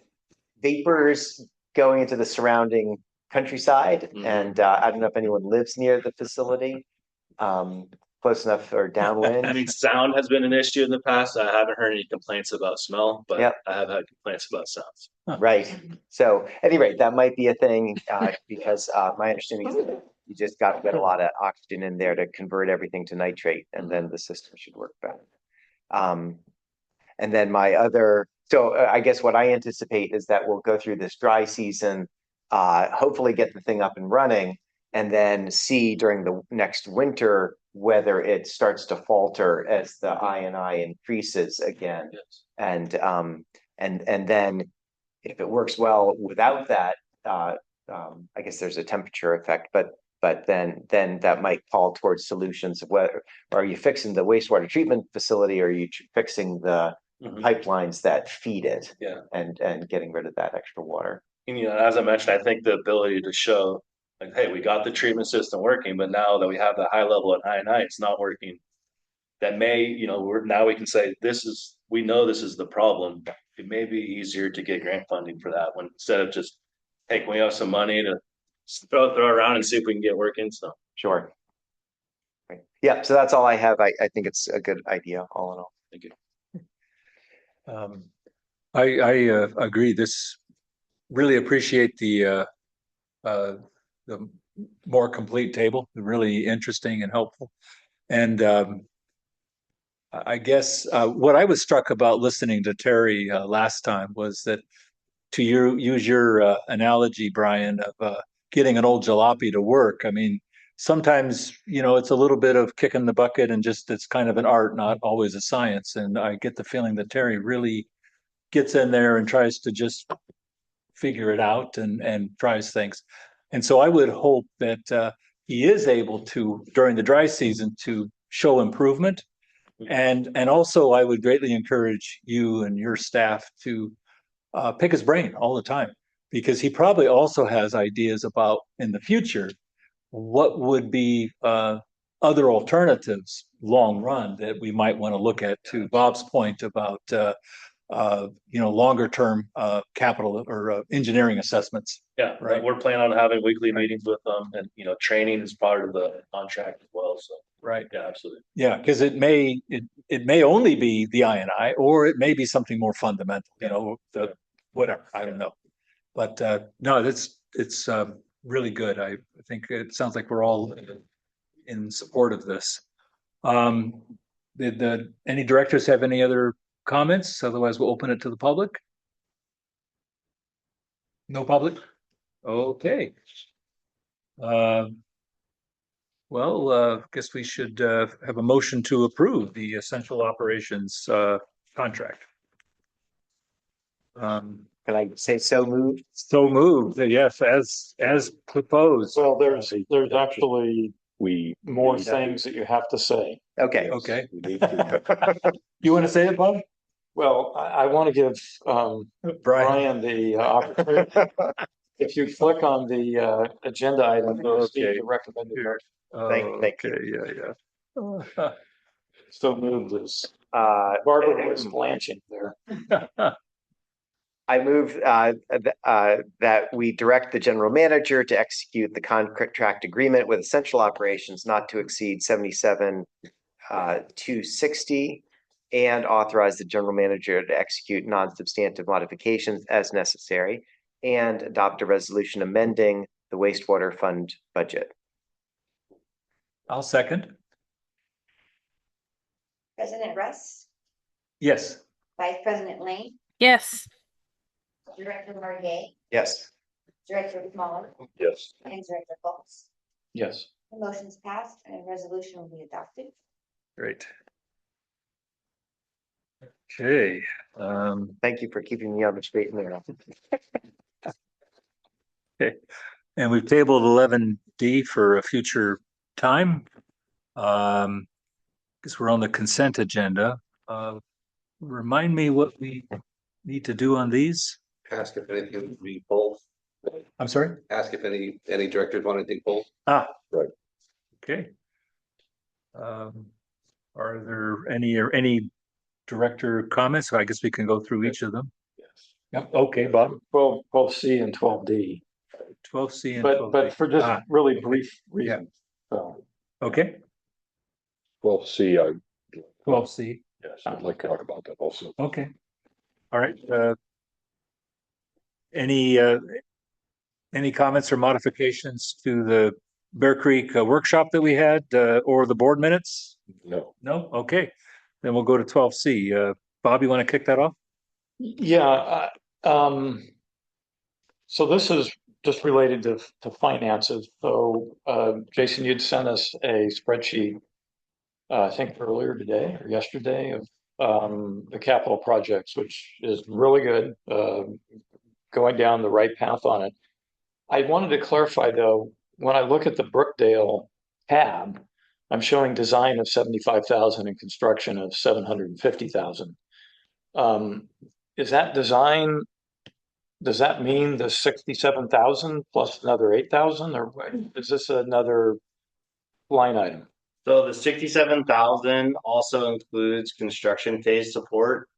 vapors going into the surrounding countryside. And I don't know if anyone lives near the facility, close enough or downwind. I mean, sound has been an issue in the past. I haven't heard any complaints about smell, but I have had complaints about sounds. Right. So at any rate, that might be a thing, because my understanding is that you just got to get a lot of oxygen in there to convert everything to nitrate, and then the system should work better. And then so I guess what I anticipate is that we'll go through this dry season, hopefully get the thing up and running, and then see during the next winter whether it starts to falter as the INI increases again. And then if it works well without that, I guess there's a temperature effect, but then that might call towards solutions of whether, are you fixing the wastewater treatment facility, or are you fixing the pipelines that feed it, and getting rid of that extra water. And, as I mentioned, I think the ability to show, like, hey, we got the treatment system working, but now that we have the high level at INI, it's not working. That may, now we can say, we know this is the problem. It may be easier to get grant funding for that one, instead of just, hey, can we have some money to throw around and see if we can get working? So sure. Right. Yeah, so that's all I have. I think it's a good idea, all in all. Thank you. I agree. This really appreciate the more complete table. Really interesting and helpful. And I guess what I was struck about listening to Terry last time was that, to use your analogy, Brian, of getting an old jalopy to work. I mean, sometimes, it's a little bit of kicking the bucket, and just, it's kind of an art, not always a science. And I get the feeling that Terry really gets in there and tries to just figure it out and tries things. And so I would hope that he is able to, during the dry season, to show improvement. And also I would greatly encourage you and your staff to pick his brain all the time, because he probably also has ideas about, in the future, what would be other alternatives long run that we might want to look at, to Bob's point about longer term capital or engineering assessments. Yeah, right. We're planning on having weekly meetings with them, and training is part of the contract as well. So right. Yeah, absolutely. Yeah, because it may only be the INI, or it may be something more fundamental, whatever, I don't know. But no, it's really good. I think it sounds like we're all in support of this. Did any directors have any other comments? Otherwise, we'll open it to the public. No public? Okay. Guess we should have a motion to approve the essential operations contract. Can I say so moved? So moved, yes, as proposed. Well, there's actually more things that you have to say. Okay. Okay. You want to say it, Bob? Well, I want to give Brian the opportunity. If you click on the agenda item, you'll see Okay. the recommended. Here. Thank you. Okay, yeah. So moved as Barbara was blanching there. I move that we direct the general manager to execute the contract agreement with Essential Operations not to exceed 77,260 and authorize the general manager to execute non-substantive modifications as necessary and adopt a resolution amending the wastewater fund budget. I'll second. President Russ, Yes. Vice President Lane, Yes. Director Largay, Yes. Director Smalley, Yes. and Director Fultz. Yes. The motion's passed and a resolution will be adopted. Great. Okay. Thank you for keeping me on the straight and narrow. Okay. And we've tabled 11D for a future time. Because we're on the consent agenda. Remind me what we need to do on these. Ask if anything would be pulled. I'm sorry? Ask if any directors want anything pulled. Ah, Right. okay. Are there any director comments? I guess we can go through each of them. Yes. Yep. Okay, Bob. 12C and 12D. 12C and But 12D. for just Ah, really brief reasons. So, okay. Well, see, 12C. yes, I'd like to talk about that also. Okay. All right. Any comments or modifications to the Bear Creek workshop that we had or the board minutes? No. No? Okay. Then we'll go to 12C. Bob, you want to kick that off? yeah, so this is just related to finances. So, Jason, you'd sent us a spreadsheet, I think earlier today or yesterday of the capital projects, which is really good, going down the right path on it. I wanted to clarify though, when I look at the Brookdale tab, I'm showing design of 75,000 and construction of 750,000. Is that design? Does that mean the 67,000 plus another 8,000, or is this another line item? So the 67,000 also includes construction phase support.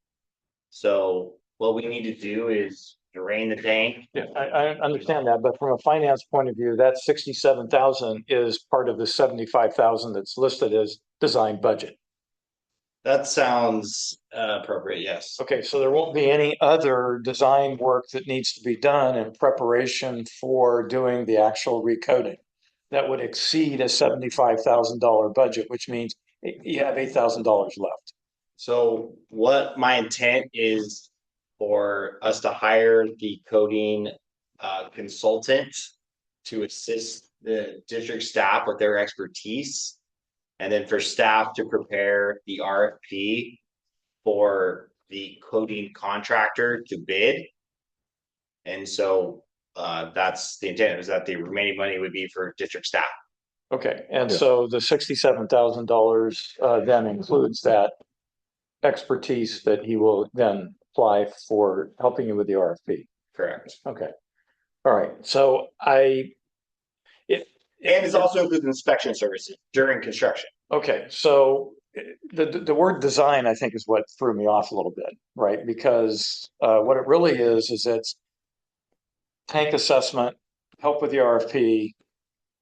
So what we need to do is drain the tank. Yeah, I understand that, but from a finance point of view, that 67,000 is part of the 75,000 that's listed as design budget. That sounds appropriate, yes. Okay, so there won't be any other design work that needs to be done in preparation for doing the actual recoding. That would exceed a $75,000 budget, which means you have $8,000 left. So what my intent is for us to hire the coding consultant to assist the district staff with their expertise. And then for staff to prepare the RFP for the coding contractor to bid. And so that's the intent, is that the remaining money would be for district staff. Okay, and so the $67,000 then includes that expertise that he will then apply for helping you with the RFP. Correct. Okay. All right, so and it's also includes inspection services during construction. Okay, so the word design, I think, is what threw me off a little bit, right? Because what it really is it's tank assessment, help with the RFP.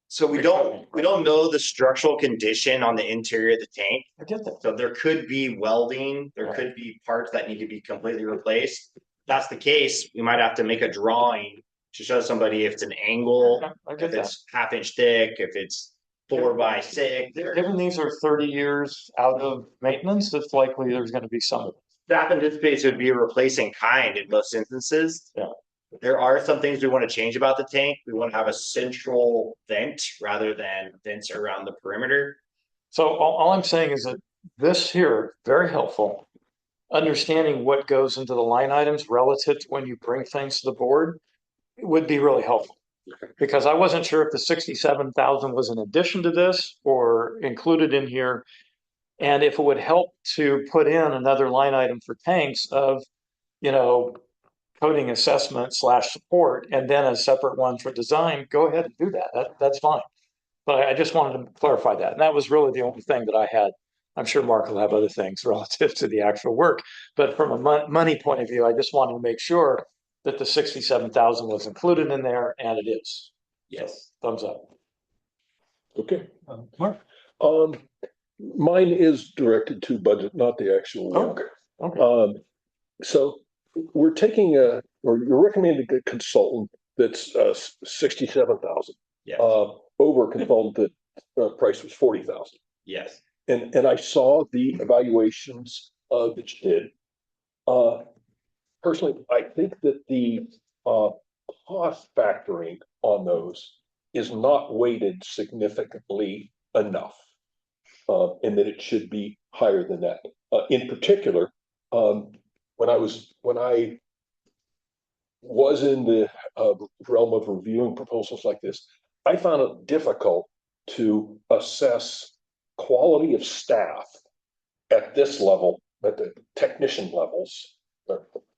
So we don't know the structural condition on the interior of the tank. I get that. So there could be welding, there could be parts that need to be completely replaced. If that's the case, we might have to make a drawing to show somebody if it's an angle, if it's half-inch thick, if it's 4 by 6. Given these are 30 years out of maintenance, it's likely there's going to be some of it. Staff anticipates it would be a replacing kind in most instances. Yeah. There are some things we want to change about the tank. We want to have a central vent rather than vents around the perimeter. So all I'm saying is that this here, very helpful. Understanding what goes into the line items relative to when you bring things to the board would be really helpful. Because I wasn't sure if the 67,000 was in addition to this or included in here. And if it would help to put in another line item for tanks of, coding assessment / support, and then a separate one for design, go ahead and do that. That's fine. But I just wanted to clarify that. And that was really the only thing that I had. I'm sure Mark will have other things relative to the actual work. But from a money point of view, I just wanted to make sure that the 67,000 was included in there, and it is. Yes. Thumbs up. Okay. Mark? Mine is directed to budget, not the actual work. Okay. So we're taking or you're recommending a consultant that's 67,000. Yes. Over a consultant that price was 40,000. Yes. And I saw the evaluations that you did. Personally, I think that the cost factoring on those is not weighted significantly enough, and that it should be higher than that. In particular, when I was in the realm of reviewing proposals like this, I found it difficult to assess quality of staff at this level, at the technician levels,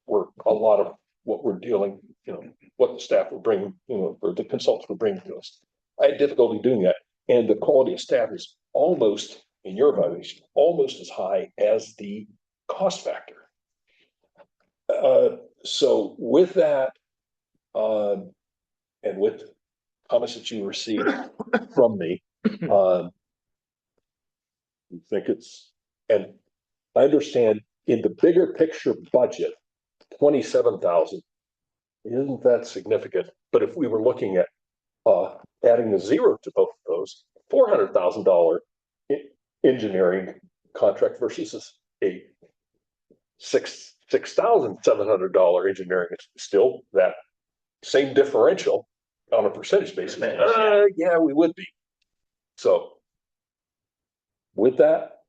where a lot of what we're dealing, what the staff will bring, or the consultants will bring to us. I had difficulty doing that. And the quality of staff is almost, in your evaluation, almost as high as the cost factor. So with that, and with comments that you received from me, I think and I understand in the bigger picture budget, 27,000 isn't that significant. But if we were looking at adding a zero to both of those, $400,000 engineering contract versus a $6,700 engineering, it's still that same differential on a percentage basis. Yeah, we would be. So with that,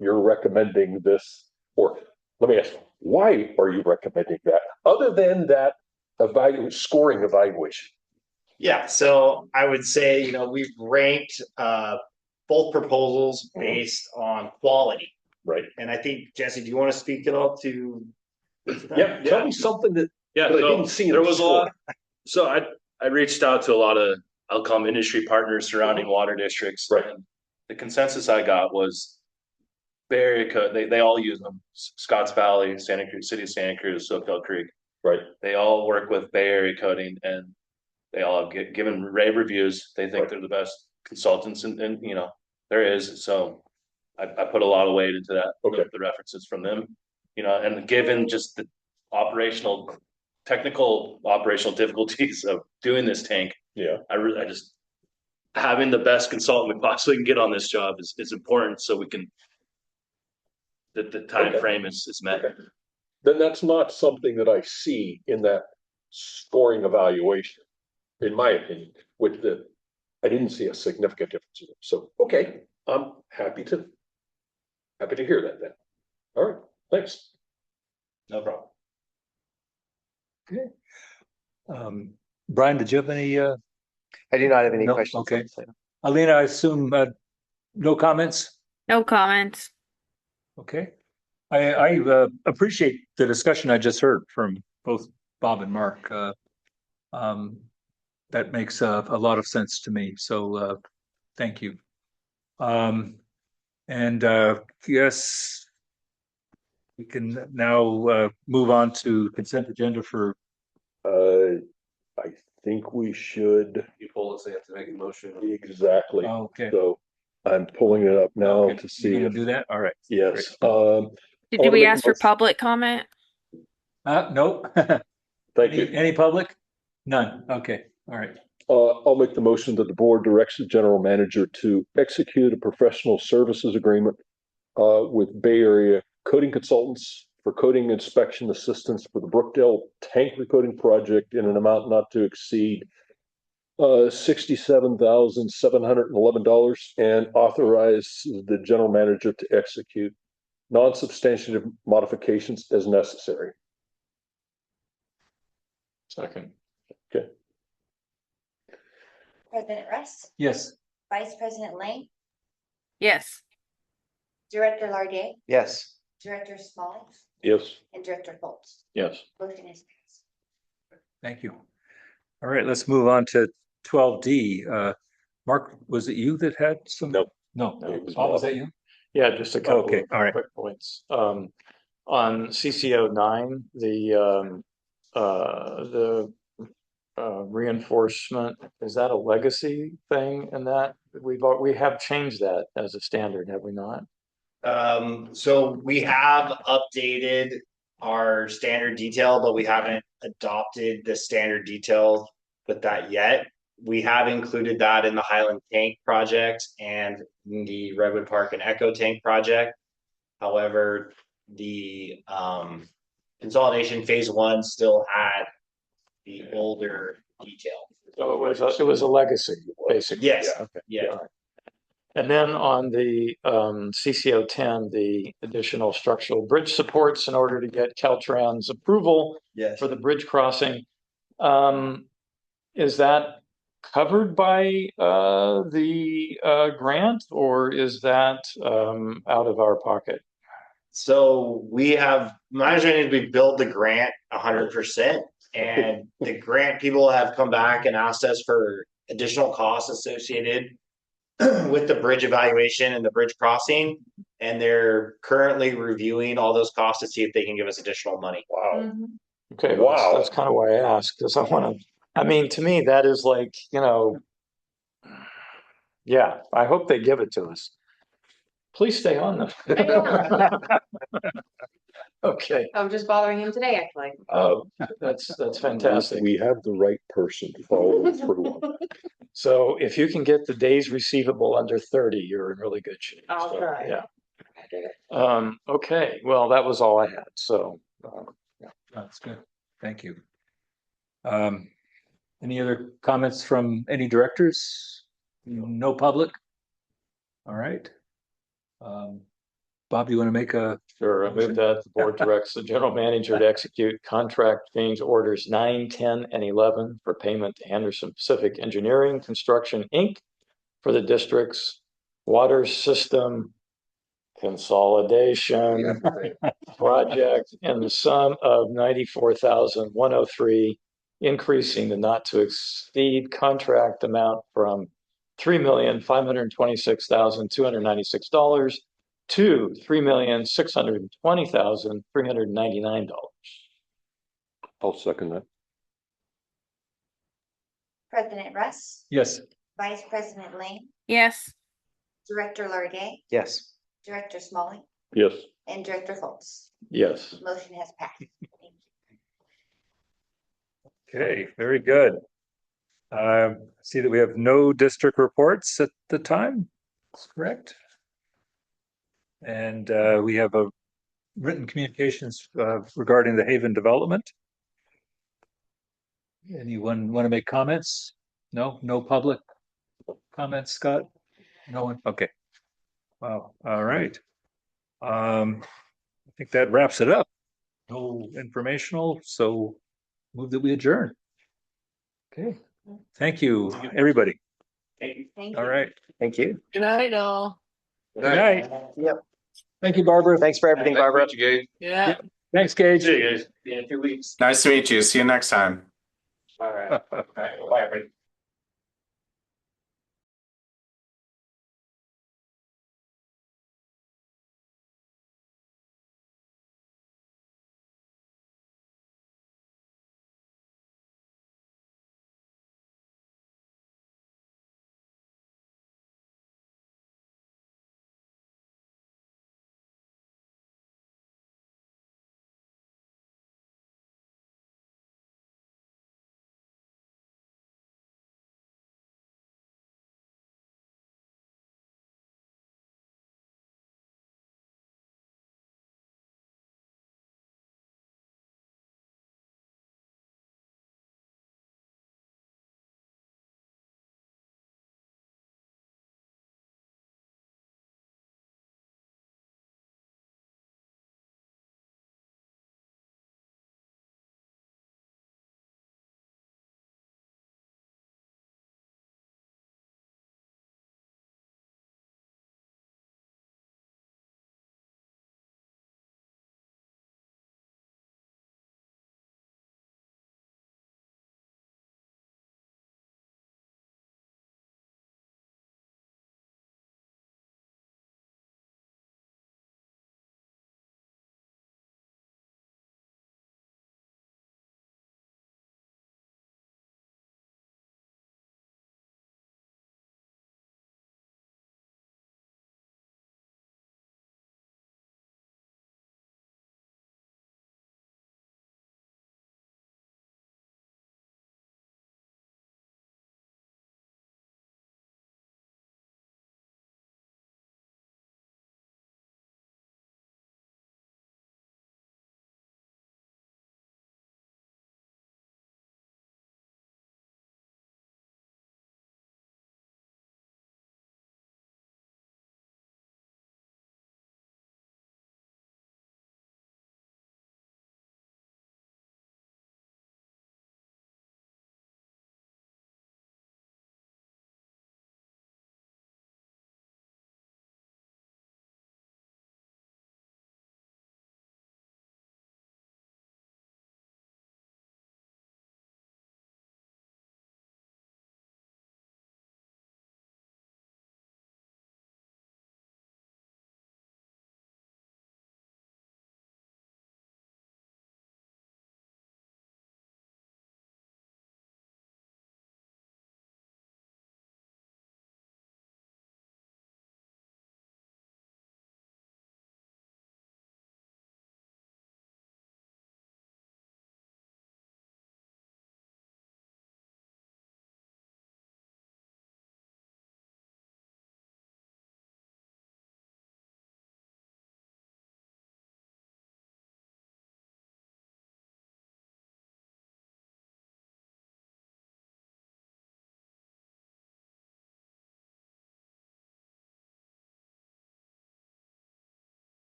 you're recommending this, or let me ask, why are you recommending that? Other than that scoring evaluation. Yeah, so I would say, we've ranked both proposals based on quality. Right. And I think, Jesse, do you want to speak at all to? Yeah, tell me something that I didn't see. There was a lot. So I reached out to a lot of, I'll call them industry partners surrounding water districts. Right. And the consensus I got was Bay Area, they all use them. Scotts Valley, Santa Cruz, City of Santa Cruz, Soquel Creek. Right. They all work with Bay Area coding, and they all have given rave reviews. They think they're the best consultants, and there is. So I put a lot of weight into that. Okay. The references from them, and given just the technical operational difficulties of doing this tank. Yeah. I just having the best consultant we possibly can get on this job is important, so we can the time frame is met. Okay. Then that's not something that I see in that scoring evaluation, in my opinion. I didn't see a significant difference in it. So okay, I'm happy to hear that then. All right, thanks. No problem. Okay. Brian, did you have any? I do not have any No? questions. Okay. Alina, I assume no comments? No comments. Okay. I appreciate the discussion I just heard from both Bob and Mark. That makes a lot of sense to me. So thank you. And yes, we can now move on to consent agenda for. I think we should. You pull us, they have to make a motion. Exactly. Okay. So I'm pulling it up now to see. You're gonna do that? All right. Yes. Did we ask for public comment? Nope. Thank you. Any public? None. Okay. All right. I'll make the motion that the board directs the general manager to execute a professional services agreement with Bay Area Coding Consultants for coding inspection assistance for the Brookdale tank recoding project in an amount not to exceed $67,711, and authorize the general manager to execute non-substantive modifications as necessary. Second. Okay. President Russ, Yes. Vice President Lang, Yes. Director Largay, Yes. Director Smalley, Yes. and Director Foltz. Yes. Motion is passed. Thank you. All right, let's move on to 12D. Mark, was it you that had some? No. No. It was Paul, was Bob. that you? Yeah, just a couple Okay, of all right. quick points. On CCO 9, the reinforcement, is that a legacy thing? And that we have changed that as a standard, have we not? So we have updated our standard detail, but we haven't adopted the standard detail with that yet. We have included that in the Highland Tank project and in the Redwood Park and Echo Tank project. However, the consolidation phase 1 still had the older detail. So it was a legacy, basically. Yes. Yeah, okay. Yeah. All right. And then on the CCO 10, the additional structural bridge supports in order to get Caltrans approval Yes. for the bridge crossing. Is that covered by the grant, or is that out of our pocket? So we have, my understanding is we build the grant 100%, and the grant people have come back and asked us for additional costs associated with the bridge evaluation and the bridge crossing, and they're currently reviewing all those costs to see if they can give us additional money. Wow. Okay, well, that's kind of why I asked, because I want to, I mean, to me, that is like, yeah, I hope they give it to us. Please stay on them. Okay. I'm just bothering him today, actually. Oh, that's fantastic. We have the right person to follow through on that. So if you can get the days receivable under 30, you're in really good shape. I'll So, try. yeah. Okay, well, that was all I had. So, yeah. That's good. Thank you. Any other comments from any directors? No public? All right. Bob, you want to make a? Sure, I move that the board directs the general manager to execute contract change orders 9, 10, and 11 for payment to Anderson Pacific Engineering Construction, Inc. for the district's water system consolidation project in the sum of $94,103, increasing the not to exceed contract amount from $3,526,296 to $3,620,399. I'll second that. President Russ, Yes. Vice President Lane, Yes. Director Largay, Yes. Director Smalley, Yes. and Director Foltz. Yes. Motion has passed. Thank you. Okay, very good. See that we have no district reports at the time. That's correct. And we have a written communications regarding the Haven development. Anyone want to make comments? No, no public comments, Scott? No one? Okay. Wow. All right. I think that wraps it up. No informational, so move that we adjourn. Okay. Thank you, everybody. Thank you. All right. Thank you. Good night, all. Good night. Yep. Thank you, Barbara. Thanks for everything, Barbara. Yeah. Thanks, Gage. See you guys in 2 weeks. Nice to meet you. See you next time. All right. All right. Bye, everybody.